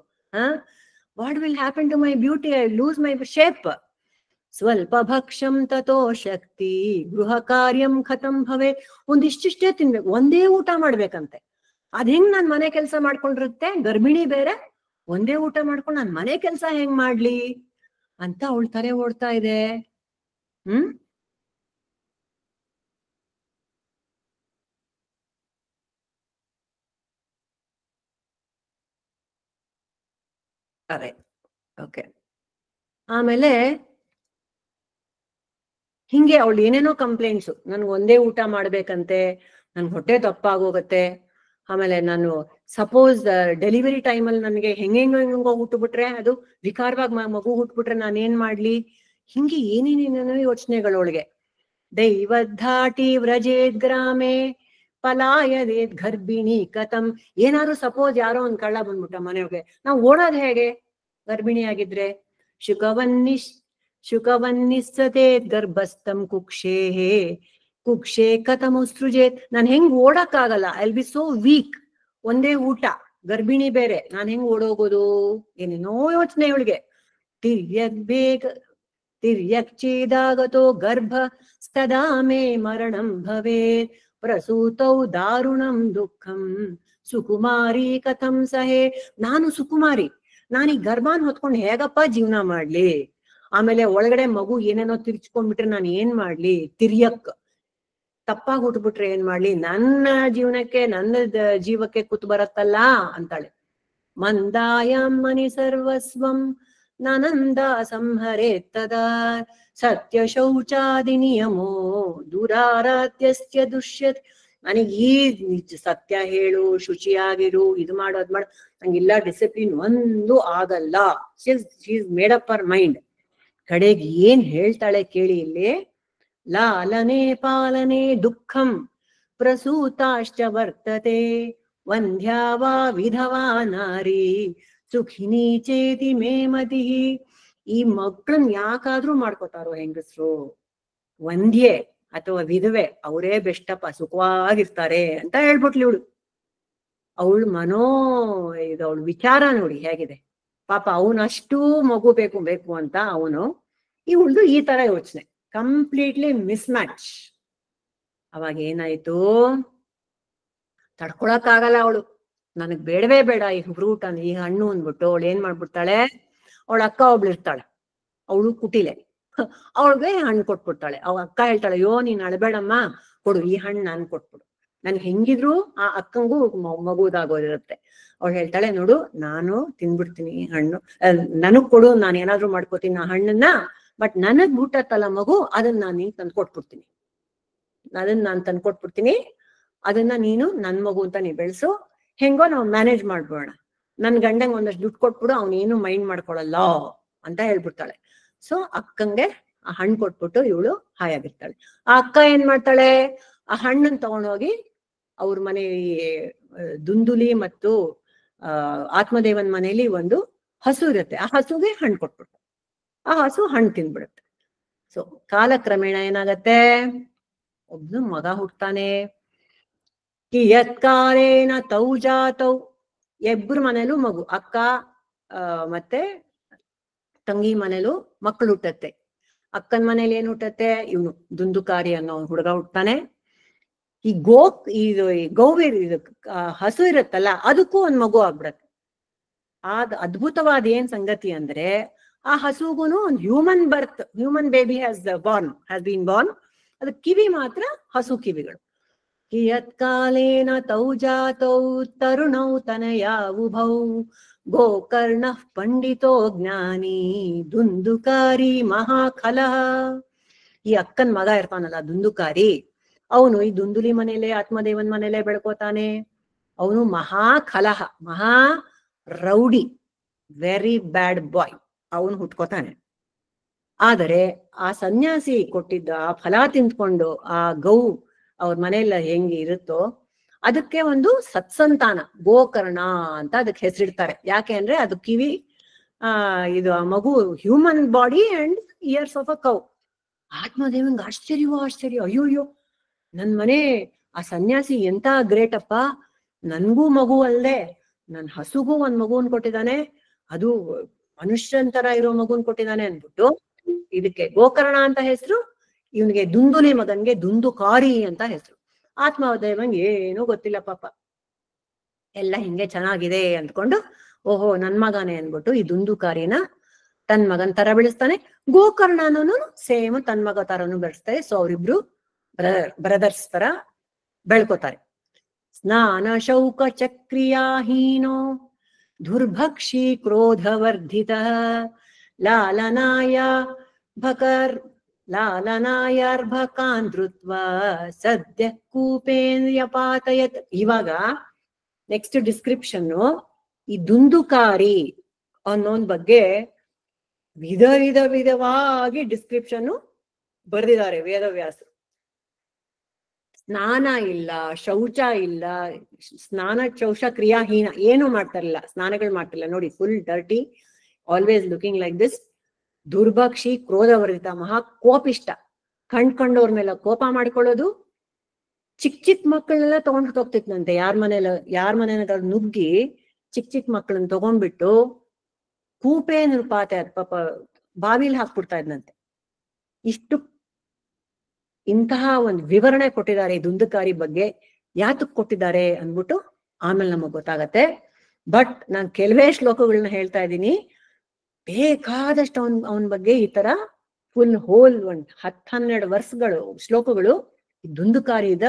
What will happen to my beauty? I lose my shape. ಸ್ವಲ್ಪ ಭಕ್ಷಂ ತಥೋ ಶಕ್ತಿ ಗೃಹ ಕಾರ್ಯಂ ಖತಂ ಭವೆ. ಒಂದಿಷ್ಟಿಷ್ಟೇ ತಿನ್ಬೇಕು, ಒಂದೇ ಊಟ ಮಾಡ್ಬೇಕಂತೆ. ಅದ್ ಹೆಂಗ್ ನಾನ್ ಮನೆ ಕೆಲಸ ಮಾಡ್ಕೊಂಡಿರುತ್ತೆ, ಗರ್ಭಿಣಿ ಬೇರೆ, ಒಂದೇ ಊಟ ಮಾಡ್ಕೊಂಡು ನಾನ್ ಮನೆ ಕೆಲಸ ಹೆಂಗ್ ಮಾಡ್ಲಿ ಅಂತ ಅವಳು ತಲೆ ಓಡ್ತಾ ಇದೆ. ಅದೇ ಓಕೆ. ಆಮೇಲೆ ಹಿಂಗೆ ಅವಳು ಏನೇನೋ ಕಂಪ್ಲೇಂಟ್ಸು, ನನ್ಗೆ ಒಂದೇ ಊಟ ಮಾಡ್ಬೇಕಂತೆ, ನನ್ಗೆ ಹೊಟ್ಟೆ ದಪ್ಪ ಆಗೋಗತ್ತೆ, ಆಮೇಲೆ ನಾನು ಸಪೋಸ್ ಡೆಲಿವರಿ ಟೈಮಲ್ಲಿ ನನಗೆ ಹೆಂಗೋ ಹುಟ್ಟುಬಿಟ್ರೆ, ಅದು ವಿಕಾರವಾಗಿ ಮಗು ಹುಟ್ಬಿಟ್ರೆ ನಾನೇನ್ ಮಾಡ್ಲಿ, ಹಿಂಗೆ ಏನೇನೇನೇನೋ ಯೋಚನೆಗಳೊಳಗೆ. ದೈವದ್ಧಾಟಿ ವ್ರಜೇದ್ ಗ್ರಾಮೇ ಪಲಾಯದೇದ್ ಗರ್ಭಿಣಿ ಕಥಂ. ಏನಾದ್ರು ಸಪೋಸ್ ಯಾರೋ ಒಂದ್ ಕಳ್ಳ ಬಂದ್ಬಿಟ್ಟ ಮನೆಯೊಳಗೆ, ನಾವು ಓಡೋದ್ ಹೇಗೆ ಗರ್ಭಿಣಿ ಆಗಿದ್ರೆ? ಶುಕವನ್ನಿಸ್ಸತೇದ್ ಗರ್ಭಸ್ಥಂ ಕುಕ್ಷೇ ಕಥಮುಸೃಜೇತ್. ನಾನ್ ಹೆಂಗ್ ಓಡಕ್ಕಾಗಲ್ಲ, I will be so weak. ಒಂದೇ ಊಟ, ಗರ್ಭಿಣಿ ಬೇರೆ, ನಾನ್ ಹೆಂಗ್ ಓಡೋಗೋದು? ಏನೇನೋ ಯೋಚನೆ ಇವಳಿಗೆ. ತಿರ್ಯಕ್ಚೇದಾಗತೋ ಗರ್ಭ ಸ್ತದಾ ಮೇ ಮರಣಂ ಭವೇತ್ ಪ್ರಸೂತೌ ದಾರುಣಂ ದುಃಖಂ ಸುಕುಮಾರಿ ಕಥಂ ಸಹೇ. ನಾನು ಸುಕುಮಾರಿ, ನಾನೀ ಗರ್ಭಾನ್ ಹೊತ್ಕೊಂಡು ಹೇಗಪ್ಪ ಜೀವನ ಮಾಡ್ಲಿ? ಆಮೇಲೆ ಒಳಗಡೆ ಮಗು ಏನೇನೋ ತಿರ್ಚ್ಕೊಂಡ್ಬಿಟ್ರೆ ನಾನು ಏನ್ ಮಾಡ್ಲಿ? ತಿರ್ಯಕ್ ತಪ್ಪಾಗಿ ಹುಟ್ಬಿಟ್ರೆ ಏನ್ ಮಾಡ್ಲಿ? ನನ್ನ ಜೀವನಕ್ಕೆ, ನನ್ನ ಜೀವಕ್ಕೆ ಕುತ್ತು ಬರತ್ತಲ್ಲ ಅಂತಾಳೆ. ಮಂದಾಯಂ ಮನಿ ಸರ್ವಸ್ವಂ ನನಂದ ಸಂಹರೇ ತದಾ ಸತ್ಯ ಶೌಚಾದಿ ನಿಯಮೋ ದುರಾರಾಧ್ಯಸ್ಯ ದುಷ್ಯತ್. ನನಗೆ ಈ ಸತ್ಯ ಹೇಳು, ಶುಚಿಯಾಗಿರು, ಇದು ಮಾಡು, ಅದ್ ಮಾಡು, ನಂಗಿಲ್ಲ ಡಿಸಿಪ್ಲಿನ್ ಒಂದು ಆಗಲ್ಲ. She is made up Har mind. ಕಡೆಗೆ ಏನ್ ಹೇಳ್ತಾಳೆ ಕೇಳಿ ಇಲ್ಲಿ. ಲಾಲನೆ ಪಾಲನೆ ದುಃಖಂ ಪ್ರಸೂತಾಶ್ಚ ವರ್ತತೆ ವಂದ್ಯಾವಾ ವಿಧವಾ ನಾರಿ ಸುಖಿನಿ ಚೇತಿ ಮೇ ಮತಿ. ಈ ಮಕ್ಕಳನ್ನ ಯಾಕಾದ್ರೂ ಮಾಡ್ಕೋತಾರೋ ಹೆಂಗಸ್ರು, ವಂದ್ಯೆ ಅಥವಾ ವಿಧವೆ ಅವರೇ ಬೆಸ್ಟಪ್ಪ, ಸುಖವಾಗಿರ್ತಾರೆ ಅಂತ ಹೇಳ್ಬಿಟ್ಲಿ ಇವಳು. ಅವಳು ಇದು ಅವಳು ವಿಚಾರ ನೋಡಿ ಹೇಗಿದೆ ಪಾಪ. ಅವನಷ್ಟು ಮಗು ಬೇಕು ಅಂತ ಅವನು, ಇವಳ್ದು ಈ ತರ ಯೋಚನೆ, ಕಂಪ್ಲೀಟ್ಲಿ ಮಿಸ್ ಮ್ಯಾಚ್. ಅವಾಗ ಏನಾಯ್ತು, ತಡ್ಕೊಳಕ್ಕಾಗಲ್ಲ ಅವಳು, ನನಗ್ ಬೇಡವೇ ಬೇಡ ಈ ಫ್ರೂಟ್ ಈ ಹಣ್ಣು ಅಂದ್ಬಿಟ್ಟು ಅವಳು ಏನ್ ಮಾಡ್ಬಿಡ್ತಾಳೆ, ಅವಳ ಅಕ್ಕ ಒಬ್ಳು ಇರ್ತಾಳೆ, ಅವಳು ಕುಟಿಲೆ, ಅವಳಿಗೆ ಹಣ್ಣು ಕೊಟ್ಬಿಡ್ತಾಳೆ. ಅವ ಅಕ್ಕ ಹೇಳ್ತಾಳೆ, ಅಯ್ಯೋ ನೀನ್ ಅಳಬೇಡಮ್ಮ, ಕೊಡು ಈ ಹಣ್ಣು ನಾನು ಕೊಟ್ಬಿಡು, ನನ್ಗೆ ಹೆಂಗಿದ್ರು ಆ ಅಕ್ಕಂಗೂ ಮಗುದಾಗೋದಿರುತ್ತೆ. ಅವಳು ಹೇಳ್ತಾಳೆ, ನೋಡು ನಾನು ತಿನ್ಬಿಡ್ತೀನಿ ಹಣ್ಣು, ನನಗ್ ಕೊಡು, ನಾನು ಏನಾದ್ರು ಮಾಡ್ಕೋತೀನಿ ಆ ಹಣ್ಣನ್ನ, ಬಟ್ ನನಗ್ ಊಟತ್ತಲ್ಲ ಮಗು, ಅದನ್ನ ನಾನು ನೀನ್ ತಂದ್ಕೊಟ್ಬಿಡ್ತೀನಿ, ನಾನು ತಂದ್ಕೊಟ್ಬಿಡ್ತೀನಿ, ಅದನ್ನ ನೀನು ನನ್ ಮಗು ಅಂತ ನೀ ಬೆಳೆಸು, ಹೆಂಗೋ ನಾವು ಮ್ಯಾನೇಜ್ ಮಾಡ್ಬೋಣ, ನನ್ ಗಂಡಂಗ್ ಒಂದಷ್ಟು ದುಡ್ಡು ಕೊಟ್ಬಿಡು, ಅವನೇನು ಮೈಂಡ್ ಮಾಡ್ಕೊಳಲ್ಲ ಅಂತ ಹೇಳ್ಬಿಡ್ತಾಳೆ. ಸೊ ಅಕ್ಕಂಗೆ ಆ ಹಣ್ಣು ಕೊಟ್ಬಿಟ್ಟು ಇವಳು ಹಾಯಾಗಿರ್ತಾಳೆ. ಆ ಅಕ್ಕ ಏನ್ ಮಾಡ್ತಾಳೆ, ಆ ಹಣ್ಣನ್ನ ತಗೊಂಡೋಗಿ ಅವ್ರ ಮನೆ ದುಂದುಲಿ ಮತ್ತು ಆತ್ಮದೇವನ್ ಮನೆಯಲ್ಲಿ ಒಂದು ಹಸು ಇರುತ್ತೆ, ಆ ಹಸುಗೆ ಹಣ್ಣು ಕೊಟ್ಬಿಟ್ಟು ಆ ಹಸು ಹಣ್ಣು ತಿಂದ್ಬಿಡುತ್ತೆ. ಸೊ ಕಾಲಕ್ರಮೇಣ ಏನಾಗತ್ತೆ, ಒಬ್ನು ಮಗ ಹುಡ್ತಾನೆ. ಕಿಯತ್ಕಾಲೇನ ತೌ ಜಾತೌ, ಇಬ್ರು ಮನೇಲೂ ಮಗು, ಅಕ್ಕ ಮತ್ತೆ ತಂಗಿ ಮನೇಲೂ ಮಕ್ಕಳು ಹುಟ್ಟತ್ತೆ. ಅಕ್ಕನ ಮನೇಲಿ ಏನ್ ಹುಟ್ಟತ್ತೆ, ಇವನು ದುಂದುಕಾರಿ ಅನ್ನೋ ಹುಡುಗ ಹುಡ್ತಾನೆ. ಈ ಗೋವಿರ್ ಇದು ಹಸು ಇರುತ್ತಲ್ಲ, ಅದಕ್ಕೂ ಒಂದ್ ಮಗು ಆಗ್ಬಿಡತ್ತೆ. ಅದ್ಭುತವಾದ ಏನ್ ಸಂಗತಿ ಅಂದ್ರೆ, ಆ ಹಸುಗುನು ಒಂದು human baby has been Born. ಅದು ಕಿವಿ ಮಾತ್ರ ಹಸು ಕಿವಿಗಳು. ಕಿಯತ್ಕಾಲೇನ ತೌ ಜಾತೌ ತರುಣೌ ತನಯಾ ಉಭೌ ಗೋಕರ್ಣ ಪಂಡಿತೋ ಜ್ಞಾನಿ ದುಂದುಕಾರಿ ಮಹಾಖಲಃ. ಈ ಅಕ್ಕನ್ ಮಗ ಇರ್ತಾನಲ್ಲ ದುಂದುಕಾರಿ, ಅವನು ಈ ದುಂದುಲಿ ಮನೇಲೆ ಆತ್ಮದೇವನ್ ಮನೇಲೆ ಬೆಳ್ಕೋತಾನೆ. ಅವನು ಮಹಾಖಲಹ, ಮಹಾ ರೌಡಿ, ವೆರಿ ಬ್ಯಾಡ್ ಬಾಯ್, ಅವನು ಹುಟ್ಕೋತಾನೆ. ಆದರೆ ಆ ಸನ್ಯಾಸಿ ಕೊಟ್ಟಿದ್ದ ಆ ಫಲ ತಿಂದ್ಕೊಂಡು ಆ ಗೌ ಅವ್ರ ಮನೆಯಲ್ಲ ಹೆಂಗೆ ಇರುತ್ತೋ ಅದಕ್ಕೆ ಒಂದು ಸತ್ಸಂತಾನ ಗೋಕರ್ಣ ಅಂತ ಅದಕ್ಕೆ ಹೆಸರಿಡ್ತಾರೆ. ಯಾಕೆ ಅಂದ್ರೆ ಅದು ಕಿವಿ ಇದು ಆ ಮಗು human body and ears of a cow. ಆತ್ಮದೇವನ್ಗೆ ಆಶ್ಚರ್ಯ, ಅಯ್ಯೋಯ್ಯೋ ನನ್ ಮನೆ ಆ ಸನ್ಯಾಸಿ ಎಂತ ಗ್ರೇಟ್ ಅಪ್ಪ, ನನ್ಗೂ ಮಗು ಅಲ್ದೆ ನನ್ ಹಸುಗೂ ಒಂದ್ ಮಗುನ್ ಕೊಟ್ಟಿದ್ದಾನೆ, ಅದು ಮನುಷ್ಯನ್ ತರ ಇರೋ ಮಗುನ್ ಕೊಟ್ಟಿದ್ದಾನೆ ಅಂದ್ಬಿಟ್ಟು ಇದಕ್ಕೆ ಗೋಕರ್ಣ ಅಂತ ಹೆಸರು, ಇವನಿಗೆ ದುಂದುಲಿ ಮಗನ್ಗೆ ದುಂದುಕಾರಿ ಅಂತ ಹೆಸರು. ಆತ್ಮದೇವನ್ಗೆ ಏನೂ ಗೊತ್ತಿಲ್ಲ ಪಾಪ, ಎಲ್ಲ ಹಿಂಗೆ ಚೆನ್ನಾಗಿದೆ ಅಂದ್ಕೊಂಡು ಓಹೋ ನನ್ ಮಗನೇ ಅನ್ಬಿಟ್ಟು ಈ ದುಂದುಕಾರಿನ ತನ್ ಮಗನ್ ತರ ಬೆಳೆಸ್ತಾನೆ. ಗೋಕರ್ಣನೂ ಸೇಮ್ ತನ್ ಮಗ ತರನು ಬೆಳೆಸ್ತಾರೆ. ಸೊ ಅವ್ರಿಬ್ರು ಬ್ರದರ್ಸ್ ತರ ಬೆಳ್ಕೋತಾರೆ. ಸ್ನಾನ ಶೌಕ ಚಕ್ರಿಯಾಹೀನೋ ದುರ್ಭಕ್ಷಿ ಕ್ರೋಧವರ್ಧಿತ ಲಾಲನಾಯ ಭಕರ್ ಲಾಲನಾಯರ್ಭಕಾನ್ ಧೃತ್ವ ಸದ್ಯ ಕೂಪೇನ್ಯಪಾತಯತ್. ಇವಾಗ ನೆಕ್ಸ್ಟ್ ಡಿಸ್ಕ್ರಿಪ್ಷನ್ ಈ ದುಂದುಕಾರಿ ಅನ್ನೋನ್ ಬಗ್ಗೆ ವಿಧವಾಗಿ ಡಿಸ್ಕ್ರಿಪ್ಷನ್ ಬರೆದಿದ್ದಾರೆ ವೇದವ್ಯಾಸರು. ಸ್ನಾನ ಇಲ್ಲ, ಶೌಚ ಇಲ್ಲ, ಸ್ನಾನ ಶೌಚ ಕ್ರಿಯಾಹೀನ, ಏನು ಮಾಡ್ತಾರಿಲ್ಲ, ಸ್ನಾನಗಳು ಮಾಡ್ತಿಲ್ಲ ನೋಡಿ, full dirty, always looking like this. ದುರ್ಭಕ್ಷಿ ಕ್ರೋಧವರ್ಧಿತ, ಮಹಾ ಕೋಪಿಷ್ಟ, ಕಂಡ್ಕೊಂಡವ್ರ ಮೇಲೆ ಕೋಪ ಮಾಡ್ಕೊಳ್ಳೋದು. ಚಿಕ್ಕ ಮಕ್ಕಳನ್ನೆಲ್ಲ ತಗೊಂಡ್ ಹೋಗ್ತಿದ್ನಂತೆ, ಯಾರ ಮನೇನ ನುಗ್ಗಿ ಚಿಕ್ಕ ಮಕ್ಕಳನ್ನ ತಗೊಂಡ್ಬಿಟ್ಟು ಕೂಪೆ ನಿರುಪಾತ ಪಾಪ ಬಾವಿಲಿ ಹಾಕ್ಬಿಡ್ತಾ ಇದ್ನಂತೆ. ಇಂತಹ ಒಂದು ವಿವರಣೆ ಕೊಟ್ಟಿದ್ದಾರೆ ಈ ದುಂದುಕಾರಿ ಬಗ್ಗೆ. ಯಾತಕ್ ಕೊಟ್ಟಿದ್ದಾರೆ ಅಂದ್ಬಿಟ್ಟು ಆಮೇಲೆ ನಮಗ್ ಗೊತ್ತಾಗತ್ತೆ. ಬಟ್ ನಾನ್ ಕೆಲವೇ ಶ್ಲೋಕಗಳನ್ನ ಹೇಳ್ತಾ ಇದ್ದೀನಿ, ಬೇಕಾದಷ್ಟು ಅವನ ಬಗ್ಗೆ ಈ ತರ ಫುಲ್ ಹೋಲ್ 10-12 ವರ್ಷಗಳು ಶ್ಲೋಕಗಳು ದುಂದುಕಾರಿದ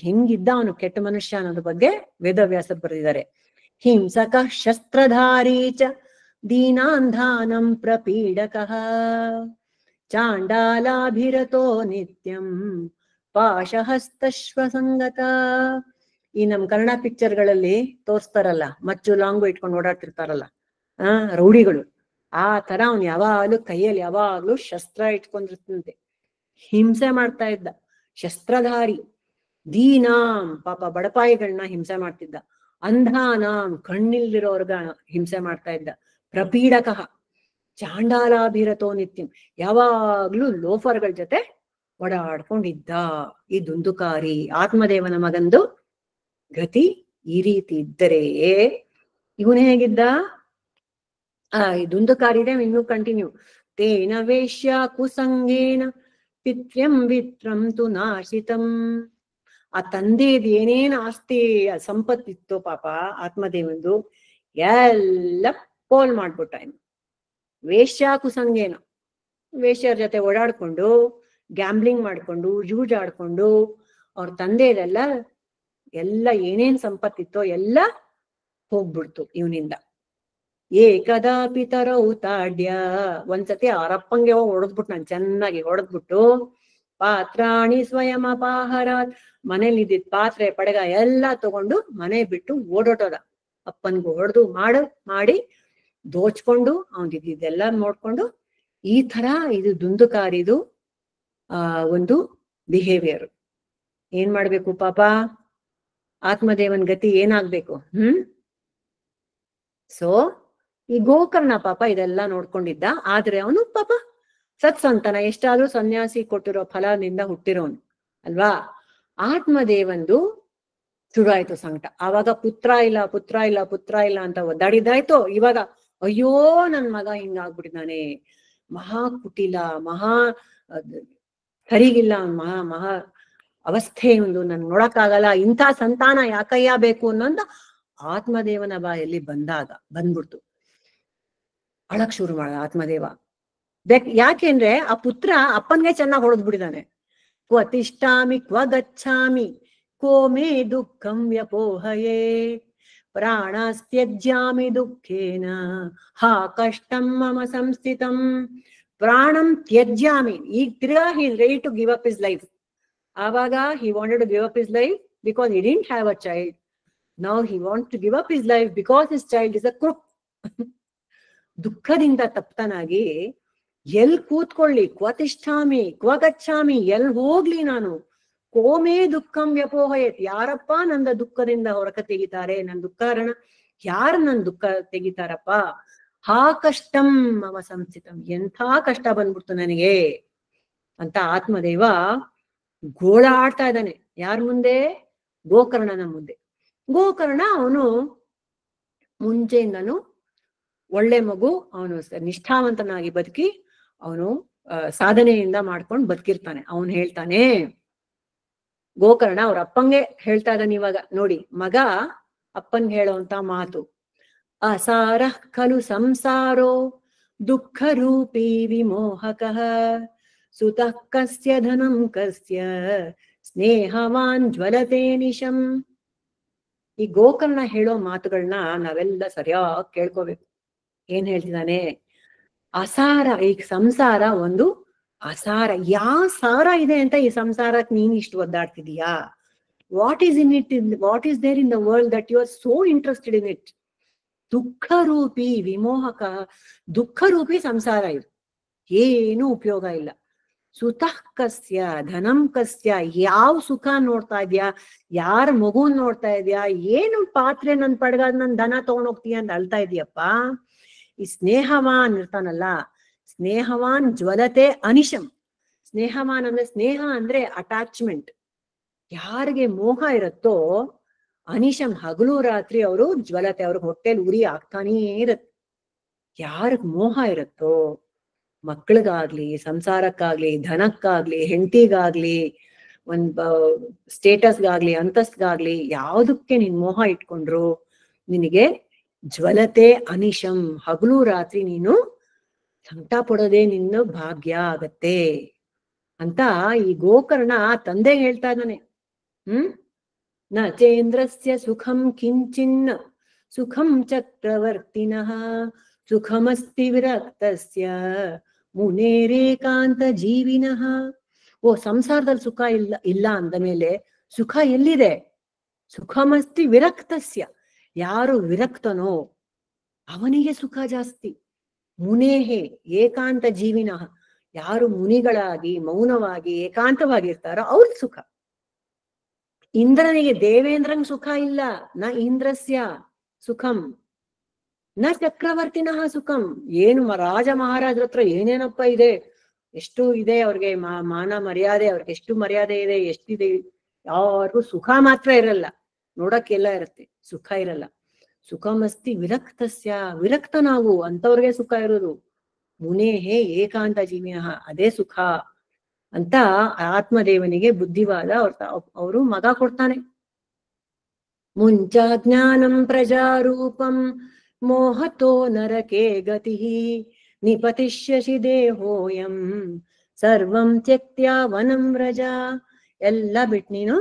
ಹೆಂಗಿದ್ದ ಅವನು ಕೆಟ್ಟ ಮನುಷ್ಯ ಅನ್ನೋದ್ರ ಬಗ್ಗೆ ವೇದವ್ಯಾಸರು ಬರೆದಿದ್ದಾರೆ. ಹಿಂಸಕ ಶಸ್ತ್ರಧಾರೀ ಚ ದೀನಾಂಧಾನಂ ಪ್ರಪೀಡಕಃ ಚಾಂಡಾಲಾಭಿರತೋ ನಿತ್ಯಂ ಪಾಶಹಸ್ತಶ್ವಸಂಗತ. ಈ ನಮ್ ಕನ್ನಡ ಪಿಕ್ಚರ್ಗಳಲ್ಲಿ ತೋರಿಸ್ತಾರಲ್ಲ, ಮಚ್ಚು ಲಾಂಗು ಇಟ್ಕೊಂಡು ಓಡಾಡ್ತಿರ್ತಾರಲ್ಲ ರೌಡಿಗಳು, ಆ ತರ ಅವ್ನು ಯಾವಾಗ್ಲೂ ಕೈಯಲ್ಲಿ ಯಾವಾಗ್ಲೂ ಶಸ್ತ್ರ ಇಟ್ಕೊಂಡಿರ್ತಂತೆ, ಹಿಂಸೆ ಮಾಡ್ತಾ ಇದ್ದ. ಶಸ್ತ್ರಧಾರಿ, ದೀನಾಂ ಪಾಪ ಬಡಪಾಯಿಗಳನ್ನ ಹಿಂಸೆ ಮಾಡ್ತಿದ್ದ, ಅಂಧಾನಾಂ ಕಣ್ಣಿಲ್ದಿರೋರ್ಗ ಹಿಂಸೆ ಮಾಡ್ತಾ ಇದ್ದ, ಪ್ರಪೀಡಕಃ ಚಾಂಡಾಲಾಭಿರತೋ ನಿತ್ಯಂ ಯಾವಾಗ್ಲೂ ಲೋಫರ್ಗಳ ಜೊತೆ ಓಡಾಡ್ಕೊಂಡಿದ್ದ ಈ ದುಂದುಕಾರಿ. ಆತ್ಮದೇವನ ಮಗಂದು ಗತಿ ಈ ರೀತಿ ಇದ್ದರೆ ಇವನು ಹೇಗಿದ್ದ? ಈ ದುಂದುಕಾರಿದೆ ಇನ್ನೂ ಕಂಟಿನ್ಯೂ. ತೇನ ವೇಶ್ಯ ಕುಸಂಗೇನ ಪಿತ್ರ್ಯಂ ವಿತ್ರಂ ತು ನಾಶಿತಂ. ಆ ತಂದೆದು ಏನೇನು ಆಸ್ತಿ ಸಂಪತ್ತಿತ್ತು ಪಾಪ ಆತ್ಮದೇವಂದು ಎಲ್ಲ ಪೋಲ್ ಮಾಡ್ಬಿಟ್ಟ. ವೇಶ್ಯ ಕುಸಂಗೇನ, ವೇಶ್ಯರ ಜೊತೆ ಓಡಾಡ್ಕೊಂಡು ಗ್ಯಾಂಬ್ಲಿಂಗ್ ಮಾಡ್ಕೊಂಡು ಜೂಜಾಡ್ಕೊಂಡು ಅವ್ರ ತಂದೆದೆಲ್ಲ ಎಲ್ಲ ಏನೇನ್ ಸಂಪತ್ತಿತ್ತೋ ಎಲ್ಲ ಹೋಗ್ಬಿಡ್ತು ಇವನಿಂದ. ಏಕದಾಪಿ ತರೌತಾಡ್ಯ, ಒಂದ್ಸತಿ ಅವರಪ್ಪಂಗೆ ಹೋಗಿ ಹೊಡೆದ್ಬಿಟ್ಟು, ನಾನು ಚೆನ್ನಾಗಿ ಹೊಡೆದ್ಬಿಟ್ಟು, ಪಾತ್ರಾಣಿ ಸ್ವಯಂ ಅಪಾಹರಾತ್, ಮನೇಲಿ ಇದ್ದಿದ್ ಪಾತ್ರೆ ಪಡಗ ಎಲ್ಲ ತಗೊಂಡು ಮನೆ ಬಿಟ್ಟು ಓಡೋಟೋದ. ಅಪ್ಪನ್ಗೂ ಹೊಡೆದು ಮಾಡಿ ದೋಚ್ಕೊಂಡು ಅವನಿದ್ದೆಲ್ಲ ನೋಡ್ಕೊಂಡು, ಈ ತರ ಇದು ದುಂದುಕಾರಿದು ಒಂದು ಬಿಹೇವಿಯರ್. ಏನ್ ಮಾಡ್ಬೇಕು ಪಾಪ ಆತ್ಮದೇವನ್ ಗತಿ ಏನಾಗ್ಬೇಕು? ಸೊ ಈ ಗೋಕರ್ಣ ಪಾಪ ಇದೆಲ್ಲ ನೋಡ್ಕೊಂಡಿದ್ದ. ಆದ್ರೆ ಅವನು ಪಾಪ ಸತ್ಸಂತನ, ಎಷ್ಟಾದ್ರೂ ಸನ್ಯಾಸಿ ಕೊಟ್ಟಿರೋ ಫಲದಿಂದ ಹುಟ್ಟಿರೋನು ಅಲ್ವಾ. ಆತ್ಮದೇವಂದು ಶುರು ಆಯ್ತು ಸಂಕಟ. ಆವಾಗ ಪುತ್ರ ಇಲ್ಲ ಅಂತ ಒದ್ದಾಡಿದ್ದಾಯ್ತು. ಇವಾಗ ಅಯ್ಯೋ ನನ್ ಮಗ ಹಿಂಗಾಗ್ಬಿಟ್ಟಿದ್ದಾನೆ, ಮಹಾ ಕುಟಿಲ, ಮಹಾ ಸರಿಗಿಲ್ಲ, ಮಹಾ ಅವಸ್ಥೆ ಒಂದು, ನನ್ ನೋಡಕ್ಕಾಗಲ್ಲ, ಇಂಥ ಸಂತಾನ ಯಾಕಯ್ಯ ಬೇಕು ಅನ್ನೋಂತ ಆತ್ಮದೇವನ ಬಾಯಲ್ಲಿ ಬಂದ್ಬಿಡ್ತು. ಅಳಕ್ ಶುರು ಮಾಡ ಆತ್ಮದೇವ. ಯಾಕೆಂದ್ರೆ ಆ ಪುತ್ರ ಅಪ್ಪನ್ಗೆ ಚೆನ್ನಾಗಿ ಹೊಡೆದ್ಬಿಟ್ಟಿದ್ದಾನೆ. ಕ್ವ ತಿಷ್ಠಾಮಿ ಕ್ವ ಗಚ್ಚಾಮಿ ಕೋ ಮೇ ದುಃಖಂ ವ್ಯಪೋಹಯೇ ಪ್ರಾಣಸ್ತ್ಯಜ್ಯಾಮಿ ದುಃಖೇನ ಹಾ ಕಷ್ಟಂ ಮಮ ಸಂಸ್ಥಿತಂ. ಪ್ರಾಣಂ ತ್ಯಜ್ಯಾಮಿ, ಈಗ ತಿರ್ಗಾ he ready to give up his life. ಆವಾಗ he wanted to give up his life because he didn't have a child. Now he wants to give up his life because his child is a crook. ದುಃಖದಿಂದ ತಪ್ತನಾಗಿ ಎಲ್ ಕೂತ್ಕೊಳ್ಳಿ, ಕ್ವತಿಷ್ಠಾಮಿ ಕ್ವ ಗಚ್ಚಾಮಿ, ಎಲ್ ಹೋಗ್ಲಿ ನಾನು, ಕೋಮೇ ದುಃಖಂ ವ್ಯಪೋಹಯತ್, ಯಾರಪ್ಪ ನನ್ನ ದುಃಖದಿಂದ ಹೊರಕ ತೆಗಿತಾರೆ, ನನ್ನ ದುಃಖಾರಣ ಯಾರು ನನ್ನ ದುಃಖ ತೆಗಿತಾರಪ್ಪ. ಹಾ ಕಷ್ಟಂ ಮಮ ಸಂಸ್ಥಿತಂ, ಎಂಥ ಕಷ್ಟ ಬಂದ್ಬಿಡ್ತು ನನಗೆ ಅಂತ ಆತ್ಮದೇವ ಗೋಳ ಆಡ್ತಾ ಇದ್ದಾನೆ. ಯಾರ ಮುಂದೆ? ಗೋಕರ್ಣನ ಮುಂದೆ. ಗೋಕರ್ಣ ಅವನು ಮುಂಚೆಯಿಂದನು ಒಳ್ಳೆ ಮಗು, ಅವನು ನಿಷ್ಠಾವಂತನಾಗಿ ಬದುಕಿ ಅವನು ಸಾಧನೆಯಿಂದ ಮಾಡ್ಕೊಂಡು ಬದುಕಿರ್ತಾನೆ. ಅವನು ಹೇಳ್ತಾನೆ, ಗೋಕರ್ಣ ಅವ್ರ ಅಪ್ಪಂಗೆ ಹೇಳ್ತಾ ಇದ್ದಾನೆ ಇವಾಗ ನೋಡಿ, ಮಗ ಅಪ್ಪನ್ಗೆ ಹೇಳೋಂತ ಮಾತು, ಅಸಾರ ಖಲು ಸಂಸಾರೋ ದುಃಖ ರೂಪಿ ವಿಮೋಹಕಃ ಸುತಃ ಕಸ್ಯ ಧನಂ ಕಸ್ಯ ಸ್ನೇಹವಾನ್ ಜ್ವಲತೆ ನಿಶಂ. ಈ ಗೋಕರ್ಣ ಹೇಳೋ ಮಾತುಗಳನ್ನ ನಾವೆಲ್ಲ ಸರಿಯಾಗಿ ಕೇಳ್ಕೋಬೇಕು. ಏನ್ ಹೇಳ್ತಿದ್ದಾನೆ? ಅಸಾರ, ಈಗ ಸಂಸಾರ ಒಂದು ಅಸಾರ. ಯಾವ ಸಾರ ಇದೆ ಅಂತ ಈ ಸಂಸಾರಕ್ಕೆ ನೀನ್ ಇಷ್ಟು ಒದ್ದಾಡ್ತಿದೀಯಾ? What is in it, what is there in the world that you are so interested in it? ದುಃಖ ರೂಪಿ ವಿಮೋಹಕ, ದುಃಖ ರೂಪಿ ಸಂಸಾರ ಇದು. ಏನು ಉಪಯೋಗ ಇಲ್ಲ. ಸುತಃ ಕಸ್ಯ ಧನಂ ಕಸ್ಯ, ಯಾವ ಸುಖ ನೋಡ್ತಾ ಇದ್ಯಾ? ಯಾರ ಮಗುನ್ ನೋಡ್ತಾ ಇದ್ಯಾ? ಏನು ಪಾತ್ರೆ ನನ್ ಪಡ್ಗಾದ್ ನನ್ ಧನ ತಗೊಂಡೋಗ್ತೀಯ ಅಂತ ಅಳ್ತಾ ಇದೀಯಪ್ಪ? ಈ ಸ್ನೇಹವಾನ್ ಇರ್ತಾನಲ್ಲ, ಸ್ನೇಹವಾನ್ ಜ್ವಲತೆ ಅನಿಶಂ. ಸ್ನೇಹವಾನ್ ಅಂದ್ರೆ, ಸ್ನೇಹ ಅಂದ್ರೆ ಅಟ್ಯಾಚ್ಮೆಂಟ್. ಯಾರಿಗೆ ಮೋಹ ಇರುತ್ತೋ ಅನಿಶಂ, ಹಗಲು ರಾತ್ರಿ ಅವರು ಜ್ವಲತೆ, ಅವ್ರಿಗೆ ಹೊಟ್ಟೆಲ್ ಉರಿ ಆಗ್ತಾನೇ ಇರತ್ತೆ. ಯಾರಿಗ್ ಮೋಹ ಇರುತ್ತೋ, ಮಕ್ಕಳಿಗಾಗ್ಲಿ, ಸಂಸಾರಕ್ಕಾಗ್ಲಿ, ಧನಕ್ಕಾಗ್ಲಿ, ಹೆಂಡತಿಗಾಗ್ಲಿ, ಒಂದ್ ಸ್ಟೇಟಸ್ಗಾಗ್ಲಿ, ಅಂತಸ್ತ್ಗಾಗ್ಲಿ, ಯಾವುದಕ್ಕೆ ನೀನ್ ಮೋಹ ಇಟ್ಕೊಂಡ್ರು ನಿನಗೆ ಜ್ವಲತೆ ಅನಿಶಂ, ಹಗಲು ರಾತ್ರಿ ನೀನು ಸಂಕಟ ಪಡೋದೇ ನಿನ್ನ ಭಾಗ್ಯ ಆಗತ್ತೆ ಅಂತ ಈ ಗೋಕರ್ಣ ತಂದೆ ಹೇಳ್ತಾ ಇದ್ದಾನೆ. ನ ಚೇಂದ್ರಸ್ಯ ಸುಖಂ ಕಿಂಚಿನ್ನ ಸುಖಂ ಚಕ್ರವರ್ತಿನಃ ಸುಖಮಸ್ತಿ ವಿರಕ್ತಸ್ಯ ಮುನೇರೇಕಾಂತ ಜೀವಿನಃ. ಓ, ಸಂಸಾರದಲ್ಲಿ ಸುಖ ಇಲ್ಲ ಅಂದ ಮೇಲೆ ಸುಖ ಎಲ್ಲಿದೆ? ಸುಖಮಸ್ತಿ ವಿರಕ್ತಸ್ಯ, ಯಾರು ವಿರಕ್ತನೋ ಅವನಿಗೆ ಸುಖ ಜಾಸ್ತಿ. ಮುನೇಹೇ ಏಕಾಂತ ಜೀವಿನಃ, ಯಾರು ಮುನಿಗಳಾಗಿ ಮೌನವಾಗಿ ಏಕಾಂತವಾಗಿರ್ತಾರೋ ಅವ್ರ ಸುಖ. ಇಂದ್ರನಿಗೆ, ದೇವೇಂದ್ರಂಗ್ ಸುಖ ಇಲ್ಲ. ನ ಇಂದ್ರಸ್ಯ ಸುಖಂ ನ ಚಕ್ರವರ್ತಿನಃ ಸುಖಂ. ಏನು ರಾಜ ಮಹಾರಾಜರ ಹತ್ರ ಏನೇನಪ್ಪ ಇದೆ, ಎಷ್ಟು ಇದೆ ಅವ್ರಿಗೆ, ಮಾನ ಮರ್ಯಾದೆ, ಅವ್ರಿಗೆ ಎಷ್ಟು ಮರ್ಯಾದೆ ಇದೆ, ಎಷ್ಟಿದೆ, ಯಾರಿಗೂ ಸುಖ ಮಾತ್ರ ಇರಲ್ಲ. ನೋಡಕ್ಕೆಲ್ಲ ಇರುತ್ತೆ, ಸುಖ ಇರಲ್ಲ. ಸುಖಮಸ್ತಿ ವಿರಕ್ತಸ್ಯ, ವಿರಕ್ತ ನಾವು ಅಂತವ್ರಿಗೆ ಸುಖ ಇರೋದು. ಮುನೇಹೇ ಏಕಾಂತ ಜೀವಿನಃ, ಅದೇ ಸುಖ ಅಂತ ಆತ್ಮದೇವನಿಗೆ ಬುದ್ಧಿವಾದ ಅವರು ಮಗ ಕೊಡ್ತಾನೆ. ಮುಂಚ ಜ್ಞಾನಂ ಪ್ರಜಾರೂಪಂ ಮೋಹತೋ ನರಕೆ ಗತಿ ನಿಪತಿಷ್ಯಸಿ ದೇಹೋಯಂ ಸರ್ವಂ ತ್ಯಕ್ತ್ಯ ವನಂ ವ್ರಜ. ಎಲ್ಲ ಬಿಟ್ಟು ನೀನು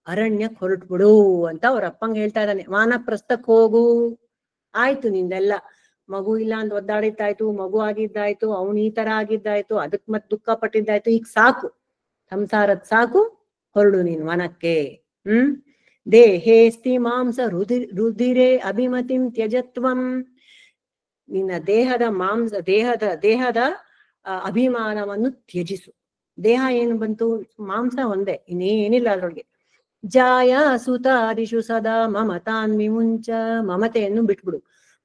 ಅರಣ್ಯಕ್ಕೆ ಹೊರಟ್ಬಿಡು ಅಂತ ಅವ್ರ ಅಪ್ಪಂಗೆ ಹೇಳ್ತಾ ಇದ್ದಾನೆ. ವಾನಪ್ರಸ್ಥಕ್ಕೆ ಹೋಗು, ಆಯ್ತು ನಿಂದೆಲ್ಲ, ಮಗು ಇಲ್ಲ ಅಂತ ಒದ್ದಾಡಿದ್ದಾಯ್ತು, ಮಗು ಆಗಿದ್ದಾಯ್ತು, ಅವನು ಈ ತರ ಆಗಿದ್ದಾಯ್ತು, ಅದಕ್ ಮತ್ ದುಃಖ ಪಟ್ಟಿದ್ದಾಯ್ತು, ಈಗ ಸಾಕು, ಸಂಸಾರದ್ ಸಾಕು, ಹೊರಡು ನೀನ್ ವನಕ್ಕೆ. ದೇಹೇಸ್ತಿ ಮಾಂಸ ರುಧಿರೇ ಅಭಿಮತಿಂ ತ್ಯಜತ್ವಂ. ನಿನ್ನ ದೇಹದ ಮಾಂಸ, ದೇಹದ ಅಭಿಮಾನವನ್ನು ತ್ಯಜಿಸು. ದೇಹ ಏನು ಬಂತು? ಮಾಂಸ ಒಂದೇ, ಇನ್ನೇನಿಲ್ಲ ಅದ್ರೊಳಗೆ. ಜಾಯ ಸುತಾದಿಷು ಸದಾ ಮಮತಾನ್ ವಿಮುಂಚ. ಮಮತೆಯನ್ನು ಬಿಟ್ಬಿಡು,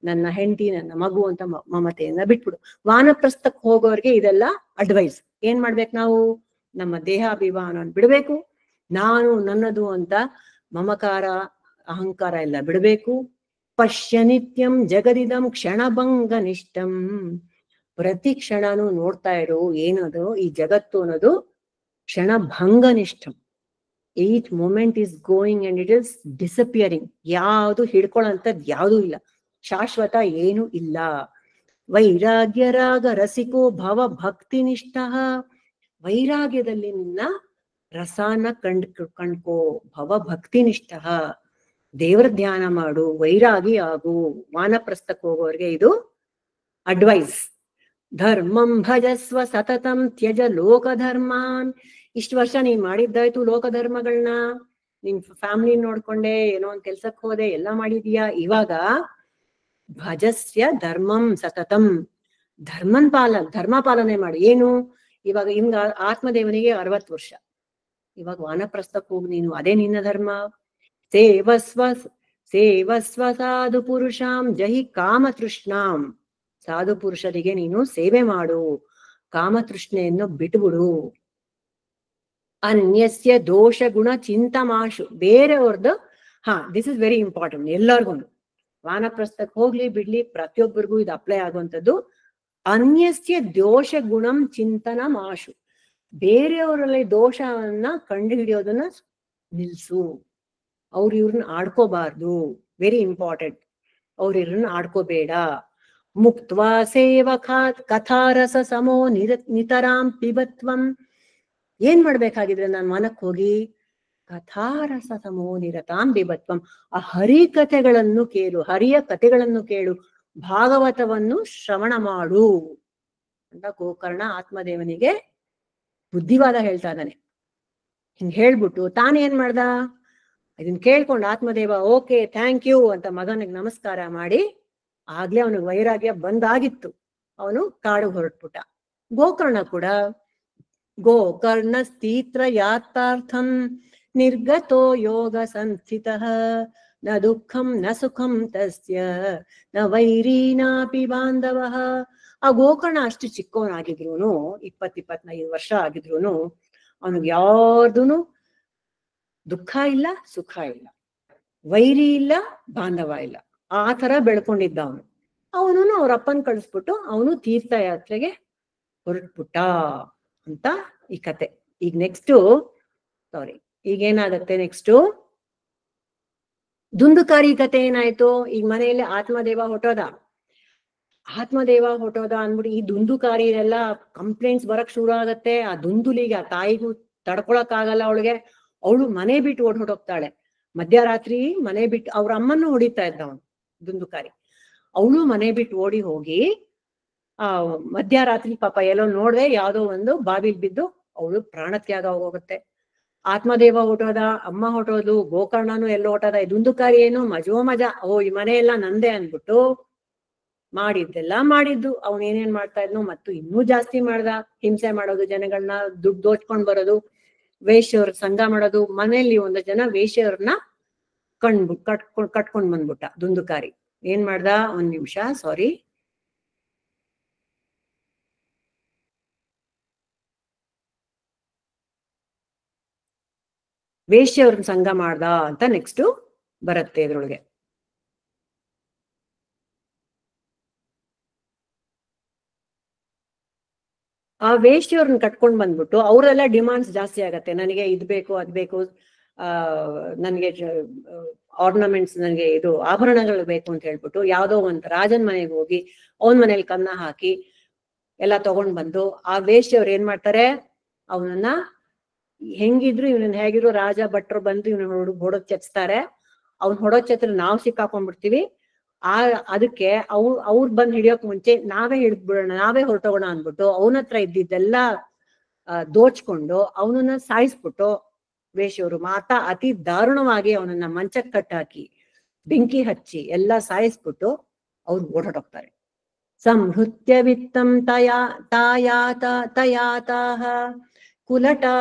ನನ್ನ ಹೆಂಡತಿ, ನನ್ನ ಮಗು ಅಂತ ಮಮತೆಯನ್ನ ಬಿಟ್ಬಿಡು. ವಾನಪ್ರಸ್ಥಕ್ಕೆ ಹೋಗೋರ್ಗೆ ಇದೆಲ್ಲ ಅಡ್ವೈಸ್. ಏನ್ ಮಾಡ್ಬೇಕು ನಾವು? ನಮ್ಮ ದೇಹಾಭಿಮಾನವನ್ನು ಬಿಡಬೇಕು, ನಾನು ನನ್ನದು ಅಂತ ಮಮಕಾರ ಅಹಂಕಾರ ಎಲ್ಲ ಬಿಡಬೇಕು. ಪಶ್ಯ ನಿತ್ಯಂ ಜಗದಿದಂ ಕ್ಷಣಭಂಗ ನಿಷ್ಠಂ. ಪ್ರತಿ ಕ್ಷಣನೂ ನೋಡ್ತಾ ಇರು, ಏನದು ಈ ಜಗತ್ತು ಅನ್ನೋದು ಕ್ಷಣಭಂಗ ನಿಷ್ಠಂ. Each moment is going and it is disappearing. ಯಾವುದು ಹಿಡ್ಕೊಳ್ಳೋಂಥದ್ದು ಯಾವುದೂ ಇಲ್ಲ, ಶಾಶ್ವತ ಏನು ಇಲ್ಲ. ವೈರಾಗ್ಯ ರಾಗ ರಸಿಕೋ ಭವ ಭಕ್ತಿ ನಿಷ್ಠ. ವೈರಾಗ್ಯದಲ್ಲಿ ನಿನ್ನ ರಸಾನ ಕಂಡ್ಕೋ. ಭವ ಭಕ್ತಿ ನಿಷ್ಠ, ದೇವರ ಧ್ಯಾನ ಮಾಡು, ವೈರಾಗಿ ಆಗು. ವಾನಪ್ರಸ್ಥಕ್ಕೆ ಹೋಗೋರ್ಗೆ ಇದು ಅಡ್ವೈಸ್. ಧರ್ಮಂ ಭಜಸ್ವ ಸತತಂ ತ್ಯಜ ಲೋಕ ಧರ್ಮಾನ್. ಇಷ್ಟು ವರ್ಷ ನೀನ್ ಮಾಡಿದ್ದಾಯ್ತು ಲೋಕ ಧರ್ಮಗಳನ್ನ, ನಿನ್ ಫ್ಯಾಮಿಲಿ ನೋಡ್ಕೊಂಡೆ, ಏನೋ ಒಂದ್ ಕೆಲ್ಸಕ್ಕೆ ಹೋದೆ, ಎಲ್ಲ ಮಾಡಿದೀಯಾ. ಇವಾಗ ಭಜಸ್ಯ ಧರ್ಮಂ ಸತತಂ, ಧರ್ಮ ಪಾಲನೆ ಮಾಡಿ. ಏನು? ಇವಾಗ ಆತ್ಮದೇವನಿಗೆ 60 ವರ್ಷ, ಇವಾಗ ವಾನಪ್ರಸ್ಥಕ್ಕೆ ಹೋಗಿ ನೀನು, ಅದೇ ನಿನ್ನ ಧರ್ಮ. ಸೇವಸ್ವ ಸಾಧು ಪುರುಷಾಂ ಜಹಿ ಕಾಮತೃಷ್ಣಾಂ. ಸಾಧು ಪುರುಷರಿಗೆ ನೀನು ಸೇವೆ ಮಾಡು, ಕಾಮತೃಷ್ಣೆಯನ್ನು ಬಿಟ್ಬಿಡು. ಅನ್ಯಸ್ಯ ದೋಷ ಗುಣ ಚಿಂತಮಾಶು. ಬೇರೆಯವ್ರದ್ದು, ದಿಸ್ ಇಸ್ ವೆರಿ ಇಂಪಾರ್ಟೆಂಟ್ ಎಲ್ಲರಿಗೂ. ವಾನಪ್ರಸ್ಥಕ್ಕೆ ಹೋಗ್ಲಿ ಬಿಡ್ಲಿ, ಪ್ರತಿಯೊಬ್ಬರಿಗೂ ಇದು ಅಪ್ಲೈ ಆಗುವಂಥದ್ದು. ಅನ್ಯಸ್ಯ ದೋಷ ಗುಣಂ ಚಿಂತನ ಮಾಶು. ಬೇರೆಯವರಲ್ಲಿ ದೋಷವನ್ನ ಕಂಡು ಹಿಡಿಯೋದನ್ನ ನಿಲ್ಸು. ಇವ್ರನ್ನ ಆಡ್ಕೋಬಾರ್ದು, ವೆರಿ ಇಂಪಾರ್ಟೆಂಟ್. ಇವ್ರನ್ನ ಆಡ್ಕೋಬೇಡ. ಮುಕ್ತ್ವಾ ಸೇವಕಾತ್ ಕಥಾರಸ ಸಮೋ ನಿತರಾಂ ಪಿಬತ್ವಂ. ಏನ್ ಮಾಡ್ಬೇಕಾಗಿದ್ರೆ ನಾನು ವನಕ್ಕೆ ಹೋಗಿ ಕಥಾರಸ ಸಮೋ ನಿರತಾಂ ಬಿಭತ್ವಂ. ಆ ಹರಿಕಥೆಗಳನ್ನು ಕೇಳು, ಹರಿಯ ಕಥೆಗಳನ್ನು ಕೇಳು, ಭಾಗವತವನ್ನು ಶ್ರವಣ ಮಾಡು ಅಂತ ಗೋಕರ್ಣ ಆತ್ಮದೇವನಿಗೆ ಬುದ್ಧಿವಾದ ಹೇಳ್ತಾ ಇದ್ದಾನೆ. ಹಿಂಗ್ ಹೇಳ್ಬಿಟ್ಟು ತಾನೇನ್ ಮಾಡ್ದ, ಇದನ್ ಕೇಳ್ಕೊಂಡು ಆತ್ಮದೇವ ಓಕೆ ಥ್ಯಾಂಕ್ ಯು ಅಂತ ಮಗನಿಗೆ ನಮಸ್ಕಾರ ಮಾಡಿ, ಆಗ್ಲೇ ಅವನಿಗೆ ವೈರಾಗ್ಯ ಬಂದಾಗಿತ್ತು, ಅವನು ಕಾಡು ಹೊರಟ್ಬಿಟ್ಟ. ಗೋಕರ್ಣ ಕೂಡ ಗೋಕರ್ಣ ಸ್ಥಿತ್ರ ಯಾರ್ಥಾರ್ಥಂ ನಿರ್ಗತೋ ಯೋಗ ಸಂಸ್ಥಿತಃ ನ ದುಃಖಂ ನ ಸುಖಂ ತಸ್ಯ ನ ವೈರೀನಾಪಿ ಬಾಂಧವಃ. ಆ ಗೋಕರ್ಣ ಅಷ್ಟು ಚಿಕ್ಕವನಾಗಿದ್ರುನು, 20-25 ವರ್ಷ ಆಗಿದ್ರುನು ಅವನಿಗೆ ಯಾರ್ದೂನು ದುಃಖ ಇಲ್ಲ, ಸುಖ ಇಲ್ಲ, ವೈರಿ ಇಲ್ಲ, ಬಾಂಧವ ಇಲ್ಲ, ಆ ತರ ಬೆಳ್ಕೊಂಡಿದ್ದ ಅವನು. ಅವನು ಅವ್ರ ಅಪ್ಪನ್ ಕಳಿಸ್ಬಿಟ್ಟು ಅವನು ತೀರ್ಥಯಾತ್ರೆಗೆ ಹೊರಟ್ಬಿಟ್ಟ ಅಂತ ಈ ಕತೆ. ಈಗ ನೆಕ್ಸ್ಟ್ ಈಗೇನಾಗತ್ತೆ, ನೆಕ್ಸ್ಟ್ ದುಂದುಕಾರಿ ಕತೆ ಏನಾಯ್ತು. ಈಗ ಮನೆಯಲ್ಲಿ ಆತ್ಮದೇವ ಹೊಟ್ಟೋದ ಅಂದ್ಬಿಟ್ಟು ಈ ದುಂದುಕಾರಿನೆಲ್ಲ ಕಂಪ್ಲೇಂಟ್ಸ್ ಬರಕ್ ಶುರು ಆಗತ್ತೆ. ಆ ದುಂದುಲಿಗೆ, ಆ ತಾಯಿಗೂ ತಡ್ಕೊಳಕ್ ಆಗಲ್ಲ ಅವಳಿಗೆ. ಅವಳು ಮನೆ ಬಿಟ್ಟು ಹೊರಟೋಗ್ತಾಳೆ. ಮಧ್ಯರಾತ್ರಿ ಮನೆ ಬಿಟ್ಟು, ಅವ್ರ ಅಮ್ಮನ್ನು ಹೊಡಿತಾ ಇದ್ದ ಅವನು ದುಂದುಕಾರಿ. ಅವಳು ಮನೆ ಬಿಟ್ಟು ಓಡಿ ಹೋಗಿ ಮಧ್ಯರಾತ್ರಿ ಪಾಪ ಎಲ್ಲೋ ನೋಡ್ದೆ ಯಾವ್ದೋ ಒಂದು ಬಾವಿಲ್ ಬಿದ್ದು ಅವಳು ಪ್ರಾಣತ್ಯಾಗ ಹೋಗುತ್ತೆ. ಆತ್ಮದೇವ ಹೊಟ್ಟೋದ, ಅಮ್ಮ ಹೊಟ್ಟೋದು, ಗೋಕರ್ಣನು ಎಲ್ಲೋ ಹೊಟ್ಟೋದ. ದುಂದುಕಾರಿ ಏನು ಮಜಾ ಈ ಮನೆ ಎಲ್ಲ ನಂದೇ ಅನ್ಬಿಟ್ಟು ಮಾಡಿದ್ದೆಲ್ಲ ಮಾಡಿದ್ದು. ಅವನೇನೇನ್ ಮಾಡ್ತಾ ಇದ್ನೋ ಮತ್ತು ಇನ್ನೂ ಜಾಸ್ತಿ ಮಾಡ್ದ. ಹಿಂಸೆ ಮಾಡೋದು, ಜನಗಳನ್ನ ದುಡ್ಡು ದೋಚ್ಕೊಂಡ್ ಬರೋದು, ವೇಶ್ಯವ್ರ ಸಂಘ ಮಾಡೋದು. ಮನೆಯಲ್ಲಿ ಒಂದು ಜನ ವೇಶ್ಯವ್ರನ್ನ ಕಟ್ಕೊಂಡ್ ಬಂದ್ಬಿಟ್ಟ ದುಂದುಕಾರಿ. ಏನ್ ಮಾಡ್ದ, ಒಂದ್ ನಿಮಿಷ ಸಾರಿ, ವೇಶ್ಯವ್ರನ್ನ ಸಂಘ ಮಾಡ್ದ ಅಂತ ನೆಕ್ಸ್ಟ್ ಬರುತ್ತೆ ಇದ್ರೊಳಗೆ. ಆ ವೇಶ್ಯವ್ರನ್ನ ಕಟ್ಕೊಂಡ್ ಬಂದ್ಬಿಟ್ಟು ಅವರೆಲ್ಲ ಡಿಮಾಂಡ್ಸ್ ಜಾಸ್ತಿ ಆಗತ್ತೆ. ನನಗೆ ಇದ್ ಬೇಕು, ಅದ್ ಬೇಕು, ನನ್ಗೆ ಆರ್ನಮೆಂಟ್ಸ್, ನನಗೆ ಇದು ಆಭರಣಗಳು ಬೇಕು ಅಂತ ಹೇಳ್ಬಿಟ್ಟು ಯಾವ್ದೋ ಒಂದ್ ರಾಜನ್ ಮನೆಗೆ ಹೋಗಿ ಅವನ್ ಮನೇಲಿ ಕನ್ನ ಹಾಕಿ ಎಲ್ಲ ತಗೊಂಡ್ ಬಂದು, ಆ ವೇಶ್ಯವ್ರು ಏನ್ ಮಾಡ್ತಾರೆ, ಅವನನ್ನ ಹೆಂಗಿದ್ರು ಇವನನ್ನ ಹೇಗಿದ್ರು ರಾಜ ಭಟ್ರು ಬಂದು ಇವನ ಹೊಡೋದ್ ಚೆಚ್ತಾರೆ. ಅವ್ನ್ ಹೊಡೋದ್ ಛತ್ರ ನಾವ್ ಸಿಕ್ಕಾಕೊಂಡ್ಬಿಡ್ತೀವಿ. ಅದಕ್ಕೆ ಅವ್ರು ಬಂದ್ ಹಿಡಿಯೋಕ್ ಮುಂಚೆ ನಾವೇ ಹಿಡಿದ್ಬಿಡೋಣ, ನಾವೇ ಹೊರಟೋಗೋಣ ಅಂದ್ಬಿಟ್ಟು ಅವನ ಹತ್ರ ಇದ್ದಿದ್ದೆಲ್ಲ ದೋಚ್ಕೊಂಡು ಅವನನ್ನ ಸಾಯಿಸ್ಬಿಟ್ಟು ವೇಶ್ಯವರು ಮಾತಾ ಅತಿ ದಾರುಣವಾಗಿ ಅವನನ್ನ ಮಂಚಕ್ ಕಟ್ಟಾಕಿ ಬೆಂಕಿ ಹಚ್ಚಿ ಎಲ್ಲ ಸಾಯಿಸ್ಬಿಟ್ಟು ಅವ್ರು ಓಡಾಡೋಗ್ತಾರೆ. ಸಂಹೃತ್ಯ ವಿತ್ತಂ ತಯಾತಾಹ ಕುಲಟಾ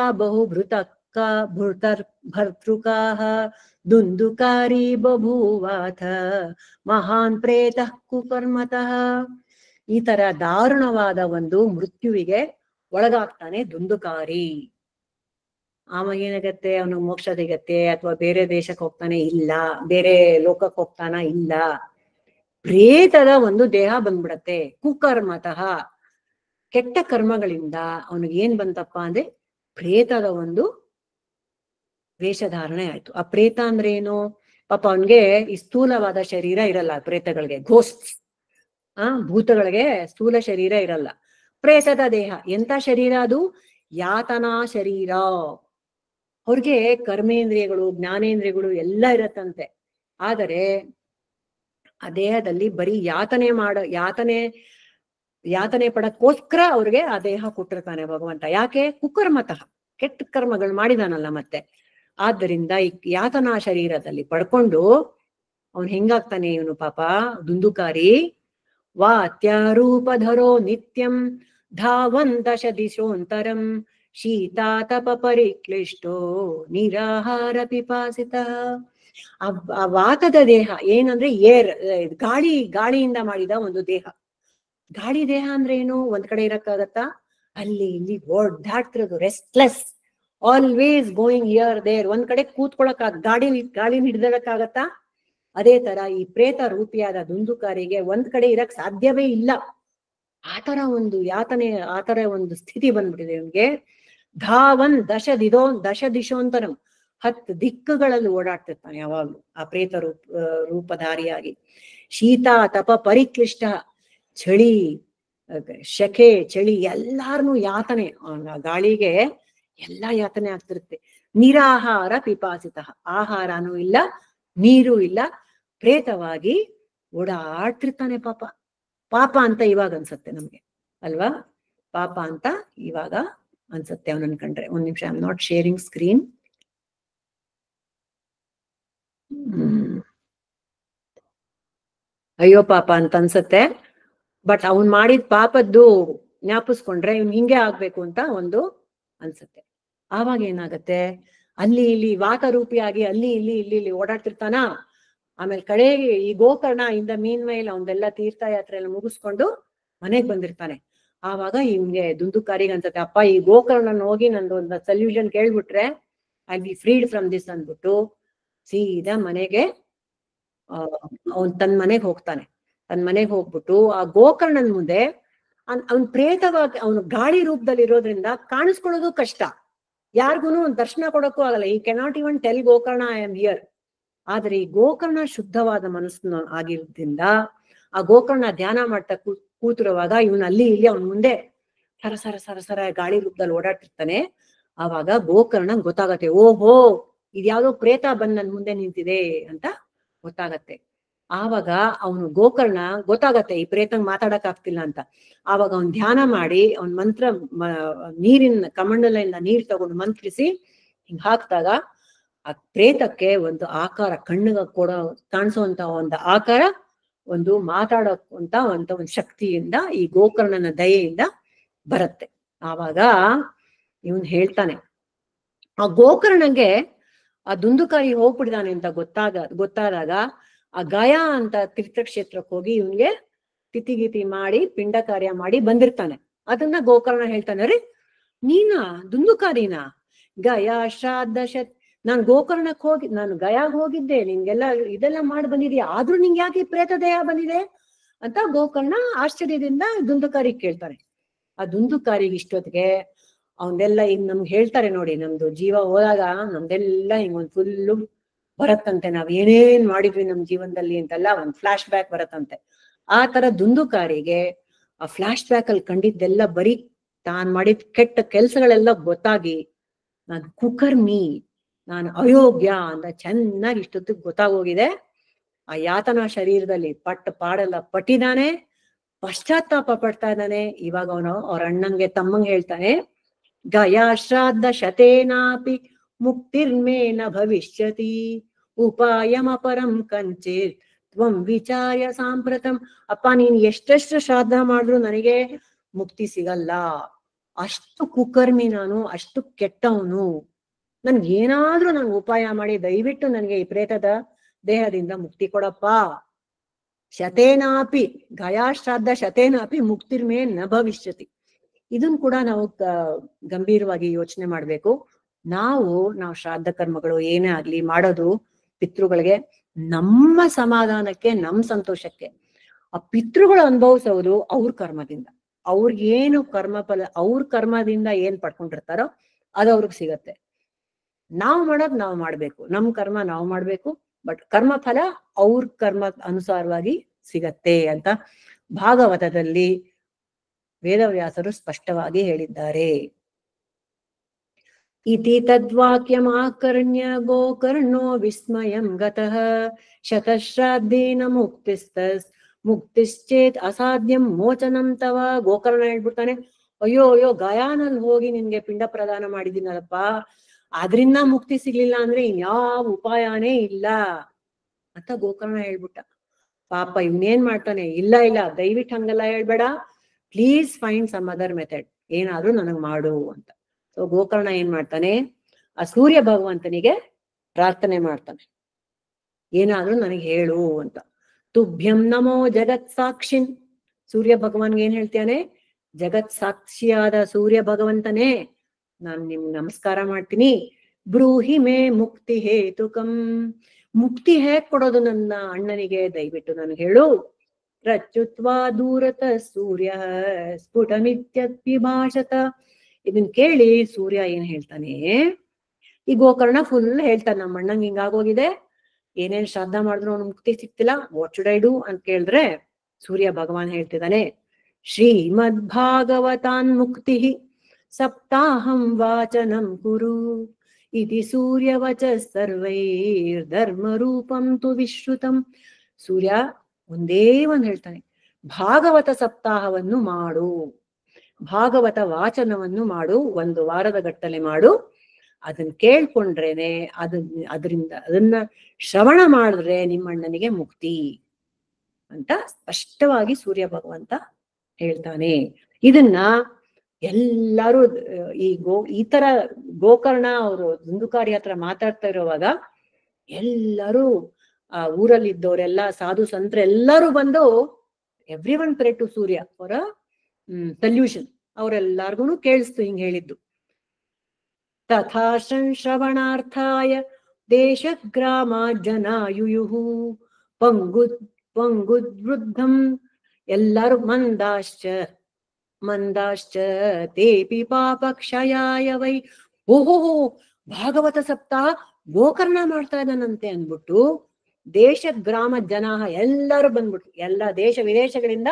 ಭರ್ತೃಕಾಹ ದುಂದುಕಾರಿ ಬಭೂವಾಥ ಮಹಾನ್ ಪ್ರೇತ ಕುಕರ್ಮತಃ. ಈ ತರ ದಾರುಣವಾದ ಒಂದು ಮೃತ್ಯುವಿಗೆ ಒಳಗಾಗ್ತಾನೆ ದುಂದುಕಾರಿ. ಆವಾಗ ಏನಾಗತ್ತೆ, ಅವನು ಮೋಕ್ಷ ಸಿಗತ್ತೆ ಅಥವಾ ಬೇರೆ ದೇಶಕ್ಕೆ ಹೋಗ್ತಾನೆ ಇಲ್ಲ, ಬೇರೆ ಲೋಕಕ್ಕೆ ಹೋಗ್ತಾನ ಇಲ್ಲ, ಪ್ರೇತದ ಒಂದು ದೇಹ ಬಂದ್ಬಿಡತ್ತೆ. ಕುಕರ್ಮತಃ, ಕೆಟ್ಟ ಕರ್ಮಗಳಿಂದ ಅವನಿಗೆ ಏನ್ ಬಂತಪ್ಪ ಅಂದ್ರೆ ಪ್ರೇತದ ಒಂದು ವೇಷಧಾರಣೆ ಆಯ್ತು. ಆ ಪ್ರೇತ ಅಂದ್ರೆ ಏನು, ಪಾಪ ಅವನ್ಗೆ ಈ ಸ್ಥೂಲವಾದ ಶರೀರ ಇರಲ್ಲ. ಪ್ರೇತಗಳಿಗೆ, ಘೋಸ್ಟ್ ಭೂತಗಳಿಗೆ ಸ್ಥೂಲ ಶರೀರ ಇರಲ್ಲ. ಪ್ರೇತದ ದೇಹ ಎಂತ ಶರೀರ, ಅದು ಯಾತನಾ ಶರೀರ. ಅವ್ರಿಗೆ ಕರ್ಮೇಂದ್ರಿಯಗಳು, ಜ್ಞಾನೇಂದ್ರಿಯಗಳು ಎಲ್ಲ ಇರತ್ತಂತೆ. ಆದರೆ ಆ ದೇಹದಲ್ಲಿ ಬರೀ ಯಾತನೆ ಪಡಕ್ಕೋಸ್ಕರ ಅವ್ರಿಗೆ ಆ ದೇಹ ಕೊಟ್ಟಿರ್ತಾನೆ ಭಗವಂತ. ಯಾಕೆ, ಕುಕರ್ಮತಃ, ಕೆಟ್ಟ ಕರ್ಮಗಳು ಮಾಡಿದಾನಲ್ಲ ಮತ್ತೆ. ಆದ್ದರಿಂದ ಈ ಯಾತನಾ ಶರೀರದಲ್ಲಿ ಪಡ್ಕೊಂಡು ಅವನ್ ಹೆಂಗಾಗ್ತಾನೆ ಇವನು ಪಾಪ ದುಂದುಕಾರಿ. ವಾತ್ಯಾರೂಪಧರೋ ನಿತ್ಯಂ ಧಾವನ್ ದಶ ದಿಶೋಂತರಂ ಶೀತಾತಪ ಪರಿಕ್ಲಿಷ್ಟೋ ನಿರಾಹಾರ ಪಿಪಾಸಿತ. ಆ ವಾತದ ದೇಹ ಏನಂದ್ರೆ ಗಾಳಿಯಿಂದ ಮಾಡಿದ ಒಂದು ದೇಹ. ಗಾಳಿ ದೇಹ ಅಂದ್ರೆ ಏನು, ಒಂದ್ ಕಡೆ ಇರಕ್ಕಾಗತ್ತಾ, ಅಲ್ಲಿ ಇಲ್ಲಿ ಓಡಾಡ್ತಿರೋದು, restless, always going here there. ಒಂದ್ ಕಡೆ ಕೂತ್ಕೊಳಕ್ ಗಾಳಿನ ಹಿಡ್ದಕ್ಕಾಗತ್ತಾ? ಅದೇ ತರ ಈ ಪ್ರೇತ ರೂಪಿಯಾದ ದುಂದುಕಾರಿಗೆ ಒಂದ್ ಕಡೆ ಇರಕ್ ಸಾಧ್ಯವೇ ಇಲ್ಲ. ಆತರ ಒಂದು ಯಾತನೆ, ಆತರ ಒಂದು ಸ್ಥಿತಿ ಬಂದ್ಬಿಟ್ಟಿದೆ ಇವನ್ಗೆ. ಧಾವನ್ ದಶ ದಿಶೋಂತರಂ, 10 ದಿಕ್ಕುಗಳಲ್ಲಿ ಓಡಾಡ್ತಿರ್ತಾನೆ ಯಾವಾಗ್ಲೂ ಆ ಪ್ರೇತ ರೂಪಧಾರಿಯಾಗಿ. ಶೀತ ತಪ ಪರಿಕ್ಲಿಷ್ಟ, ಚಳಿ ಶಕೆ ಚಳಿ ಎಲ್ಲಾರ್ನು ಯಾತನೆ, ಗಾಳಿಗೆ ಎಲ್ಲಾ ಯಾತನೆ ಆಗ್ತಿರುತ್ತೆ. ನಿರಾಹಾರ ಪಿಪಾಸಿತ, ಆಹಾರನೂ ಇಲ್ಲ ನೀರು ಇಲ್ಲ, ಪ್ರೇತವಾಗಿ ಓಡಾಡ್ತಿರ್ತಾನೆ ಪಾಪ. ಪಾಪ ಅಂತ ಇವಾಗ ಅನ್ಸತ್ತೆ ನಮ್ಗೆ ಅಲ್ವಾ, ಪಾಪ ಅಂತ ಇವಾಗ ಅನ್ಸತ್ತೆ ಅವನನ್ನ ಕಂಡ್ರೆ. ಒಂದ್ ನಿಮಿಷ, I am not sharing screen. ಅಯ್ಯೋ ಪಾಪ ಅಂತ ಅನ್ಸತ್ತೆ. ಬಟ್ ಅವ್ನ್ ಮಾಡಿದ ಪಾಪದ್ದು ಜ್ಞಾಪಿಸ್ಕೊಂಡ್ರೆ ಇವ್ನ್ ಹಿಂಗೆ ಆಗ್ಬೇಕು ಅಂತ ಒಂದು ಅನ್ಸತ್ತೆ. ಆವಾಗ ಏನಾಗತ್ತೆ, ಅಲ್ಲಿ ಇಲ್ಲಿ ವಾಕರೂಪಿಯಾಗಿ ಅಲ್ಲಿ ಇಲ್ಲಿ ಓಡಾಡ್ತಿರ್ತಾನ. ಆಮೇಲೆ ಕಡೆಗೆ ಈ ಗೋಕರ್ಣ ಇಂದ ಮೀನ್ ಮೇಲೆ ಅವನ್ನೆಲ್ಲ ತೀರ್ಥಯಾತ್ರೆ ಎಲ್ಲ ಮುಗಿಸ್ಕೊಂಡು ಮನೆಗ್ ಬಂದಿರ್ತಾನೆ. ಆವಾಗ ಇವ್ನಿಗೆ ದುಂದುಕಾರಿಗೆ ಅನ್ಸತ್ತೆ, ಅಪ್ಪ ಈ ಗೋಕರ್ಣನ ಹೋಗಿ ನಂದು ಒಂದು ಸೊಲ್ಯೂಷನ್ ಕೇಳ್ಬಿಟ್ರೆ I be freed from this ಅಂದ್ಬಿಟ್ಟು ಸೀದಾ ಮನೆಗೆ ಅವನ್ ತನ್ನ ಮನೆಗೆ ಹೋಗ್ತಾನೆ. ತನ್ನ ಮನೆಗೆ ಹೋಗ್ಬಿಟ್ಟು ಆ ಗೋಕರ್ಣನ್ ಮುಂದೆ ಅವ್ನ್ ಪ್ರೇತವಾಗಿ ಅವನು ಗಾಳಿ ರೂಪದಲ್ಲಿ ಇರೋದ್ರಿಂದ ಕಾಣಿಸ್ಕೊಳ್ಳೋದು ಕಷ್ಟ, ಯಾರಿಗೂನು ದರ್ಶನ ಕೊಡಕ್ಕೂ ಆಗಲ್ಲ. ಈ cannot even tell Gokarna I am here. ಆದ್ರೆ ಈ ಗೋಕರ್ಣ ಶುದ್ಧವಾದ ಮನಸ್ಸು ಆಗಿರೋದ್ರಿಂದ ಆ ಗೋಕರ್ಣ ಧ್ಯಾನ ಮಾಡ್ತಾ ಕೂತಿರುವಾಗ ಇವನ್ ಅಲ್ಲಿ ಇಲ್ಲಿ ಅವನ್ ಮುಂದೆ ಸರ ಸರ ಸರ ಸರ ಗಾಳಿ ರೂಪದಲ್ಲಿ ಓಡಾಡ್ತಿರ್ತಾನೆ. ಆವಾಗ ಗೋಕರ್ಣ ಗೊತ್ತಾಗತ್ತೆ, ಓಹೋ ಇದ್ಯಾವುದೋ ಪ್ರೇತ ಬಂದ್ ನನ್ ಮುಂದೆ ನಿಂತಿದೆ ಅಂತ ಗೊತ್ತಾಗತ್ತೆ. ಆವಾಗ ಅವನು ಗೋಕರ್ಣ ಗೊತ್ತಾಗತ್ತೆ ಈ ಪ್ರೇತಂಗ್ ಮಾತಾಡಕ್ ಆಗ್ತಿಲ್ಲ ಅಂತ. ಆವಾಗ ಅವ್ನ್ ಧ್ಯಾನ ಮಾಡಿ ಅವನ್ ಮಂತ್ರ ನೀರಿನ ಕಮಂಡಲಿಂದ ನೀರ್ ತಗೊಂಡು ಮಂತ್ರಿಸಿ ಹಿಂಗ್ ಹಾಕ್ದಾಗ ಆ ಪ್ರೇತಕ್ಕೆ ಒಂದು ಆಕಾರ, ಕಣ್ಣಿಗೆ ಕಾಣಿಸುವಂತ ಒಂದು ಆಕಾರ, ಒಂದು ಮಾತಾಡೋಂತ ಒಂದು ಶಕ್ತಿಯಿಂದ ಈ ಗೋಕರ್ಣನ ದಯೆಯಿಂದ ಬರುತ್ತೆ. ಆವಾಗ ಇವನ್ ಹೇಳ್ತಾನೆ, ಆ ಗೋಕರ್ಣಂಗೆ ಆ ದುಂದುಕಾರಿ ಹೋಗ್ಬಿಟ್ಟಿದಾನೆ ಅಂತ ಗೊತ್ತಾದಾಗ ಆ ಗಯಾ ಅಂತ ತೀರ್ಥಕ್ಷೇತ್ರಕ್ಕೆ ಹೋಗಿ ಇವನ್ಗೆ ತಿಥಿಗಿತಿ ಮಾಡಿ ಪಿಂಡ ಕಾರ್ಯ ಮಾಡಿ ಬಂದಿರ್ತಾನೆ. ಅದನ್ನ ಗೋಕರ್ಣ ಹೇಳ್ತಾನೆ, ರೀ ನೀನಾ ದುಂದುಕಾರಿನಾ, ಗಯಾ ಶ್ರಾದ್ದ ನಾನ್ ಗೋಕರ್ಣಕ್ ಹೋಗಿ ನಾನು ಗಯಾಗ್ ಹೋಗಿದ್ದೆ, ನಿಂಗೆಲ್ಲ ಇದೆಲ್ಲ ಮಾಡಿ ಬಂದಿದ್ಯಾ, ಆದ್ರೂ ನಿಂಗೆ ಯಾಕೆ ಪ್ರೇತ ದೇಹ ಬಂದಿದೆ ಅಂತ ಗೋಕರ್ಣ ಆಶ್ಚರ್ಯದಿಂದ ದುಂದುಕಾರಿಗೆ ಕೇಳ್ತಾರೆ. ಆ ದುಂದುಕಾರಿಗೆ ಇಷ್ಟೊತ್ತಿಗೆ ಅವನ್ನೆಲ್ಲ ಈಗ ನಮ್ಗೆ ಹೇಳ್ತಾರೆ ನೋಡಿ, ನಮ್ದು ಜೀವ ಹೋದಾಗ ನಮ್ದೆಲ್ಲ ಹಿಂಗೊಂದ್ ಫುಲ್ಲು ಬರತ್ತಂತೆ, ನಾವ್ ಏನೇನ್ ಮಾಡಿದ್ವಿ ನಮ್ ಜೀವನದಲ್ಲಿ ಅಂತೆಲ್ಲ ಒಂದ್ ಫ್ಲಾಶ್ ಬ್ಯಾಕ್ ಬರತ್ತಂತೆ. ಆ ತರ ದುಂದುಕಾರಿಗೆ ಆ ಫ್ಲಾಶ್ ಬ್ಯಾಕ್ ಅಲ್ಲಿ ಕಂಡಿದ್ದೆಲ್ಲ ಬರೀ ತಾನ್ ಮಾಡಿದ ಕೆಟ್ಟ ಕೆಲ್ಸಗಳೆಲ್ಲ ಗೊತ್ತಾಗಿ ನಾನ್ ಕುಕರ್ಮಿ, ನಾನು ಅಯೋಗ್ಯ ಅಂತ ಚೆನ್ನಾಗಿ ಇಷ್ಟೊತ್ತಿಗೆ ಗೊತ್ತಾಗೋಗಿದೆ. ಆ ಯಾತನಾ ಶರೀರದಲ್ಲಿ ಪಾಡೆಲ್ಲ ಪಟ್ಟಿದ್ದಾನೆ, ಪಶ್ಚಾತ್ತಾಪ ಪಡ್ತಾ ಇದ್ದಾನೆ. ಇವಾಗ ಅವನು ಅವ್ರ ಅಣ್ಣಂಗೆ ತಮ್ಮಂಗೆ ಹೇಳ್ತಾನೆ, ಗಯಾ ಶ್ರಾದ್ದ ಶತೇನಾಪಿ ಮುಕ್ತಿರ್ಮೇನ ಭವಿಷ್ಯತಿ ಉಪಾಯಮಪರಂ ಕಂಚಿತ್ ತ್ವಂ ವಿಚಾರ್ಯ ಸಾಂಪ್ರತಂ. ಅಪ್ಪ ನೀನ್ ಎಷ್ಟೆಷ್ಟು ಶ್ರಾದ್ದ ಮಾಡಿದ್ರು ನನಗೆ ಮುಕ್ತಿ ಸಿಗಲ್ಲ, ಅಷ್ಟು ಕುಕರ್ಮಿ ನಾನು, ಅಷ್ಟು ಕೆಟ್ಟವನು, ನನ್ಗೆ ಏನಾದ್ರೂ ನಂಗೆ ಉಪಾಯ ಮಾಡಿ ದಯವಿಟ್ಟು ನನಗೆ ಈ ಪ್ರೇತದ ದೇಹದಿಂದ ಮುಕ್ತಿ ಕೊಡಪ್ಪ. ಶತೇನಾಪಿ ಗಯಾ ಶ್ರಾದ್ದ ಶತೇನಾಪಿ ಮುಕ್ತಿರ್ಮೇ ನ ಭವಿಷ್ಯತಿ. ಇದನ್ ಕೂಡ ನಾವು ಗಂಭೀರವಾಗಿ ಯೋಚನೆ ಮಾಡ್ಬೇಕು. ನಾವು ಶ್ರಾದ್ದ ಕರ್ಮಗಳು ಏನೇ ಆಗ್ಲಿ ಮಾಡೋದು ಪಿತೃಗಳಿಗೆ ನಮ್ಮ ಸಮಾಧಾನಕ್ಕೆ, ನಮ್ ಸಂತೋಷಕ್ಕೆ. ಆ ಪಿತೃಗಳು ಅನುಭವಿಸೋದು ಅವ್ರ ಕರ್ಮದಿಂದ, ಅವ್ರಿಗೇನು ಕರ್ಮಫಲ, ಅವ್ರ ಕರ್ಮದಿಂದ ಏನ್ ಪಡ್ಕೊಂಡಿರ್ತಾರೋ ಅದು ಅವ್ರಿಗೆ ಸಿಗತ್ತೆ. ನಾವು ಮಾಡೋದ್ ನಾವು ಮಾಡ್ಬೇಕು, ನಮ್ ಕರ್ಮ ನಾವು ಮಾಡ್ಬೇಕು, ಬಟ್ ಕರ್ಮ ಫಲ ಅವ್ರ ಕರ್ಮ ಅನುಸಾರವಾಗಿ ಸಿಗತ್ತೆ ಅಂತ ಭಾಗವತದಲ್ಲಿ ವೇದವ್ಯಾಸರು ಸ್ಪಷ್ಟವಾಗಿ ಹೇಳಿದ್ದಾರೆ. ಇತಿ ತದ್ವಾಕ್ಯಮಾಕರ್ಣ್ಯ ಗೋಕರ್ಣೋ ವಿಸ್ಮಯಂ ಗತಃ ಶತಶ್ರಾದ್ದೇನ ಮುಕ್ತಿಶ್ಚೇತ್ ಅಸಾಧ್ಯಂ ಮೋಚನಂ ತವ. ಗೋಕರ್ಣ ಹೇಳ್ಬಿಡ್ತಾನೆ, ಅಯ್ಯೋ ಅಯ್ಯೋ ಗಯಾನಲ್ಲಿ ಹೋಗಿ ನಿನ್ಗೆ ಪಿಂಡ ಪ್ರದಾನ ಮಾಡಿದ್ದೀನಲ್ಲಪ್ಪ, ಅದ್ರಿಂದ ಮುಕ್ತಿ ಸಿಗ್ಲಿಲ್ಲ ಅಂದ್ರೆ ಇನ್ಯಾವ ಉಪಾಯನೇ ಇಲ್ಲ ಅಂತ ಗೋಕರ್ಣ ಹೇಳ್ಬಿಟ್ಟ. ಪಾಪ ಇವನೇನ್ ಮಾಡ್ತಾನೆ, ಇಲ್ಲ ಇಲ್ಲ ದಯವಿಟ್ಟು ಹಂಗೆಲ್ಲ ಹೇಳ್ಬೇಡ, please find some other method, ಏನಾದ್ರೂ ನನಗ್ ಮಾಡು ಅಂತ. ಸೊ ಗೋಕರ್ಣ ಏನ್ ಮಾಡ್ತಾನೆ, ಆ ಸೂರ್ಯ ಭಗವಂತನಿಗೆ ಪ್ರಾರ್ಥನೆ ಮಾಡ್ತಾನೆ, ಏನಾದ್ರೂ ನನಗೆ ಹೇಳು ಅಂತ. ತುಭ್ಯಂ ನಮೋ ಜಗತ್ ಸಾಕ್ಷಿನ್, ಸೂರ್ಯ ಭಗವಾನ್ಗೆ ಏನ್ ಹೇಳ್ತಾನೆ, ಜಗತ್ ಸಾಕ್ಷಿಯಾದ ಸೂರ್ಯ ಭಗವಂತನೇ ನಾನ್ ನಿಮ್ಗೆ ನಮಸ್ಕಾರ ಮಾಡ್ತೀನಿ. ಬ್ರೂಹಿ ಮೇ ಮುಕ್ತಿ ಹೇತುಕಂ, ಮುಕ್ತಿ ಹೇಗ್ ಕೊಡೋದು ನನ್ನ ಅಣ್ಣನಿಗೆ ದಯವಿಟ್ಟು ನನಗೆ ಹೇಳು. ಪ್ರಚ್ಯುತ್ವಾ ದೂರತ ಸೂರ್ಯ ಸ್ಫುಟಮಿತ್ಯಭಿಭಾಷತ. ಇದನ್ ಕೇಳಿ ಸೂರ್ಯ ಏನ್ ಹೇಳ್ತಾನೆ, ಈ ಗೋಕರ್ಣ ಫುಲ್ ಹೇಳ್ತಾನೆ, ನಮ್ಮ ಅಣ್ಣಂಗೆ ಹಿಂಗಾಗೋಗಿದೆ, ಏನೇನ್ ಶ್ರಾದ್ದ ಮಾಡಿದ್ರು ಅವ್ನು ಮುಕ್ತಿ ಸಿಕ್ತಿಲ್ಲ, ವಾಟ್ ಶುಡ್ ಐ ಡೂ ಅಂತ ಕೇಳಿದ್ರೆ ಸೂರ್ಯ ಭಗವಾನ್ ಹೇಳ್ತಿದ್ದಾನೆ, ಶ್ರೀಮದ್ ಭಾಗವತಾನ್ ಮುಕ್ತಿ ಸಪ್ತಾಹಂ ವಾಚನಂ ಕುರು. ಇತಿ ಸೂರ್ಯವಚ ಸರ್ವೈರ್ಧರ್ಮ ರೂಪಂ ತು ವಿಶ್ರುತಂ. ಸೂರ್ಯ ಒಂದೇ ಒಂದ್ ಹೇಳ್ತಾನೆ, ಭಾಗವತ ಸಪ್ತಾಹವನ್ನು ಮಾಡು, ಭಾಗವತ ವಾಚನವನ್ನು ಮಾಡು, 1 ವಾರದ ಗಟ್ಟಲೆ ಮಾಡು. ಅದನ್ನ ಕೇಳ್ಕೊಂಡ್ರೇನೆ ಅದನ್ನ ಶ್ರವಣ ಮಾಡಿದ್ರೆ ನಿಮ್ಮಣ್ಣನಿಗೆ ಮುಕ್ತಿ ಅಂತ ಸ್ಪಷ್ಟವಾಗಿ ಸೂರ್ಯ ಭಗವಂತ ಹೇಳ್ತಾನೆ. ಇದನ್ನ ಎಲ್ಲರೂ ಈ ತರ ಗೋಕರ್ಣ ಅವರು ದುಂದುಕಾರಿ ಹತ್ರ ಮಾತಾಡ್ತಾ ಇರುವಾಗ ಎಲ್ಲರೂ ಆ ಊರಲ್ಲಿ ಇದ್ದವರೆಲ್ಲ ಸಾಧು ಸಂತ್ರ ಎಲ್ಲರೂ ಬಂದು every one pray to Surya for solution. ಅವರೆಲ್ಲಾರ್ಗು ಕೇಳಿಸ್ತು ಹಿಂಗ್ ಹೇಳಿದ್ದು. ತಥಾ ಶ್ರವಣಾರ್ಥಾಯ ದೇಶ ಗ್ರಾಮ ಜನಾಯುಯುಹು ಪಂಗುದ್ವೃದ್ಧಂ. ಎಲ್ಲರೂ ಮಂದಾಶ್ಚ ತೇಪಿ ಪಾಪಕ್ಷಯಾಯ ವೈ. ಓಹೋ, ಭಾಗವತ ಸಪ್ತಾಹ ಗೋಕರ್ಣ ಮಾಡ್ತಾ ಇದ್ದಾನಂತೆ ಅಂದ್ಬಿಟ್ಟು ದೇಶ ಗ್ರಾಮ ಜನ ಎಲ್ಲರೂ ಬಂದ್ಬಿಟ್ರು. ಎಲ್ಲ ದೇಶ ವಿದೇಶಗಳಿಂದ,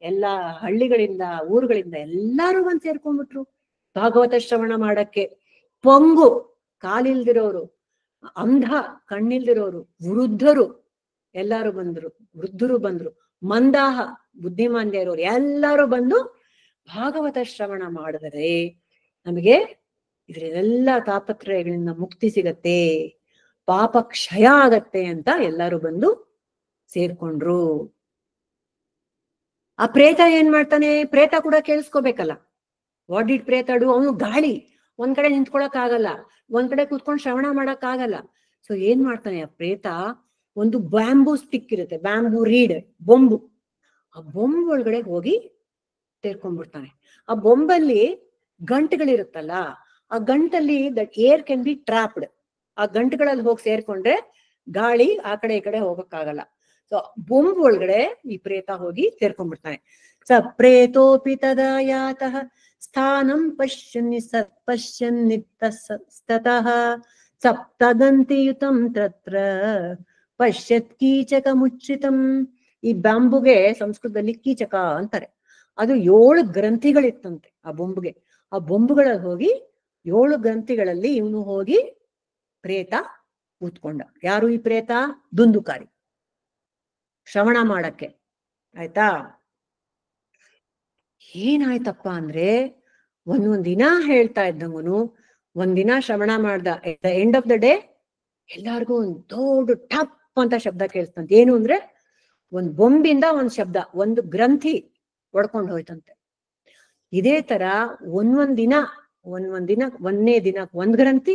ಎಲ್ಲ ಹಳ್ಳಿಗಳಿಂದ, ಊರುಗಳಿಂದ ಎಲ್ಲರೂ ಬಂದು ಸೇರ್ಕೊಂಡ್ಬಿಟ್ರು ಭಾಗವತ ಶ್ರವಣ ಮಾಡಕ್ಕೆ. ಪೊಂಗು ಕಾಲಿಲ್ದಿರೋರು, ಅಂಧ ಕಣ್ಣಿಲ್ದಿರೋರು, ವೃದ್ಧರು ಎಲ್ಲಾರು ಬಂದ್ರು, ವೃದ್ಧರು ಬಂದ್ರು, ಮಂದಾಹ ಬುದ್ಧಿಮಾಂದ್ಯ ಇರೋರು ಎಲ್ಲರೂ ಬಂದು ಭಾಗವತ ಶ್ರವಣ ಮಾಡಿದರೆ ನಮಗೆ ಇದರೆಲ್ಲ ತಾಪತ್ರಯಗಳಿಂದ ಮುಕ್ತಿ ಸಿಗತ್ತೆ, ಪಾಪ ಕ್ಷಯ ಆಗತ್ತೆ ಅಂತ ಎಲ್ಲರೂ ಬಂದು ಸೇರ್ಕೊಂಡ್ರು. ಆ ಪ್ರೇತ ಏನ್ ಮಾಡ್ತಾನೆ? ಪ್ರೇತ ಕೂಡ ಕೇಳಿಸ್ಕೋಬೇಕಲ್ಲ. ವಾಟ್ ಡಿಡ್ ಪ್ರೇತ ಡು? ಅವನು ಗಾಳಿ, ಒಂದ್ ಕಡೆ ನಿಂತ್ಕೊಳಕ್ ಆಗಲ್ಲ, ಒಂದ್ ಕಡೆ ಕೂತ್ಕೊಂಡು ಶ್ರವಣ ಮಾಡಕ್ ಆಗಲ್ಲ. ಸೊ ಏನ್ ಮಾಡ್ತಾನೆ ಆ ಪ್ರೇತ? ಒಂದು ಬ್ಯಾಂಬೂ ಸ್ಟಿಕ್ ಇರುತ್ತೆ, ಬ್ಯಾಂಬೂ ರೀಡ್, ಬೊಂಬು. ಆ ಬೊಂಬು ಒಳಗಡೆ ಹೋಗಿ ಸೇರ್ಕೊಂಡ್ಬಿಡ್ತಾನೆ. ಆ ಬೊಂಬಲ್ಲಿ ಗಂಟುಗಳಿರುತ್ತಲ್ಲ, ಆ ಗಂಟಲ್ಲಿ that air can be trapped. ಆ ಗಂಟುಗಳಲ್ಲಿ ಹೋಗಿ ಸೇರ್ಕೊಂಡ್ರೆ ಗಾಳಿ ಆ ಕಡೆ ಈ ಕಡೆ ಹೋಗಕ್ಕಾಗಲ್ಲ. ಸೊ ಬೊಂಬು ಒಳಗಡೆ ಈ ಪ್ರೇತ ಹೋಗಿ ಸೇರ್ಕೊಂಡ್ಬಿಡ್ತಾನೆ. ಸ ಪ್ರೇತೋಪಿ ತದಾ ಯಾತಃ ಸ್ಥಾನಂ ಪಶ್ಯನ್ನಿತ್ತತಃ ಸಪ್ತದಂತಿಯುತಂ ತತ್ರ ಪಶ್ಯತ್ ಕೀಚಕ ಮುಚ್ಚಿತಂ. ಈ ಬ್ಯಾಂಬುಗೆ ಸಂಸ್ಕೃತದಲ್ಲಿ ಕೀಚಕ ಅಂತಾರೆ. ಅದು 7 ಗ್ರಂಥಿಗಳಿತ್ತಂತೆ ಆ ಬೊಂಬುಗೆ. ಆ ಬೊಂಬುಗಳಲ್ಲಿ ಹೋಗಿ 7 ಗ್ರಂಥಿಗಳಲ್ಲಿ ಇವನು ಹೋಗಿ ಪ್ರೇತ ಕೂತ್ಕೊಂಡ. ಯಾರು ಈ ಪ್ರೇತ? ದುಂದುಕಾರಿ, ಶ್ರವಣ ಮಾಡಕ್ಕೆ. ಆಯ್ತಾ? ಏನಾಯ್ತಪ್ಪ ಅಂದ್ರೆ ಒಂದೊಂದ್ ದಿನ ಹೇಳ್ತಾ ಇದ್ದವನು, ಒಂದಿನ ಶ್ರವಣ ಮಾಡ್ದ. At the end of the day ಎಲ್ಲಾರ್ಗು ಒಂದ್ ದೊಡ್ಡ ಟಪ್ ಅಂತ ಶಬ್ದ ಕೇಳಿಸ್ತಂತೆ. ಏನು ಅಂದ್ರೆ ಒಂದ್ ಬೊಂಬಿಂದ ಒಂದ್ ಶಬ್ದ, ಒಂದು ಗ್ರಂಥಿ ಒಡ್ಕೊಂಡು ಹೋಯ್ತಂತೆ. ಇದೇ ತರ ಒಂದೊಂದ್ ದಿನ, ಒಂದನೇ ದಿನಕ್ಕೆ 1 ಗ್ರಂಥಿ,